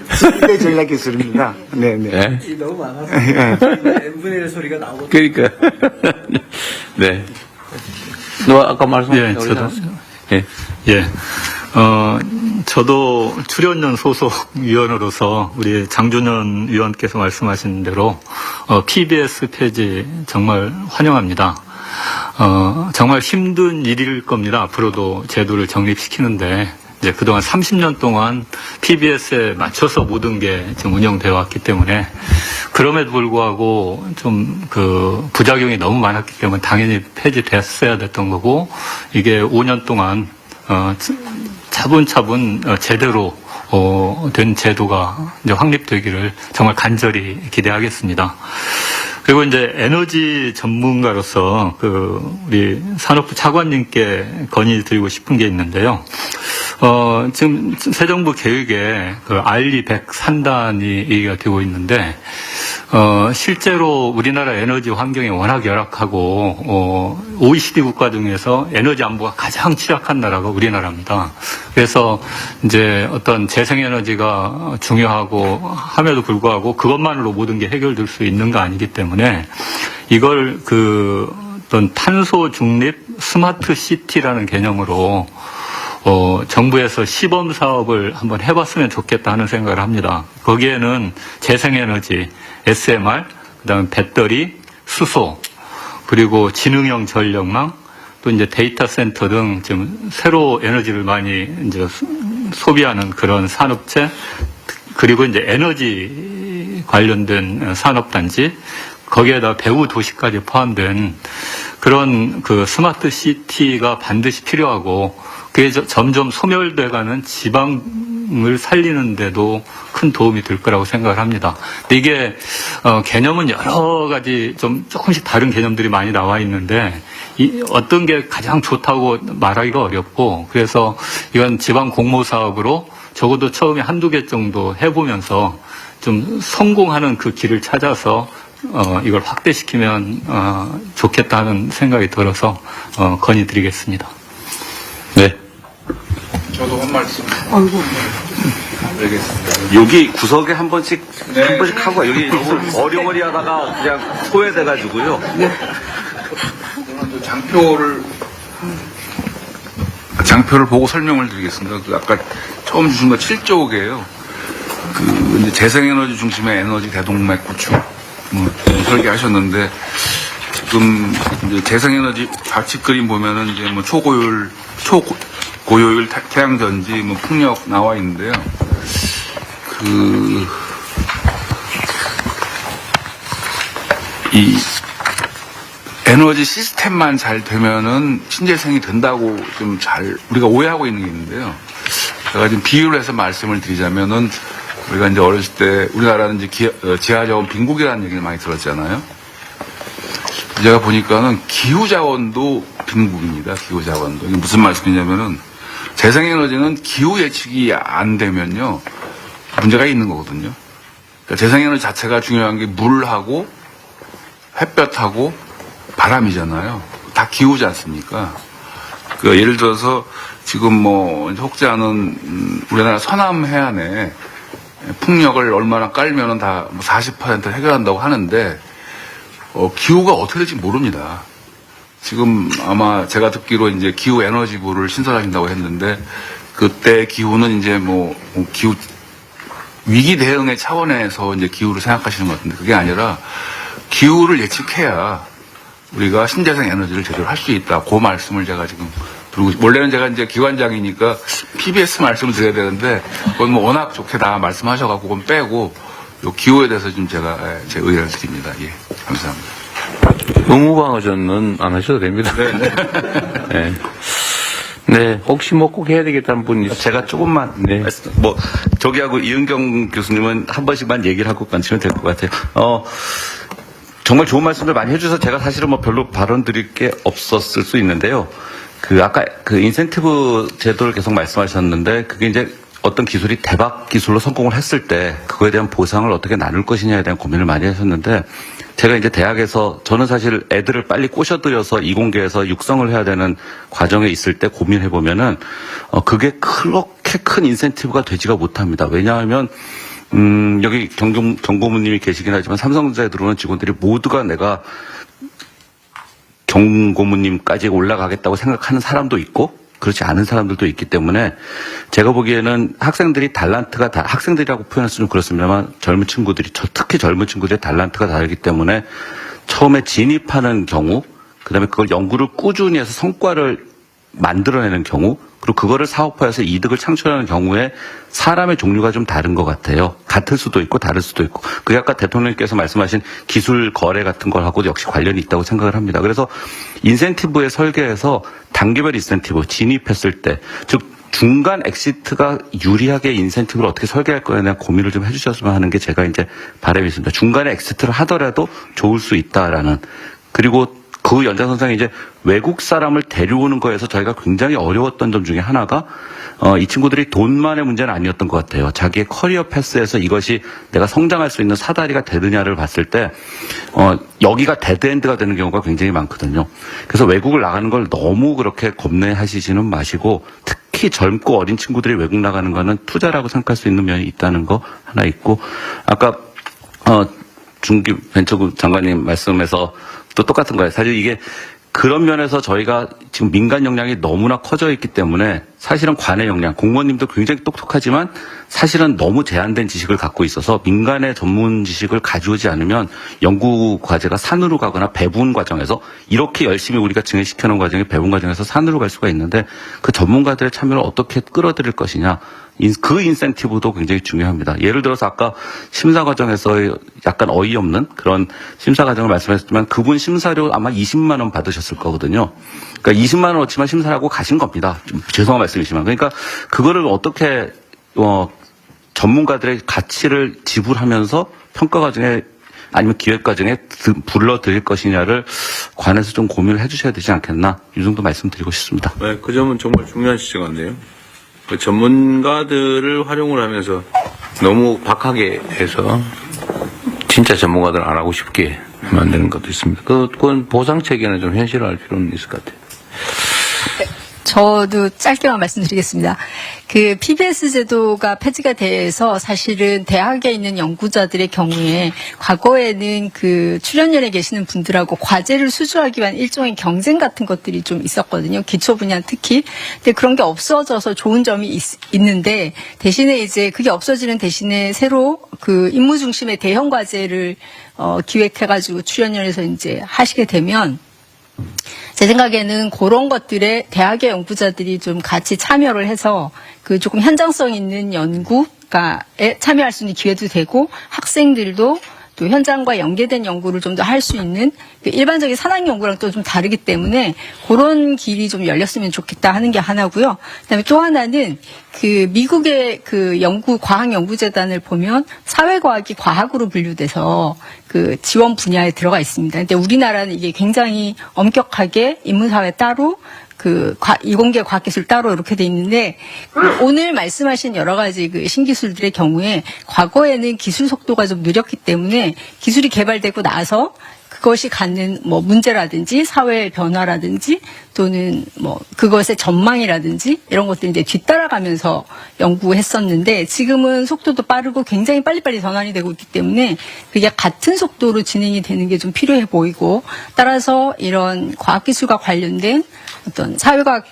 12대 전략 기술입니다. 네네. 네? 너무 많아서 n분의 1 소리가 나오고. 그러니까. 네. 너 아까 말씀하신 저도. 저도 출연연 소속 위원으로서 우리 장준현 위원께서 말씀하신 대로 PBS 폐지 정말 환영합니다. 정말 힘든 일일 겁니다. 앞으로도 제도를 정립시키는데 이제 그동안 30년 동안 PBS에 맞춰서 모든 게 지금 운영되어 왔기 때문에 그럼에도 불구하고 좀 그 부작용이 너무 많았기 때문에 당연히 폐지됐어야 됐던 거고 이게 5년 동안 차분차분 제대로 된 제도가 이제 확립되기를 정말 간절히 기대하겠습니다. 그리고 이제 에너지 전문가로서 우리 산업부 차관님께 건의드리고 싶은 게 있는데요. 지금 새 정부 계획에 RE100 산단이 얘기가 되고 있는데, 실제로 우리나라 에너지 환경이 워낙 열악하고, OECD 국가 중에서 에너지 안보가 가장 취약한 나라가 우리나라입니다. 그래서 이제 어떤 재생에너지가 중요하고 함에도 불구하고 그것만으로 모든 게 해결될 수 있는 거 아니기 때문에 이걸 어떤 탄소 중립 스마트 시티라는 개념으로 정부에서 시범 사업을 한번 해봤으면 좋겠다 하는 생각을 합니다. 거기에는 재생에너지, SMR, 그다음에 배터리, 수소, 그리고 지능형 전력망, 또 이제 데이터 센터 등 지금 새로 에너지를 많이 이제 소비하는 그런 산업체, 그리고 이제 에너지 관련된 산업단지, 거기에다 배후 도시까지 포함된 그런 스마트 시티가 반드시 필요하고 그게 점점 소멸돼가는 지방을 살리는데도 큰 도움이 될 거라고 생각을 합니다. 근데 이게 개념은 여러 가지 좀 조금씩 다른 개념들이 많이 나와 있는데 어떤 게 가장 좋다고 말하기가 어렵고 그래서 이건 지방 공모 사업으로 적어도 처음에 한두 개 정도 해보면서 좀 성공하는 그 길을 찾아서 이걸 확대시키면 좋겠다 하는 생각이 들어서 건의드리겠습니다. 네. 저도 한 말씀. 아이고. 알겠습니다. 여기 구석에 한 번씩 하고 여기 너무 어리버리 하다가 그냥 소외돼가지고요. 네. 장표를 보고 설명을 드리겠습니다. 아까 처음 주신 거 7조개예요. 이제 재생에너지 중심의 에너지 대동맥 구축 설계하셨는데 지금 이제 재생에너지 좌측 그림 보면은 이제 초고효율 태양전지 풍력 나와 있는데요. 이 에너지 시스템만 잘 되면은 신재생이 된다고 좀 우리가 오해하고 있는 게 있는데요. 제가 지금 비유를 해서 말씀을 드리자면은 우리가 이제 어렸을 때 우리나라는 이제 지하자원 빈국이라는 얘기를 많이 들었잖아요. 제가 보니까는 기후자원도 빈국입니다. 기후자원도. 이게 무슨 말씀이냐면은 재생에너지는 기후 예측이 안 되면요. 문제가 있는 거거든요. 그러니까 재생에너지 자체가 중요한 게 물하고 햇볕하고 바람이잖아요. 다 기후지 않습니까? 예를 들어서 지금 혹자는 우리나라 서남 해안에 풍력을 얼마나 깔면은 다 40% 해결한다고 하는데 기후가 어떻게 될지 모릅니다. 지금 아마 제가 듣기로 이제 기후 에너지부를 신설하신다고 했는데 그때 기후는 이제 기후 위기 대응의 차원에서 이제 기후를 생각하시는 것 같은데 그게 아니라 기후를 예측해야 우리가 신재생 에너지를 제대로 할 수 있다. 그 말씀을 제가 지금 원래는 제가 이제 기관장이니까 PBS 말씀을 드려야 되는데 그건 워낙 좋게 다 말씀하셔갖고 그건 빼고 요 기후에 대해서 좀 제가 제 의견을 드립니다. 예, 감사합니다. 의무방어전은 안 하셔도 됩니다. 네. 네, 혹시 꼭 해야 되겠다는 분이 있어요? 제가 조금만 저기하고 이은경 교수님은 한 번씩만 얘기를 하고 가시면 될 것 같아요. 정말 좋은 말씀들 많이 해주셔서 제가 사실은 별로 발언 드릴 게 없었을 수 있는데요. 아까 인센티브 제도를 계속 말씀하셨는데 그게 이제 어떤 기술이 대박 기술로 성공을 했을 때 그거에 대한 보상을 어떻게 나눌 것이냐에 대한 고민을 많이 하셨는데 제가 이제 대학에서 저는 사실 애들을 빨리 꼬셔들여서 이공계에서 육성을 해야 되는 과정에 있을 때 고민해 보면은 그게 그렇게 큰 인센티브가 되지가 못합니다. 왜냐하면 여기 경고문님이 계시긴 하지만 삼성전자에 들어오는 직원들이 모두가 내가 경고문님까지 올라가겠다고 생각하는 사람도 있고 그렇지 않은 사람들도 있기 때문에 제가 보기에는 학생들이 학생들이라고 표현했으면 그렇습니다만 젊은 친구들이 특히 젊은 친구들의 달란트가 다르기 때문에 처음에 진입하는 경우 그다음에 그걸 연구를 꾸준히 해서 성과를 만들어내는 경우, 그리고 그거를 사업화해서 이득을 창출하는 경우에 사람의 종류가 좀 다른 것 같아요. 같을 수도 있고 다를 수도 있고. 그게 아까 대통령께서 말씀하신 기술 거래 같은 걸 하고 역시 관련이 있다고 생각을 합니다. 그래서 인센티브의 설계에서 단계별 인센티브 진입했을 때, 즉 중간 엑시트가 유리하게 인센티브를 어떻게 설계할 거에 대한 고민을 좀 해주셨으면 하는 게 제가 이제 바람이 있습니다. 중간에 엑시트를 하더라도 좋을 수 있다라는. 그리고 그 연장선상에 이제 외국 사람을 데려오는 거에서 저희가 굉장히 어려웠던 점 중에 하나가 이 친구들이 돈만의 문제는 아니었던 것 같아요. 자기의 커리어 패스에서 이것이 내가 성장할 수 있는 사다리가 되느냐를 봤을 때 여기가 데드엔드가 되는 경우가 굉장히 많거든요. 그래서 외국을 나가는 걸 너무 그렇게 겁내하시지는 마시고, 특히 젊고 어린 친구들이 외국 나가는 거는 투자라고 생각할 수 있는 면이 있다는 거 하나 있고, 아까 중기 벤처국 장관님 말씀에서 또 똑같은 거예요. 사실 이게 그런 면에서 저희가 지금 민간 역량이 너무나 커져 있기 때문에 사실은 관의 역량, 공무원님도 굉장히 똑똑하지만 사실은 너무 제한된 지식을 갖고 있어서 민간의 전문 지식을 가져오지 않으면 연구 과제가 산으로 가거나 배분 과정에서, 이렇게 열심히 우리가 증액시켜놓은 과정에 배분 과정에서 산으로 갈 수가 있는데, 그 전문가들의 참여를 어떻게 끌어들일 것이냐, 그 인센티브도 굉장히 중요합니다. 예를 들어서 아까 심사 과정에서 약간 어이없는 그런 심사 과정을 말씀하셨지만, 그분 심사료 아마 20만 원 받으셨을 거거든요. 그러니까 20만 원어치만 심사를 하고 가신 겁니다. 좀 죄송한 말씀이지만. 그러니까 그거를 어떻게 전문가들의 가치를 지불하면서 평가 과정에 아니면 기획 과정에 불러들일 것이냐를 관에서 좀 고민을 해주셔야 되지 않겠나, 이 정도 말씀드리고 싶습니다. 네, 그 점은 정말 중요한 지적 같네요. 그 전문가들을 활용을 하면서 너무 박하게 해서 진짜 전문가들 안 하고 싶게 만드는 것도 있습니다. 그건 보상 체계는 좀 현실화할 필요는 있을 것 같아요. 저도 짧게만 말씀드리겠습니다. 그 PBS 제도가 폐지가 돼서 사실은 대학에 있는 연구자들의 경우에 과거에는 그 출연연에 계시는 분들하고 과제를 수주하기 위한 일종의 경쟁 같은 것들이 좀 있었거든요. 기초 분야 특히. 근데 그런 게 없어져서 좋은 점이 있는데, 대신에 이제 그게 없어지는 대신에 새로 그 임무 중심의 대형 과제를 기획해가지고 출연연에서 이제 하시게 되면, 제 생각에는 그런 것들에 대학의 연구자들이 좀 같이 참여를 해서 그 조금 현장성 있는 연구에 참여할 수 있는 기회도 되고, 학생들도 또 현장과 연계된 연구를 좀 더 할 수 있는, 그 일반적인 산학 연구랑 또 좀 다르기 때문에 그런 길이 좀 열렸으면 좋겠다 하는 게 하나고요. 그다음에 또 하나는 그 미국의 그 과학연구재단을 보면 사회과학이 과학으로 분류돼서 그 지원 분야에 들어가 있습니다. 근데 우리나라는 이게 굉장히 엄격하게 인문사회 따로 그 이공계 과학기술 따로 이렇게 돼 있는데, 오늘 말씀하신 여러 가지 그 신기술들의 경우에 과거에는 기술 속도가 좀 느렸기 때문에 기술이 개발되고 나서 그것이 갖는 뭐 문제라든지 사회 변화라든지 또는 뭐 그것의 전망이라든지 이런 것들이 이제 뒤따라가면서 연구했었는데, 지금은 속도도 빠르고 굉장히 빨리빨리 전환이 되고 있기 때문에 그게 같은 속도로 진행이 되는 게 좀 필요해 보이고, 따라서 이런 과학기술과 관련된 어떤 사회과학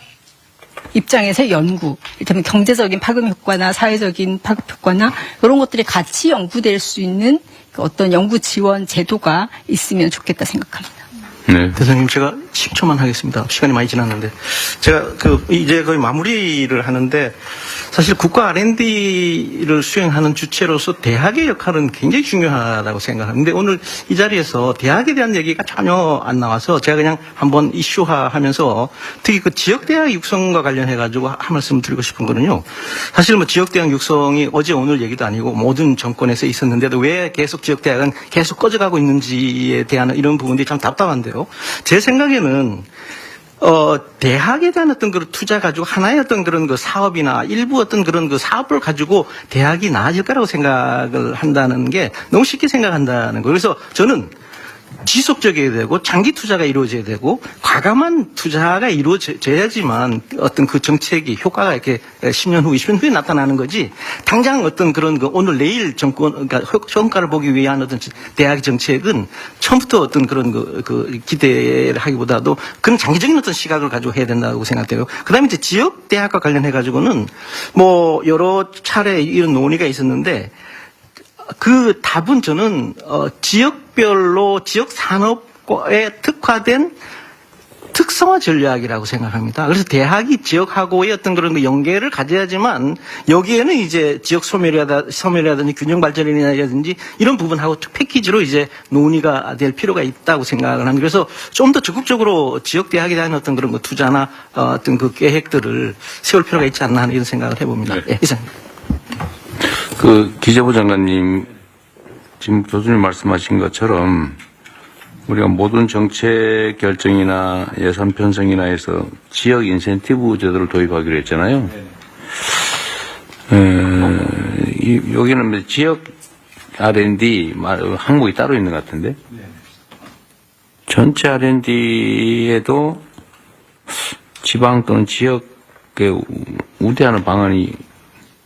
입장에서 연구, 이를테면 경제적인 파급 효과나 사회적인 파급 효과나 이런 것들이 같이 연구될 수 있는 어떤 연구 지원 제도가 있으면 좋겠다 생각합니다. 네. 대통령님, 제가 10초만 하겠습니다. 시간이 많이 지났는데. 제가 이제 거의 마무리를 하는데, 사실 국가 R&D를 수행하는 주체로서 대학의 역할은 굉장히 중요하다고 생각하는데, 오늘 이 자리에서 대학에 대한 얘기가 전혀 안 나와서 제가 그냥 한번 이슈화 하면서 특히 그 지역대학 육성과 관련해가지고 한 말씀 드리고 싶은 거는요. 사실 뭐 지역대학 육성이 어제 오늘 얘기도 아니고 모든 정권에서 있었는데도 왜 계속 지역대학은 계속 꺼져가고 있는지에 대한 이런 부분들이 참 답답한데요. 제 생각에는 대학에 대한 어떤 그런 투자 가지고 하나의 어떤 그런 그 사업이나 일부 어떤 그런 그 사업을 가지고 대학이 나아질 거라고 생각을 한다는 게 너무 쉽게 생각한다는 거예요. 그래서 저는 지속적이어야 되고 장기 투자가 이루어져야 되고 과감한 투자가 이루어져야지만 어떤 그 정책이 효과가 이렇게 10년 후, 20년 후에 나타나는 거지, 당장 어떤 그런 그 오늘 내일 정권, 그러니까 효과를 보기 위한 어떤 대학 정책은 처음부터 어떤 그런 그 기대를 하기보다도 그런 장기적인 어떤 시각을 가지고 해야 된다고 생각돼요. 그 다음에 이제 지역 대학과 관련해가지고는 뭐 여러 차례 이런 논의가 있었는데, 그 답은 저는 지역별로 지역 산업에 특화된 특성화 전략이라고 생각합니다. 그래서 대학이 지역하고의 어떤 그런 그 연계를 가져야지만 여기에는 이제 지역 소멸이라든지 균형 발전이라든지 이런 부분하고 패키지로 이제 논의가 될 필요가 있다고 생각을 합니다. 그래서 좀 더 적극적으로 지역 대학에 대한 어떤 그런 거 투자나 어떤 그 계획들을 세울 필요가 있지 않나 하는 이런 생각을 해봅니다. 예, 이상입니다. 그 기재부 장관님 지금 교수님 말씀하신 것처럼 우리가 모든 정책 결정이나 예산 편성이나 해서 지역 인센티브 제도를 도입하기로 했잖아요. 여기는 지역 R&D 항목이 따로 있는 것 같은데 전체 R&D에도 지방 또는 지역에 우대하는 방안이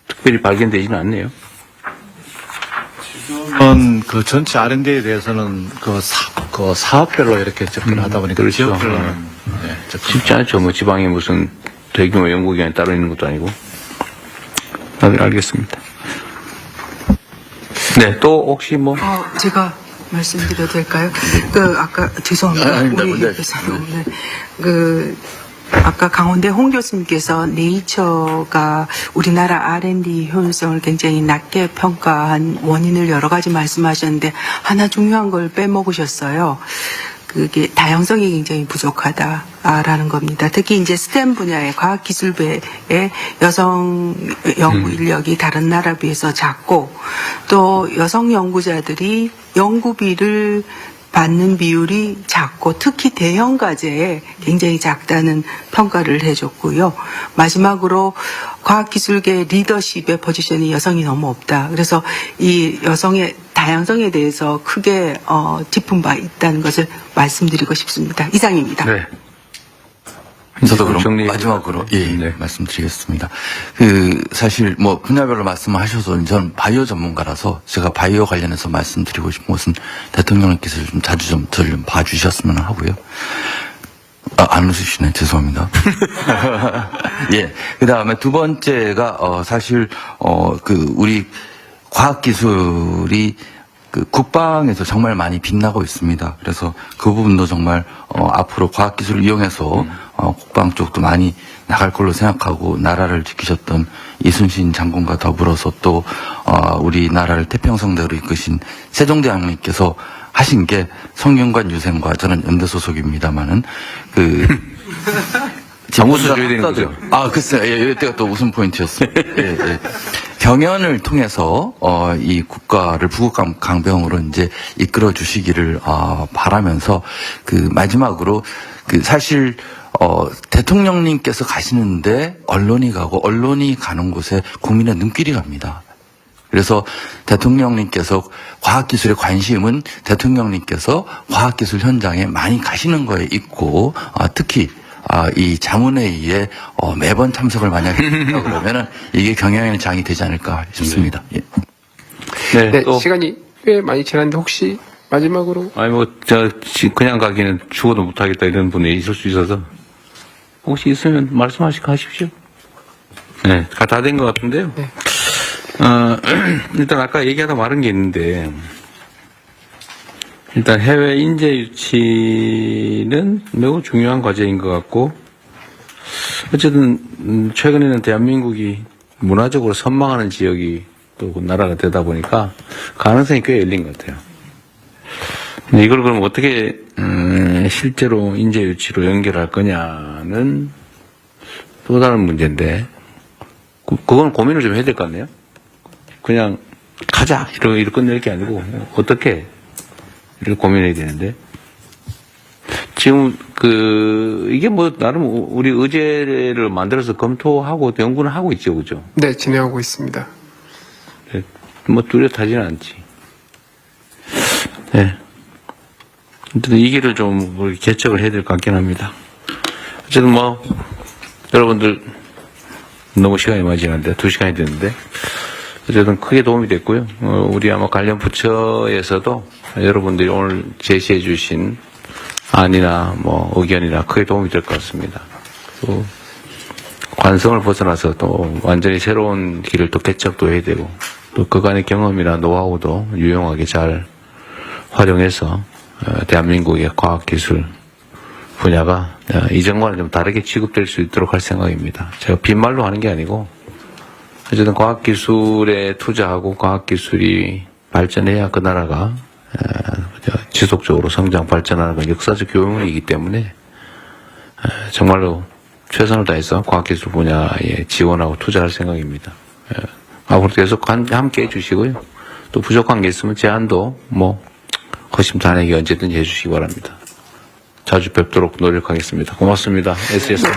특별히 발견되지는 않네요. 그 전체 R&D에 대해서는 그 사업별로 이렇게 접근하다 보니까 그렇죠. 지역별로는 쉽지 않죠. 뭐 지방에 무슨 대규모 연구기관이 따로 있는 것도 아니고. 알겠습니다. 네, 또 혹시 뭐 제가 말씀드려도 될까요? 아까 죄송합니다. 우리 교수님, 아까 강원대 홍 교수님께서 네이처가 우리나라 R&D 효율성을 굉장히 낮게 평가한 원인을 여러 가지 말씀하셨는데 하나 중요한 걸 빼먹으셨어요. 그게 다양성이 굉장히 부족하다라는 겁니다. 특히 이제 스템 분야의 과학기술배의 여성 연구 인력이 다른 나라에 비해서 작고 또 여성 연구자들이 연구비를 받는 비율이 작고 특히 대형 과제에 굉장히 작다는 평가를 해줬고요. 마지막으로 과학기술계 리더십의 포지션이 여성이 너무 없다. 그래서 이 여성의 다양성에 대해서 크게 짚은 바 있다는 것을 말씀드리고 싶습니다. 이상입니다. 네. 저도 그럼 마지막으로 말씀드리겠습니다. 사실 뭐 분야별로 말씀하셔서 전 바이오 전문가라서 제가 바이오 관련해서 말씀드리고 싶은 것은 대통령님께서 좀 자주 좀 저를 좀 봐주셨으면 하고요. 안 웃으시네. 죄송합니다. 예. 그 다음에 두 번째가 사실 우리 과학기술이 국방에서 정말 많이 빛나고 있습니다. 그래서 그 부분도 정말 앞으로 과학기술을 이용해서 국방 쪽도 많이 나갈 걸로 생각하고 나라를 지키셨던 이순신 장군과 더불어서 또 우리나라를 태평성대로 이끄신 세종대왕님께서 하신 게 성균관 유생과 저는 연대 소속입니다만은 웃어 줘야 되는 거죠? 글쎄요. 이때가 또 웃음 포인트였어요. 예. 경연을 통해서 이 국가를 부국강병으로 이제 이끌어 주시기를 바라면서 마지막으로 사실 대통령님께서 가시는데 언론이 가고 언론이 가는 곳에 국민의 눈길이 갑니다. 그래서 대통령님께서 과학기술에 관심은 대통령님께서 과학기술 현장에 많이 가시는 거에 있고 특히 이 자문회의에 매번 참석을 만약에 했다 그러면은 이게 경영의 장이 되지 않을까 싶습니다. 예. 네, 시간이 꽤 많이 지났는데 혹시 마지막으로 그냥 가기는 죽어도 못하겠다 이런 분이 있을 수 있어서 혹시 있으면 하십시오. 네, 다 된 것 같은데요. 네. 일단 아까 얘기하다 말은 게 있는데 일단 해외 인재 유치는 매우 중요한 과제인 것 같고 어쨌든 최근에는 대한민국이 문화적으로 선망하는 지역이 또 나라가 되다 보니까 가능성이 꽤 열린 것 같아요. 근데 이걸 그럼 어떻게 실제로 인재 유치로 연결할 거냐는 또 다른 문제인데 그건 고민을 좀 해야 될 것 같네요. 그냥 가자 이렇게 끝낼 게 아니고 어떻게 이렇게 고민해야 되는데 지금 이게 나름 우리 의제를 만들어서 검토하고 연구는 하고 있죠, 그죠? 네, 진행하고 있습니다. 네, 뚜렷하지는 않지. 네. 어쨌든 이 길을 좀 개척을 해야 될 것 같긴 합니다. 어쨌든 여러분들 너무 시간이 많이 지났는데 2시간이 됐는데 어쨌든 크게 도움이 됐고요. 우리 아마 관련 부처에서도 여러분들이 오늘 제시해 주신 안이나 의견이나 크게 도움이 될 것 같습니다. 또 관성을 벗어나서 또 완전히 새로운 길을 또 개척도 해야 되고 또 그간의 경험이나 노하우도 유용하게 잘 활용해서 대한민국의 과학기술 분야가 이전과는 좀 다르게 취급될 수 있도록 할 생각입니다. 제가 빈말로 하는 게 아니고 어쨌든 과학기술에 투자하고 과학기술이 발전해야 그 나라가 지속적으로 성장 발전하는 건 역사적 교훈이기 때문에 정말로 최선을 다해서 과학기술 분야에 지원하고 투자할 생각입니다. 앞으로 계속 함께 해주시고요. 또 부족한 게 있으면 제안도 허심탄회하게 언제든지 해주시기 바랍니다. 자주 뵙도록 노력하겠습니다. 고맙습니다. SES.